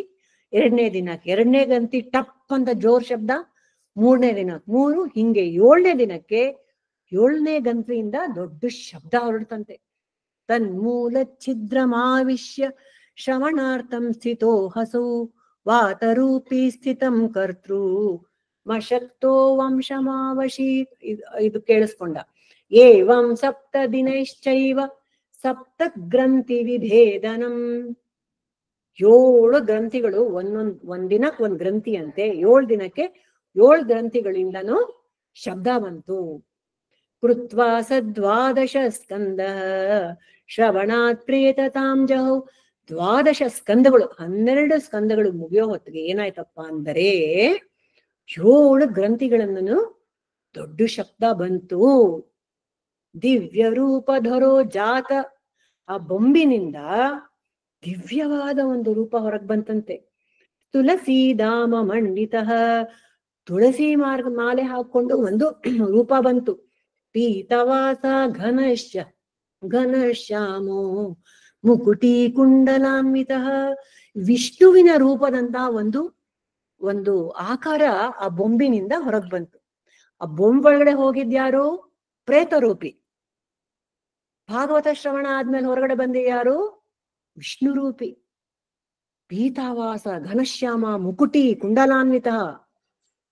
2ನೇ ದಿನಕ್ಕೆ 2ನೇ ಗ್ರಂಥಿ ಟಪ್ ಅಂತ ಜೋರ್ ಶಬ್ದ, 3ನೇ ದಿನಕ್ಕೆ 3, ಹಿಂಗೆ 7ನೇ ದಿನಕ್ಕೆ 7ನೇ ಗ್ರಂಥಿಯಿಂದ ದೊಡ್ಡ ಶಬ್ದ ಹೊರಡ್ತಂತೆ. ತನ್ಮೂಲ ಛಿದ್ರಮಾವಿಶ್ಯ ಶ್ರವಣಾರ್ಥಂ ಸ್ಥಿತೋ ಹಸೌ ವಾತರೂಪಿ ಸ್ಥಿತಂ ಕರ್ತೃ ಮಶಕ್ತೋ ವಂಶಮಾವಶಿ. ಇದು ಕೇಳಿಸ್ಕೊಂಡ. ಏವಂ 7 ದಿನೈಶ್ಚೈವ ಸಪ್ತ ಗ್ರಂಥಿ ವಿಭೇದನಂ. 7 ಗ್ರಂಥಿಗಳು, ಒಂದ್ ದಿನಕ್ಕೆ 1 ಗ್ರಂಥಿ ಅಂತೆ. 7 ದಿನಕ್ಕೆ 7 ಗ್ರಂಥಿಗಳಿಂದನೂ ಶಬ್ದ ಬಂತು. ಕೃತ್ವಾ ಸದ್ವಾದಶ ಸ್ಕಂದ ಶ್ರವಣಾತ್ ಪ್ರೇತತಾಂ ಜಹೌ. 12 ಸ್ಕಂದಗಳು, 12 ಸ್ಕಂದಗಳು ಮುಗಿಯೋ ಹೊತ್ತಿಗೆ ಏನಾಯ್ತಪ್ಪ ಅಂದರೆ 7 ಗ್ರಂಥಿಗಳನ್ನು ದೊಡ್ಡ ಶಬ್ದ ಬಂತು. ದಿವ್ಯ ರೂಪಧರೋ ಜಾತ. ಆ ಬೊಂಬಿನಿಂದ ದಿವ್ಯವಾದ ಒಂದು ರೂಪ ಹೊರಗ್ ಬಂತಂತೆ. ತುಳಸಿ ಧಾಮ ಮಂಡಿತ. ತುಳಸಿ ಮಾಲೆ ಹಾಕೊಂಡು ಒಂದು ರೂಪ ಬಂತು. ಪೀತವಾಸ ಘನಶ್ಯಾಮೋ ಮುಕುಟಿ ಕುಂಡಲಾನ್ವಿತ. ವಿಷ್ಣುವಿನ ರೂಪದಂತ ಒಂದು ಆಕಾರ ಆ ಬೊಂಬಿನಿಂದ ಹೊರಗ್ ಬಂತು. ಆ ಬೊಂಬೊಳಗಡೆ ಹೋಗಿದ್ಯಾರು? ಪ್ರೇತರೂಪಿ. ಭಾಗವತ ಶ್ರವಣ ಆದ್ಮೇಲೆ ಹೊರಗಡೆ ಬಂದ ಯಾರು? ವಿಷ್ಣು ರೂಪಿ. ಪೀತಾವಾಸ ಘನಶ್ಯಾಮ ಮುಕುಟಿ ಕುಂಡಲಾನ್ವಿತ.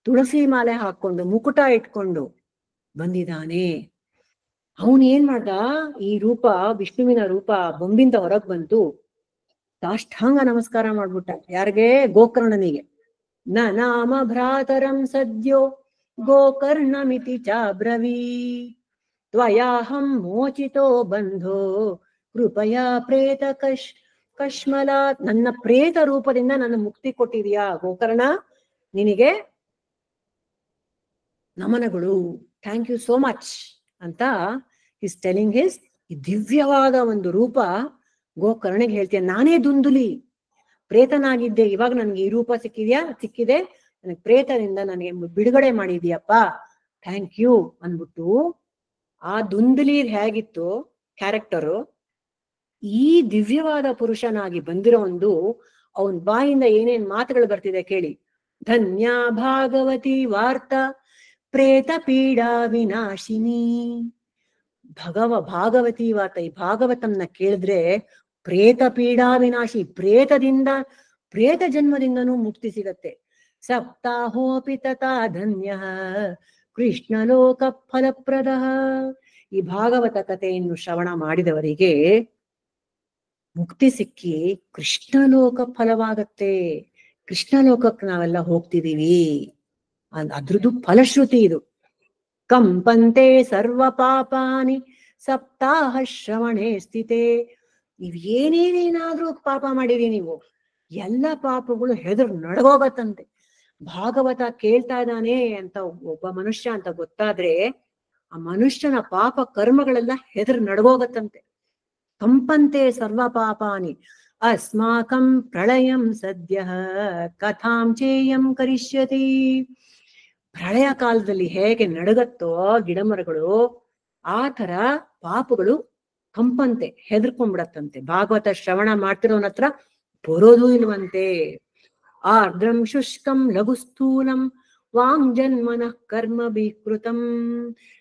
ತುಳಸಿ ಮಾಲೆ ಹಾಕೊಂಡು ಮುಕುಟ ಇಟ್ಕೊಂಡು ಬಂದಿದ್ದಾನೆ. ಅವನು ಏನ್ ಮಾಡ್ದ? ಈ ರೂಪ, ವಿಷ್ಣುವಿನ ರೂಪ ಬೊಂಬಿಂದ ಹೊರಗ್ ಬಂತು. ಸಾಷ್ಟಾಂಗ ನಮಸ್ಕಾರ ಮಾಡ್ಬಿಟ್ಟ. ಯಾರಿಗೆ? ಗೋಕರ್ಣನಿಗೆ. ನ ನಾಮ ಭ್ರಾತರಂ ಸದ್ಯೋ ಗೋಕರ್ಣಮಿತಿ ಚಾಬ್ರವೀ ತ್ವಯಾಹಂ ಮೋಚಿತೋ ಬಂಧೋ ಕೃಪಯಾ ಕಶ್ಮಲ, ನನ್ನ ಪ್ರೇತ ರೂಪದಿಂದ ನನ್ನ ಮುಕ್ತಿ ಕೊಟ್ಟಿದ್ಯಾ ಗೋಕರ್ಣ, ನಿನಗೆ ನಮನಗಳು, ಥ್ಯಾಂಕ್ ಯು ಸೋ ಮಚ್ ಅಂತ ಇಸ್ ಟೆಲಿಂಗ್ ಹಿಸ್ ಈ ದಿವ್ಯವಾದ ಒಂದು ರೂಪ ಗೋಕರ್ಣಿಗೆ ಹೇಳ್ತೇನೆ. ನಾನೇ ದುಂದುಲಿ, ಪ್ರೇತನಾಗಿದ್ದೆ, ಇವಾಗ ನನ್ಗೆ ಈ ರೂಪ ಸಿಕ್ಕಿದೆ, ನನಗೆ ಪ್ರೇತದಿಂದ ನನಗೆ ಬಿಡುಗಡೆ ಮಾಡಿದ್ಯಪ್ಪ, ಥ್ಯಾಂಕ್ ಯು ಅಂದ್ಬಿಟ್ಟು ಆ ದುಂದುಲಿ ಹೇಗಿತ್ತು ಕ್ಯಾರೆಕ್ಟರು, ಈ ದಿವ್ಯವಾದ ಪುರುಷನಾಗಿ ಬಂದಿರೋ ಒಂದು ಅವನ್ ಬಾಯಿಂದ ಏನೇನ್ ಮಾತುಗಳು ಬರ್ತಿದೆ ಕೇಳಿ. ಧನ್ಯ ಭಾಗವತಿ ವಾರ್ತಾ ಪ್ರೇತ ಪೀಡಾ ವಿನಾಶಿನಿ. ಭಾಗವತಿ ವಾರ್ತ, ಈ ಭಾಗವತಂನ ಕೇಳಿದ್ರೆ ಪ್ರೇತ ಪೀಡಾ ವಿನಾಶಿ, ಪ್ರೇತ ಜನ್ಮದಿಂದನೂ ಮುಕ್ತಿ ಸಿಗತ್ತೆ. ಸಪ್ತಾಹೋಪಿ ತಥಾ ಧನ್ಯ ಕೃಷ್ಣ ಲೋಕ ಫಲಪ್ರದ. ಈ ಭಾಗವತ ಕಥೆಯನ್ನು ಶ್ರವಣ ಮಾಡಿದವರಿಗೆ ಮುಕ್ತಿ ಸಿಕ್ಕಿ ಕೃಷ್ಣ ಲೋಕ ಫಲವಾಗತ್ತೆ. ಕೃಷ್ಣ ಲೋಕಕ್ಕೆ ನಾವೆಲ್ಲ ಹೋಗ್ತಿದೀವಿ, ಅದ್ರದ್ದು ಫಲಶ್ರುತಿ ಇದು. ಕಂಪಂತೆ ಸರ್ವ ಪಾಪಾನಿ ಸಪ್ತಾಹ ಶ್ರವಣೆ ಸ್ಥಿತೆ. ನೀವ್ ಏನೇನೇನಾದ್ರೂ ಪಾಪ ಮಾಡಿರಿ, ನೀವು ಎಲ್ಲ ಪಾಪಗಳು ಹೆದರು ನಡಗೋಗತ್ತಂತೆ. ಭಾಗವತ ಕೇಳ್ತಾ ಇದ್ದಾನೆ ಅಂತ ಒಬ್ಬ ಮನುಷ್ಯ ಅಂತ ಗೊತ್ತಾದ್ರೆ ಆ ಮನುಷ್ಯನ ಪಾಪ ಕರ್ಮಗಳೆಲ್ಲ ಹೆದರು ನಡಗೋಗತ್ತಂತೆ. ಕಂಪಂತೆ ಸರ್ವ ಪಾಪಾನಿ ಅಸ್ಮಾಕಂ ಪ್ರಳಯಂ ಸದ್ಯ ಕಥಾಂ ಚೇಯಂ ಕರಿಷ್ಯತಿ. ಪ್ರಳಯ ಕಾಲದಲ್ಲಿ ಹೇಗೆ ನಡಗತ್ತೋ ಗಿಡಮರಗಳು, ಆ ತರ ಪಾಪಗಳು ಕಂಪಂತೆ ಹೆದರ್ಕೊಂಡ್ಬಿಡತ್ತಂತೆ. ಭಾಗವತ ಶ್ರವಣ ಮಾಡ್ತಿರೋನ ಹತ್ರ ಬರೋದೂ ಇಲ್ವಂತೆ. ಆರ್ದ್ರಂ ಶುಷ್ಕಂ ಲಘುಸ್ಥೂಲಂ ವಾಂಗ್ಜನ್ಮನಃ ಕರ್ಮ ವಿಕೃತಂ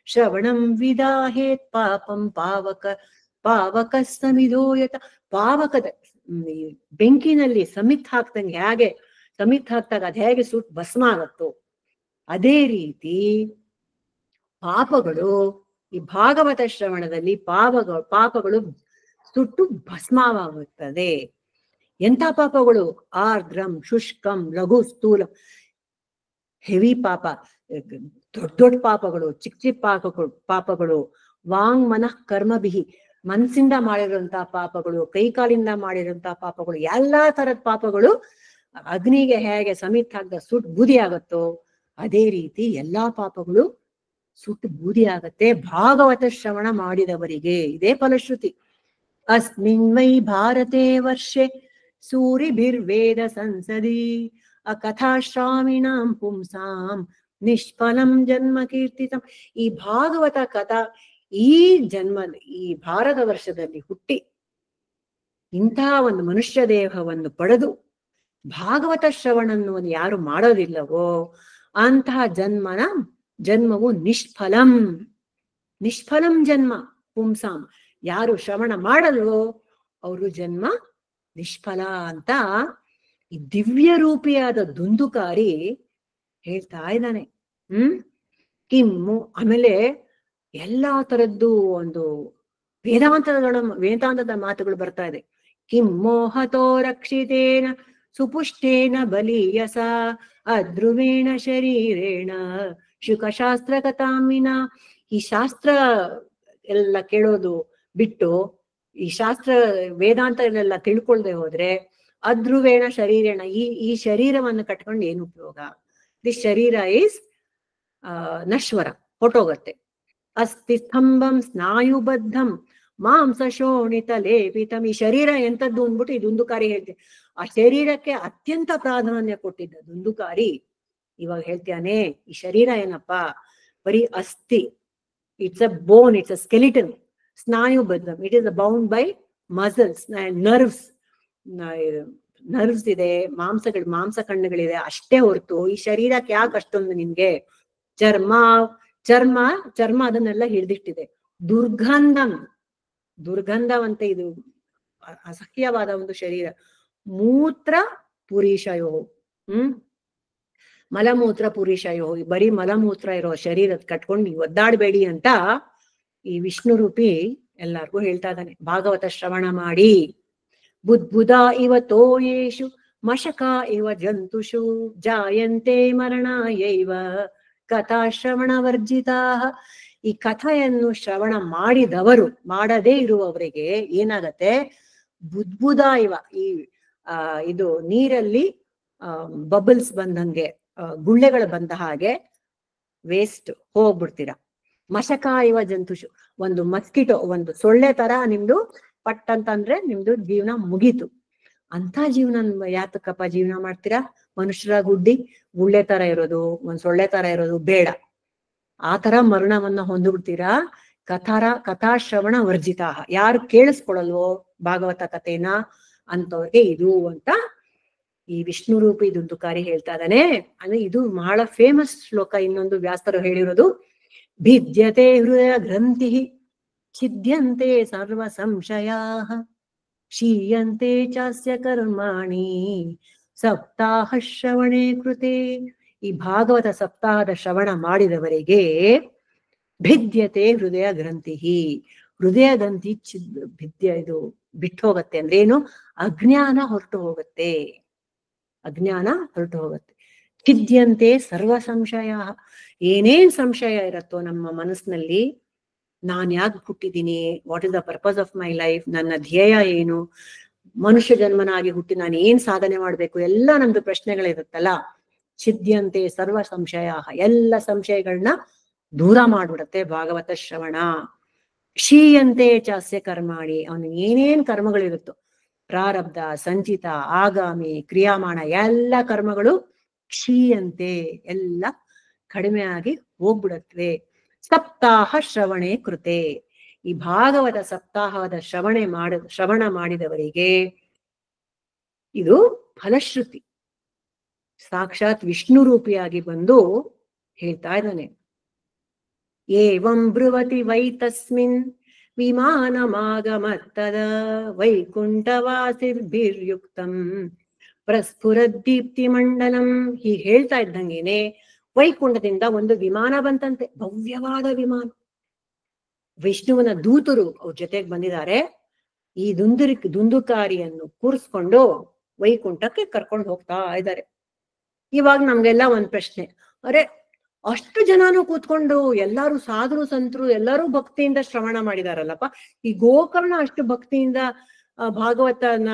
ಶ್ರವಣಂ ವಿದಾಹೇತ್ ಪಾಪಂ ಪಾವಕ ಸಮಿದೋಯತ. ಪಾವಕದ ಬೆಂಕಿನಲ್ಲಿ ಸಮಿತ್ ಹಾಕ್ದಂಗೆ ಹೇಗೆ ಸಮಿತ್ ಹಾಕ್ದಾಗ ಅದ್ ಹೇಗೆ ಸುಟ್ಟು ಭಸ್ಮ ಆಗತ್ತೋ, ಅದೇ ರೀತಿ ಪಾಪಗಳು ಈ ಭಾಗವತ ಶ್ರವಣದಲ್ಲಿ ಪಾಪಗಳು ಸುಟ್ಟು ಭಸ್ಮವಾಗುತ್ತದೆ. ಎಂಥ ಪಾಪಗಳು? ಆರ್ದ್ರಂ ಶುಷ್ಕಂ ಲಘು ಸ್ಥೂಲಂ. ಹೆವಿ ಪಾಪ, ದೊಡ್ಡ ಪಾಪಗಳು, ಚಿಕ್ಕ ಪಾಪಗಳು. ವಾಂಗ್ ಮನಃ ಕರ್ಮಭಿಹಿ, ಮನಸ್ಸಿಂದ ಮಾಡಿರುವಂತಹ ಪಾಪಗಳು, ಕೈಕಾಲಿಂದ ಮಾಡಿರುವಂತಹ ಪಾಪಗಳು, ಎಲ್ಲಾ ತರದ ಪಾಪಗಳು ಅಗ್ನಿಗೆ ಹೇಗೆ ಸಮಿತ್ ಹಾಕ್ದ ಸುಟ್ಟು ಬೂದಿ ಆಗತ್ತೋ ಅದೇ ರೀತಿ ಎಲ್ಲಾ ಪಾಪಗಳು ಸುಟ್ಟು ಬೂದಿ ಆಗತ್ತೆ ಭಾಗವತ ಶ್ರವಣ ಮಾಡಿದವರಿಗೆ. ಇದೇ ಫಲಶ್ರುತಿ. ಅಸ್ಮಿನ್ ವೈ ಭಾರತೆ ವರ್ಷೆ ಸೂರಿಭಿರ್ವೇದ ಸಂಸದಿ ಅಕಥಾಶ್ರಾಮಿಣಾಂ ಪುಂಸಾಂ ನಿಷ್ಫಲಂ ಜನ್ಮ ಕೀರ್ತಿತಂ. ಈ ಭಾಗವತ ಕಥಾ ಈ ಈ ಭಾರತ ವರ್ಷದಲ್ಲಿ ಹುಟ್ಟಿ ಇಂತಹ ಒಂದು ಮನುಷ್ಯ ದೇಹವನ್ನು ಪಡೆದು ಭಾಗವತ ಶ್ರವಣವನ್ನು ಯಾರು ಮಾಡೋದಿಲ್ಲವೋ ಅಂತಹ ಜನ್ಮವು ನಿಷ್ಫಲಂ ಜನ್ಮ ಪುಂಸಾಂ. ಯಾರು ಶ್ರವಣ ಮಾಡಲ್ವೋ ಅವರು ಜನ್ಮ ನಿಷ್ಫಲ ಅಂತ ಈ ದಿವ್ಯ ರೂಪಿಯಾದ ದುಂದುಕಾರಿ ಹೇಳ್ತಾ ಇದ್ದಾನೆ. ಕಿಮ್ಮು ಆಮೇಲೆ ಎಲ್ಲಾ ತರದ್ದು ಒಂದು ವೇದಾಂತದ ಮಾತುಗಳು ಬರ್ತಾ ಇದೆ. ಕಿಂ ಮೋಹತೋ ರಕ್ಷಿತೇನ ಸುಪುಷ್ಟೇನ ಬಲೀಯಸ ಅಧ್ರುವೇಣ ಶರೀರೇಣ ಶುಕಶಾಸ್ತ್ರ ಕಥಾಮಿನ. ಈ ಶಾಸ್ತ್ರ ಎಲ್ಲ ಕೇಳೋದು ಬಿಟ್ಟು ಈ ಶಾಸ್ತ್ರ ವೇದಾಂತಗಳೆಲ್ಲ ತಿಳ್ಕೊಳ್ದೆ ಹೋದ್ರೆ ಅಧ್ರುವೇಣ ಶರೀರೇಣ, ಈ ಶರೀರವನ್ನು ಕಟ್ಕೊಂಡು ಏನು ಉಪಯೋಗ? ದಿಸ್ ಶರೀರ ಈಸ್ ನಶ್ವರ, ಹೊಟ್ಟೋಗತ್ತೆ. ಅಸ್ತಿ ಸ್ತಂಭಂ ಸ್ನಾಯುಬದ್ಧಂ ಮಾಂಸ ಶೋಣಿತ ಲೇಪಿತಂ. ಈ ಶರೀರ ಎಂತದ್ದು ಅಂದ್ಬಿಟ್ಟು ಈ ದುಂದುಕಾರಿ ಹೇಳ್ತೇನೆ. ಆ ಶರೀರಕ್ಕೆ ಅತ್ಯಂತ ಪ್ರಾಧಾನ್ಯ ಕೊಟ್ಟಿದ್ದ ದುಂದುಕಾರಿ ಇವಾಗ ಹೇಳ್ತಾನೆ ಈ ಶರೀರ ಏನಪ್ಪಾ, ಬರೀ ಅಸ್ಥಿ, it's a bone, it's a skeleton. ಸ್ನಾಯುಬದ್ಧಂ, it is bound by muscles, nerves ಇದೆ, ಮಾಂಸ ಕಣ್ಣುಗಳಿದೆ, ಅಷ್ಟೇ ಹೊರತು ಈ ಶರೀರಕ್ಕೆ ಯಾಕೆ ಅಷ್ಟೊಂದು ನಿನ್ಗೆ? ಚರ್ಮ ಅದನ್ನೆಲ್ಲ ಹಿಡಿದಿಟ್ಟಿದೆ. ದುರ್ಗಂಧವಂತ, ಇದು ಅಸಹ್ಯವಾದ ಒಂದು ಶರೀರ. ಮೂತ್ರ ಪುರೀಶಯೋ, ಮಲಮೂತ್ರ ಪುರೀಶಯೋ, ಬರೀ ಮಲಮೂತ್ರ ಇರೋ ಶರೀರದ ಕಟ್ಕೊಂಡು ಒದ್ದಾಡಬೇಡಿ ಅಂತ ಈ ವಿಷ್ಣು ರೂಪಿ ಎಲ್ಲಾರ್ಗೂ ಹೇಳ್ತಾ ಇದ್ದಾನೆ. ಭಾಗವತ ಶ್ರವಣ ಮಾಡಿ. ಬುದ್ಬುಧ ಇವ ತೋಯೇಶು ಮಶಕ ಇವ ಜಂತುಷು ಜಾಯಂತೆ ಮರಣಾಯೈವ ಕಥಾ ಶ್ರವಣ ವರ್ಜಿತಾ. ಈ ಕಥೆಯನ್ನು ಶ್ರವಣ ಮಾಡಿದವರು, ಮಾಡದೇ ಇರುವವರಿಗೆ ಏನಾಗತ್ತೆ? ಬುದ್ಬುದ ಇವ ಈ ಇದು ನೀರಲ್ಲಿ ಬಬಲ್ಸ್ ಬಂದಂಗೆ ಗುಳ್ಳೆಗಳು ಬಂದ ಹಾಗೆ ವೇಸ್ಟ್ ಹೋಗ್ಬಿಡ್ತೀರಾ. ಮಶಕ ಇವ ಜಂತುಷು, ಒಂದು ಮಸ್ಕಿಟೋ, ಒಂದು ಸೊಳ್ಳೆ ತರ ನಿಮ್ದು ಪಟ್ ಅಂತಂದ್ರೆ ನಿಮ್ದು ಜೀವನ ಮುಗೀತು. ಅಂತ ಜೀವನ ಯಾತಕ್ಕಪ್ಪ ಜೀವನ ಮಾಡ್ತೀರಾ? ಮನುಷ್ಯರ ಗುಡ್ಡಿ ಗುಳ್ಳೆ ತರ ಇರೋದು, ಒಂದ್ ಸೊಳ್ಳೆ ತರ ಇರೋದು ಬೇಡ. ಆ ತರ ಮರಣವನ್ನ ಹೊಂದ್ಬಿಡ್ತೀರಾ. ಕಥಾಶ್ರವಣ ವರ್ಜಿತ, ಯಾರು ಕೇಳಿಸ್ಕೊಳಲ್ವೋ ಭಾಗವತ ಕಥೆನ ಅಂತವ್ರಿಗೆ ಇದು ಅಂತ ಈ ವಿಷ್ಣು ರೂಪಿ ದುಂದುಕಾರಿ ಹೇಳ್ತಾ ಇದ್ದಾನೆ. ಅಂದ್ರೆ ಇದು ಬಹಳ ಫೇಮಸ್ ಶ್ಲೋಕ. ಇನ್ನೊಂದು ವ್ಯಾಸರು ಹೇಳಿರೋದು, ಭಿದ್ಯತೆ ಹೃದಯ ಗ್ರಂಥಿ ಛಿದ್ಯಂತೆ ಸರ್ವ ಸಂಶಯಾ ಕ್ಷೀಯಂತೆ ಚಾಸ್ಯ ಕರ್ಮಾಣಿ ಸಪ್ತಾಹ ಶ್ರವಣೆ ಕೃತೆ. ಈ ಭಾಗವತ ಸಪ್ತಾಹದ ಶ್ರವಣ ಮಾಡಿದವರಿಗೆ ಭಿದ್ಯತೆ ಹೃದಯ ಗ್ರಂಥಿ, ಹೃದಯ ಗ್ರಂಥಿ ಇದು ಬಿಟ್ಟು ಹೋಗತ್ತೆ. ಅಂದ್ರೆ ಏನು? ಅಜ್ಞಾನ ಹೊರಟು ಹೋಗುತ್ತೆ, ಅಜ್ಞಾನ ಹೊರಟು ಹೋಗುತ್ತೆ. ಛಿದ್ಯಂತೆ ಸರ್ವ ಸಂಶಯ, ಏನೇನ್ ಸಂಶಯ ಇರತ್ತೋ ನಮ್ಮ ಮನಸ್ಸಿನಲ್ಲಿ, ನಾನ್ ಯಾಕೆ ಹುಟ್ಟಿದ್ದೀನಿ, what is the purpose of my life, ನನ್ನ ಧ್ಯೇಯ ಏನು, ಮನುಷ್ಯ ಜನ್ಮನಾಗಿ ಹುಟ್ಟಿ ನಾನು ಏನ್ ಸಾಧನೆ ಮಾಡ್ಬೇಕು, ಎಲ್ಲ ನಮ್ದು ಪ್ರಶ್ನೆಗಳಿರುತ್ತಲ್ಲ. ಛಿದ್ಯಂತೆ ಸರ್ವ ಸಂಶಯ, ಎಲ್ಲ ಸಂಶಯಗಳನ್ನ ದೂರ ಮಾಡ್ಬಿಡತ್ತೆ ಭಾಗವತ ಶ್ರವಣ. ಕ್ಷೀಯಂತೆ ಚಾಸ್ಯ ಕರ್ಮಾಣಿ, ಅವನು ಏನೇನ್ ಕರ್ಮಗಳಿರುತ್ತೋ ಪ್ರಾರಬ್ಧ, ಸಂಚಿತ, ಆಗಾಮಿ, ಕ್ರಿಯಾಮಾಣ, ಎಲ್ಲ ಕರ್ಮಗಳು ಕ್ಷೀಯಂತೆ, ಎಲ್ಲ ಕಡಿಮೆ ಆಗಿ ಹೋಗ್ಬಿಡತ್ವೆ. ಸಪ್ತಾಹ ಶ್ರವಣೆ ಕೃತೆ, ಈ ಭಾಗವತ ಸಪ್ತಾಹದ ಶ್ರವಣ ಮಾಡಿದವರಿಗೆ ಇದು ಫಲಶ್ರುತಿ. ಸಾಕ್ಷಾತ್ ವಿಷ್ಣು ರೂಪಿಯಾಗಿ ಬಂದು ಹೇಳ್ತಾ ಇದ್ದಾನೆ. ಏವಂ ಬ್ರುವತಿ ವೈ ತಸ್ಮಿನ್ ವಿಮಾನಮಾಗಮತ್ತದ ವೈಕುಂಠವಾಸಿರ್ಭಿರ್ಯುಕ್ತಂ ಪ್ರಸ್ಫುರದ್ದೀಪ್ತಿ ಮಂಡಲಂ. ಹೀಗೆ ಹೇಳ್ತಾ ಇದ್ದಂಗೆನೆ ವೈಕುಂಠದಿಂದ ಒಂದು ವಿಮಾನ ಬಂತಂತೆ, ಭವ್ಯವಾದ ವಿಮಾನ. ವಿಷ್ಣುವನ ದೂತರು ಅವ್ರ ಜೊತೆಗೆ ಬಂದಿದ್ದಾರೆ. ಈ ದುಂದುಕಾರಿಯನ್ನು ಕೂರಿಸ್ಕೊಂಡು ವೈಕುಂಠಕ್ಕೆ ಕರ್ಕೊಂಡು ಹೋಗ್ತಾ ಇದ್ದಾರೆ. ಇವಾಗ ನಮ್ಗೆಲ್ಲ ಒಂದ್ ಪ್ರಶ್ನೆ, ಅರೆ ಅಷ್ಟು ಜನನು ಕೂತ್ಕೊಂಡು ಎಲ್ಲಾರು ಸಾಧುರು ಸಂತರು ಎಲ್ಲರೂ ಭಕ್ತಿಯಿಂದ ಶ್ರವಣ ಮಾಡಿದಾರಲ್ಲಪ್ಪ, ಈ ಗೋಕರ್ಣ ಅಷ್ಟು ಭಕ್ತಿಯಿಂದ ಭಾಗವತನ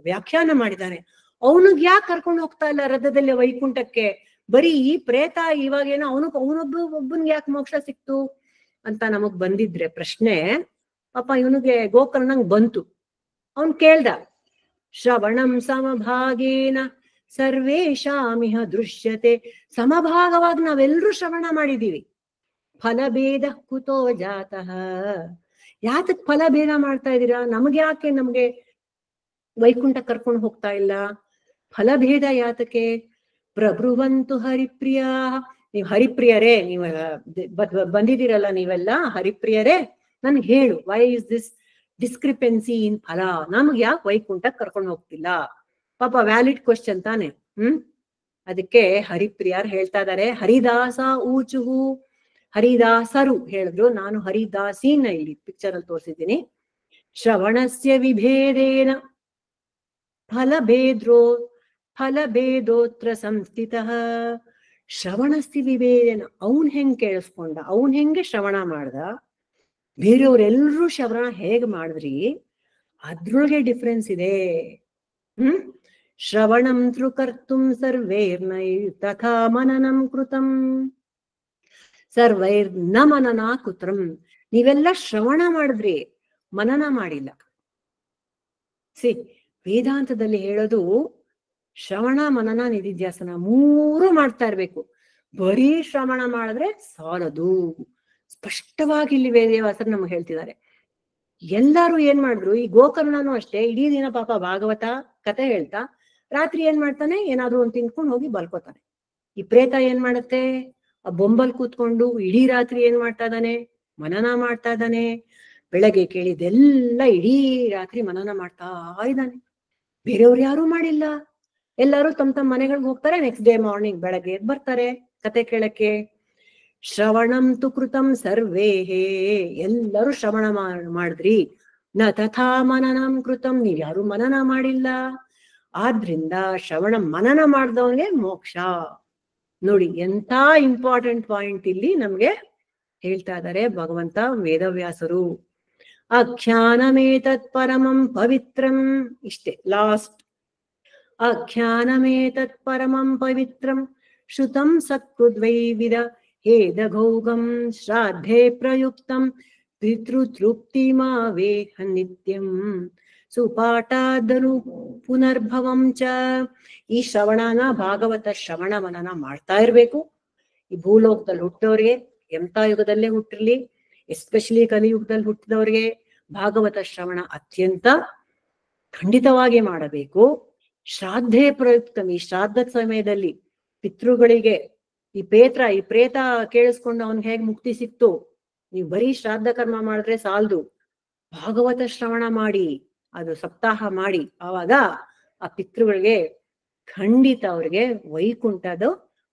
ವ್ಯಾಖ್ಯಾನ ಮಾಡಿದ್ದಾನೆ, ಅವನಿಗೆ ಯಾಕೆ ಕರ್ಕೊಂಡು ಹೋಗ್ತಾ ಇಲ್ಲ ರಥದಲ್ಲಿ ವೈಕುಂಠಕ್ಕೆ? ಬರೀ ಈ ಪ್ರೇತ ಇವಾಗೇನೋ ಒಬ್ಬನ್ಗೆ ಯಾಕೆ ಮೋಕ್ಷ ಸಿಕ್ತು ಅಂತ ನಮಗ್ ಬಂದಿದ್ರೆ ಪ್ರಶ್ನೆ. ಪಾಪ ಇವನಿಗೆ ಗೋಕರ್ಣಂಗ್ ಬಂತು, ಅವನ್ ಕೇಳ್ದ, ಶ್ರವಣಂ ಸಮಭಾಗೇನ ಸರ್ವೇಶಾಮಿಹ ದೃಶ್ಯತೆ. ಸಮಭಾಗವಾಗಿ ನಾವೆಲ್ಲರೂ ಶ್ರವಣ ಮಾಡಿದೀವಿ. ಫಲಭೇದ ಕುತೋ ಜಾತಃ, ಯಾತಕ್ ಫಲಭೇದ ಮಾಡ್ತಾ ಇದ್ದೀರಾ? ನಮ್ಗೆ ವೈಕುಂಠ ಕರ್ಕೊಂಡು ಹೋಗ್ತಾ ಇಲ್ಲ, ಫಲಭೇದ ಯಾತಕ್ಕೆ? ಪ್ರಭೃವಂತು ಹರಿಪ್ರಿಯ, ನೀವು ಹರಿಪ್ರಿಯರೇ, ನೀವು ಬಂದಿದ್ದೀರಲ್ಲ ನೀವೆಲ್ಲ ಹರಿಪ್ರಿಯರೇ, ನನ್ಗೆ ಹೇಳು, ವೈ ಇಸ್ ದಿಸ್ ಡಿಸ್ಕ್ರಿಪೆನ್ಸಿ ಇನ್ ಫಲ? ನಮ್ಗೆ ಯಾಕೆ ವೈಕುಂಠ ಕರ್ಕೊಂಡು ಹೋಗ್ತಿಲ್ಲ? ಪಾಪ ವ್ಯಾಲಿಡ್ ಕ್ವಶನ್ ತಾನೆ. ಅದಕ್ಕೆ ಹರಿಪ್ರಿಯರ್ ಹೇಳ್ತಾ ಇದಾರೆ, ಹರಿದಾಸ ಊಚುಹು, ಹರಿದಾಸರು ಹೇಳಿದ್ರು, ನಾನು ಹರಿದಾಸೀನ ಇಲ್ಲಿ ಪಿಕ್ಚರ್ ಅಲ್ಲಿ ತೋರಿಸಿದ್ದೀನಿ. ಶ್ರವಣಸ್ಯ ವಿಭೇದೇನ ಫಲಭೇದೋತ್ರ ಸಂಸ್ಥಿತ. ಶ್ರವಣಸ್ಯ ವಿಭೇದೇನ, ಅವನ್ ಹೆಂಗ್ ಕೇಳಿಸ್ಕೊಂಡ, ಅವನ್ ಹೆಂಗೆ ಶ್ರವಣ ಮಾಡ್ದ, ಬೇರೆಯವ್ರೆಲ್ರೂ ಶ್ರವಣ ಹೇಗ್ ಮಾಡಿದ್ರಿ, ಅದ್ರೊಳಗೆ ಡಿಫ್ರೆನ್ಸ್ ಇದೆ. ಶ್ರವಣಂ ಕರ್ತುಂ ಸರ್ವೈರ್ನೈ ತಥಾ ಮನನಂ ಕೃತಂ ಸರ್ವೈರ್ನ ಮನನ ಕುತ್ರಂ. ನೀವೆಲ್ಲ ಶ್ರವಣ ಮಾಡಿದ್ರಿ, ಮನನ ಮಾಡಿಲ್ಲ. ವೇದಾಂತದಲ್ಲಿ ಹೇಳೋದು ಶ್ರವಣ ಮನನ ನಿಧಿಧ್ಯಾಸನ ಮೂರು ಮಾಡ್ತಾ ಇರ್ಬೇಕು. ಬರೀ ಶ್ರವಣ ಮಾಡಿದ್ರೆ ಸಾಲದು. ಸ್ಪಷ್ಟವಾಗಿ ಇಲ್ಲಿ ವೇದವ್ಯಾಸರು ನಮ್ಗೆ ಹೇಳ್ತಿದ್ದಾರೆ. ಎಲ್ಲಾರು ಏನ್ ಮಾಡಿದ್ರು, ಈ ಗೋಕರ್ಣನು ಅಷ್ಟೇ, ಇಡೀ ದಿನ ಪಾಪ ಭಾಗವತ ಕತೆ ಹೇಳ್ತಾ ರಾತ್ರಿ ಏನ್ ಮಾಡ್ತಾನೆ, ಏನಾದ್ರು ಒಂದ್ ತಿನ್ಕೊಂಡು ಹೋಗಿ ಬಲ್ಕೋತಾನೆ. ಈ ಪ್ರೇತ ಏನ್ ಮಾಡತ್ತೆ, ಆ ಬೊಂಬಲ್ ಕೂತ್ಕೊಂಡು ಇಡೀ ರಾತ್ರಿ ಏನ್ ಮಾಡ್ತಾ ಇದ್ದಾನೆ, ಮನನ ಮಾಡ್ತಾ ಇದ್ದಾನೆ. ಬೆಳಗ್ಗೆ ಕೇಳಿದೆಲ್ಲ ಇಡೀ ರಾತ್ರಿ ಮನನ ಮಾಡ್ತಾ ಇದ್ದಾನೆ. ಬೇರೆಯವ್ರು ಯಾರು ಮಾಡಿಲ್ಲ. ಎಲ್ಲರೂ ತಮ್ಮ ಮನೆಗಳಿಗೆ ಹೋಗ್ತಾರೆ, ನೆಕ್ಸ್ಟ್ ಡೇ ಮಾರ್ನಿಂಗ್ ಬೆಳಗ್ಗೆ ಬರ್ತಾರೆ ಕತೆ ಕೇಳಕ್ಕೆ. ಶ್ರವಣಂ ತು ಕೃತಂ ಸರ್ವೇಹೇ, ಎಲ್ಲರೂ ಶ್ರವಣ ಮಾಡಿದ್ರಿ. ನ ತಥಾ ಮನನಂ ಕೃತಂ, ನೀವ್ ಯಾರು ಮನನ ಮಾಡಿಲ್ಲ. ಆದ್ರಿಂದ ಶ್ರವಣ ಮನನ ಮಾಡಿದವನಿಗೆ ಮೋಕ್ಷ. ನೋಡಿ ಎಂಥ ಇಂಪಾರ್ಟೆಂಟ್ ಪಾಯಿಂಟ್ ಇಲ್ಲಿ ನಮ್ಗೆ ಹೇಳ್ತಾ ಇದ್ದಾರೆ ಭಗವಂತ ವೇದವ್ಯಾಸರು. ಆಖ್ಯಾನಮೇತತ್ ಪರಮಂ ಪವಿತ್ರಂ. ಇಷ್ಟೇ ಲಾಸ್ಟ್. ಆಖ್ಯಾನಮೇತತ್ ಪರಮಂ ಪವಿತ್ರಂ ಶ್ರುತಂ ಸತ್ಕೃದ್ವೈವಿಧ ಹೇದಘೌಗಂ ಶ್ರಾದ್ಧೇ ಪ್ರಯುಕ್ತಂ ಪಿತೃತೃಪ್ತಿಮಾವೇಹ ನಿತ್ಯಂ ಸುಪಾಠಾದರು ಪುನರ್ಭವಂ ಚ. ಈ ಶ್ರವಣನ, ಭಾಗವತ ಶ್ರವಣ ಮನನ ಮಾಡ್ತಾ ಇರ್ಬೇಕು. ಈ ಭೂಲೋಕದಲ್ಲಿ ಹುಟ್ಟೋರಿಗೆ, ಎಂಥ ಯುಗದಲ್ಲೇ ಹುಟ್ಟಿರ್ಲಿ, ಎಸ್ಪೆಷಲಿ ಕಲಿಯುಗದಲ್ಲಿ ಹುಟ್ಟಿದವ್ರಿಗೆ ಭಾಗವತ ಶ್ರವಣ ಅತ್ಯಂತ ಖಂಡಿತವಾಗಿ ಮಾಡಬೇಕು. ಶ್ರಾದ್ಧೇ ಪ್ರಯುಕ್ತಂ, ಈ ಶ್ರಾದ್ದದ ಸಮಯದಲ್ಲಿ ಪಿತೃಗಳಿಗೆ ಈ ಪ್ರೇತ ಕೇಳಿಸ್ಕೊಂಡು ಅವನ್ಗೆ ಹೇಗ್ ಮುಕ್ತಿ ಸಿಕ್ತು, ನೀವು ಬರೀ ಶ್ರಾದ್ದ ಕರ್ಮ ಮಾಡಿದ್ರೆ ಸಾಲದು, ಭಾಗವತ ಶ್ರವಣ ಮಾಡಿ, ಅದು ಸಪ್ತಾಹ ಮಾಡಿ, ಆವಾಗ ಆ ಪಿತೃಗಳಿಗೆ ಖಂಡಿತ ಅವ್ರಿಗೆ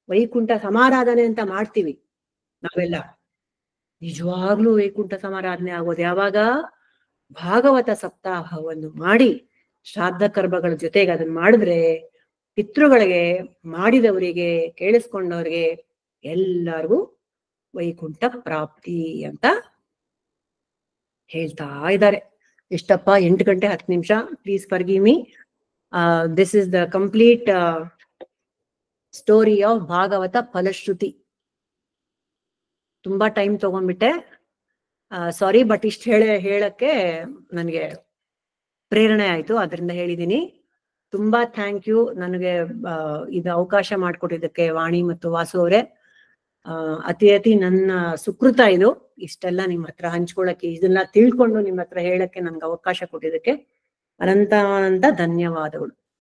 ವೈಕುಂಠ ಸಮಾರಾಧನೆ ಅಂತ ಮಾಡ್ತೀವಿ ನಾವೆಲ್ಲ. ನಿಜವಾಗ್ಲೂ ವೈಕುಂಠ ಸಮಾರಾಧನೆ ಆಗೋದು ಯಾವಾಗ? ಭಾಗವತ ಸಪ್ತಾಹವನ್ನು ಮಾಡಿ ಶ್ರಾದ್ದ ಕರ್ಮಗಳ ಜೊತೆಗೆ ಅದನ್ನ ಮಾಡಿದ್ರೆ ಪಿತೃಗಳಿಗೆ, ಮಾಡಿದವರಿಗೆ, ಕೇಳಿಸ್ಕೊಂಡವ್ರಿಗೆ ಎಲ್ಲರಿಗೂ ವೈಕುಂಠ ಪ್ರಾಪ್ತಿ ಅಂತ ಹೇಳ್ತಾ ಇದ್ದಾರೆ. ಎಷ್ಟಪ್ಪ, 8 ಗಂಟೆ 10 ನಿಮಿಷ. Please forgive me. This is the complete story of Bhagavata ಫಲಶ್ರುತಿ. ತುಂಬಾ ಟೈಮ್ ತಗೊಂಡ್ಬಿಟ್ಟೆ, ಸಾರಿ. ಬಟ್ ಇಷ್ಟು ಹೇಳಕ್ಕೆ ನನಗೆ ಪ್ರೇರಣೆ ಆಯ್ತು, ಅದರಿಂದ ಹೇಳಿದ್ದೀನಿ. ತುಂಬಾ ಥ್ಯಾಂಕ್ ಯು ನನಗೆ ಇದು ಅವಕಾಶ ಮಾಡಿಕೊಟ್ಟಿದ್ದಕ್ಕೆ ವಾಣಿ ಮತ್ತು ವಾಸು ಅವರೇ. ಅತಿ ನನ್ನ ಸುಕೃತ ಇದು, ಇಷ್ಟೆಲ್ಲ ನಿಮ್ಮ ಹತ್ರ ಹಂಚ್ಕೊಳಕ್ಕೆ, ಇದನ್ನ ತಿಳ್ಕೊಂಡು ನಿಮ್ಮ ಹತ್ರ ಹೇಳಕ್ಕೆ ನನ್ಗೆ ಅವಕಾಶ ಕೊಟ್ಟಿದ್ದಕ್ಕೆ ಅನಂತ ಧನ್ಯವಾದಗಳು.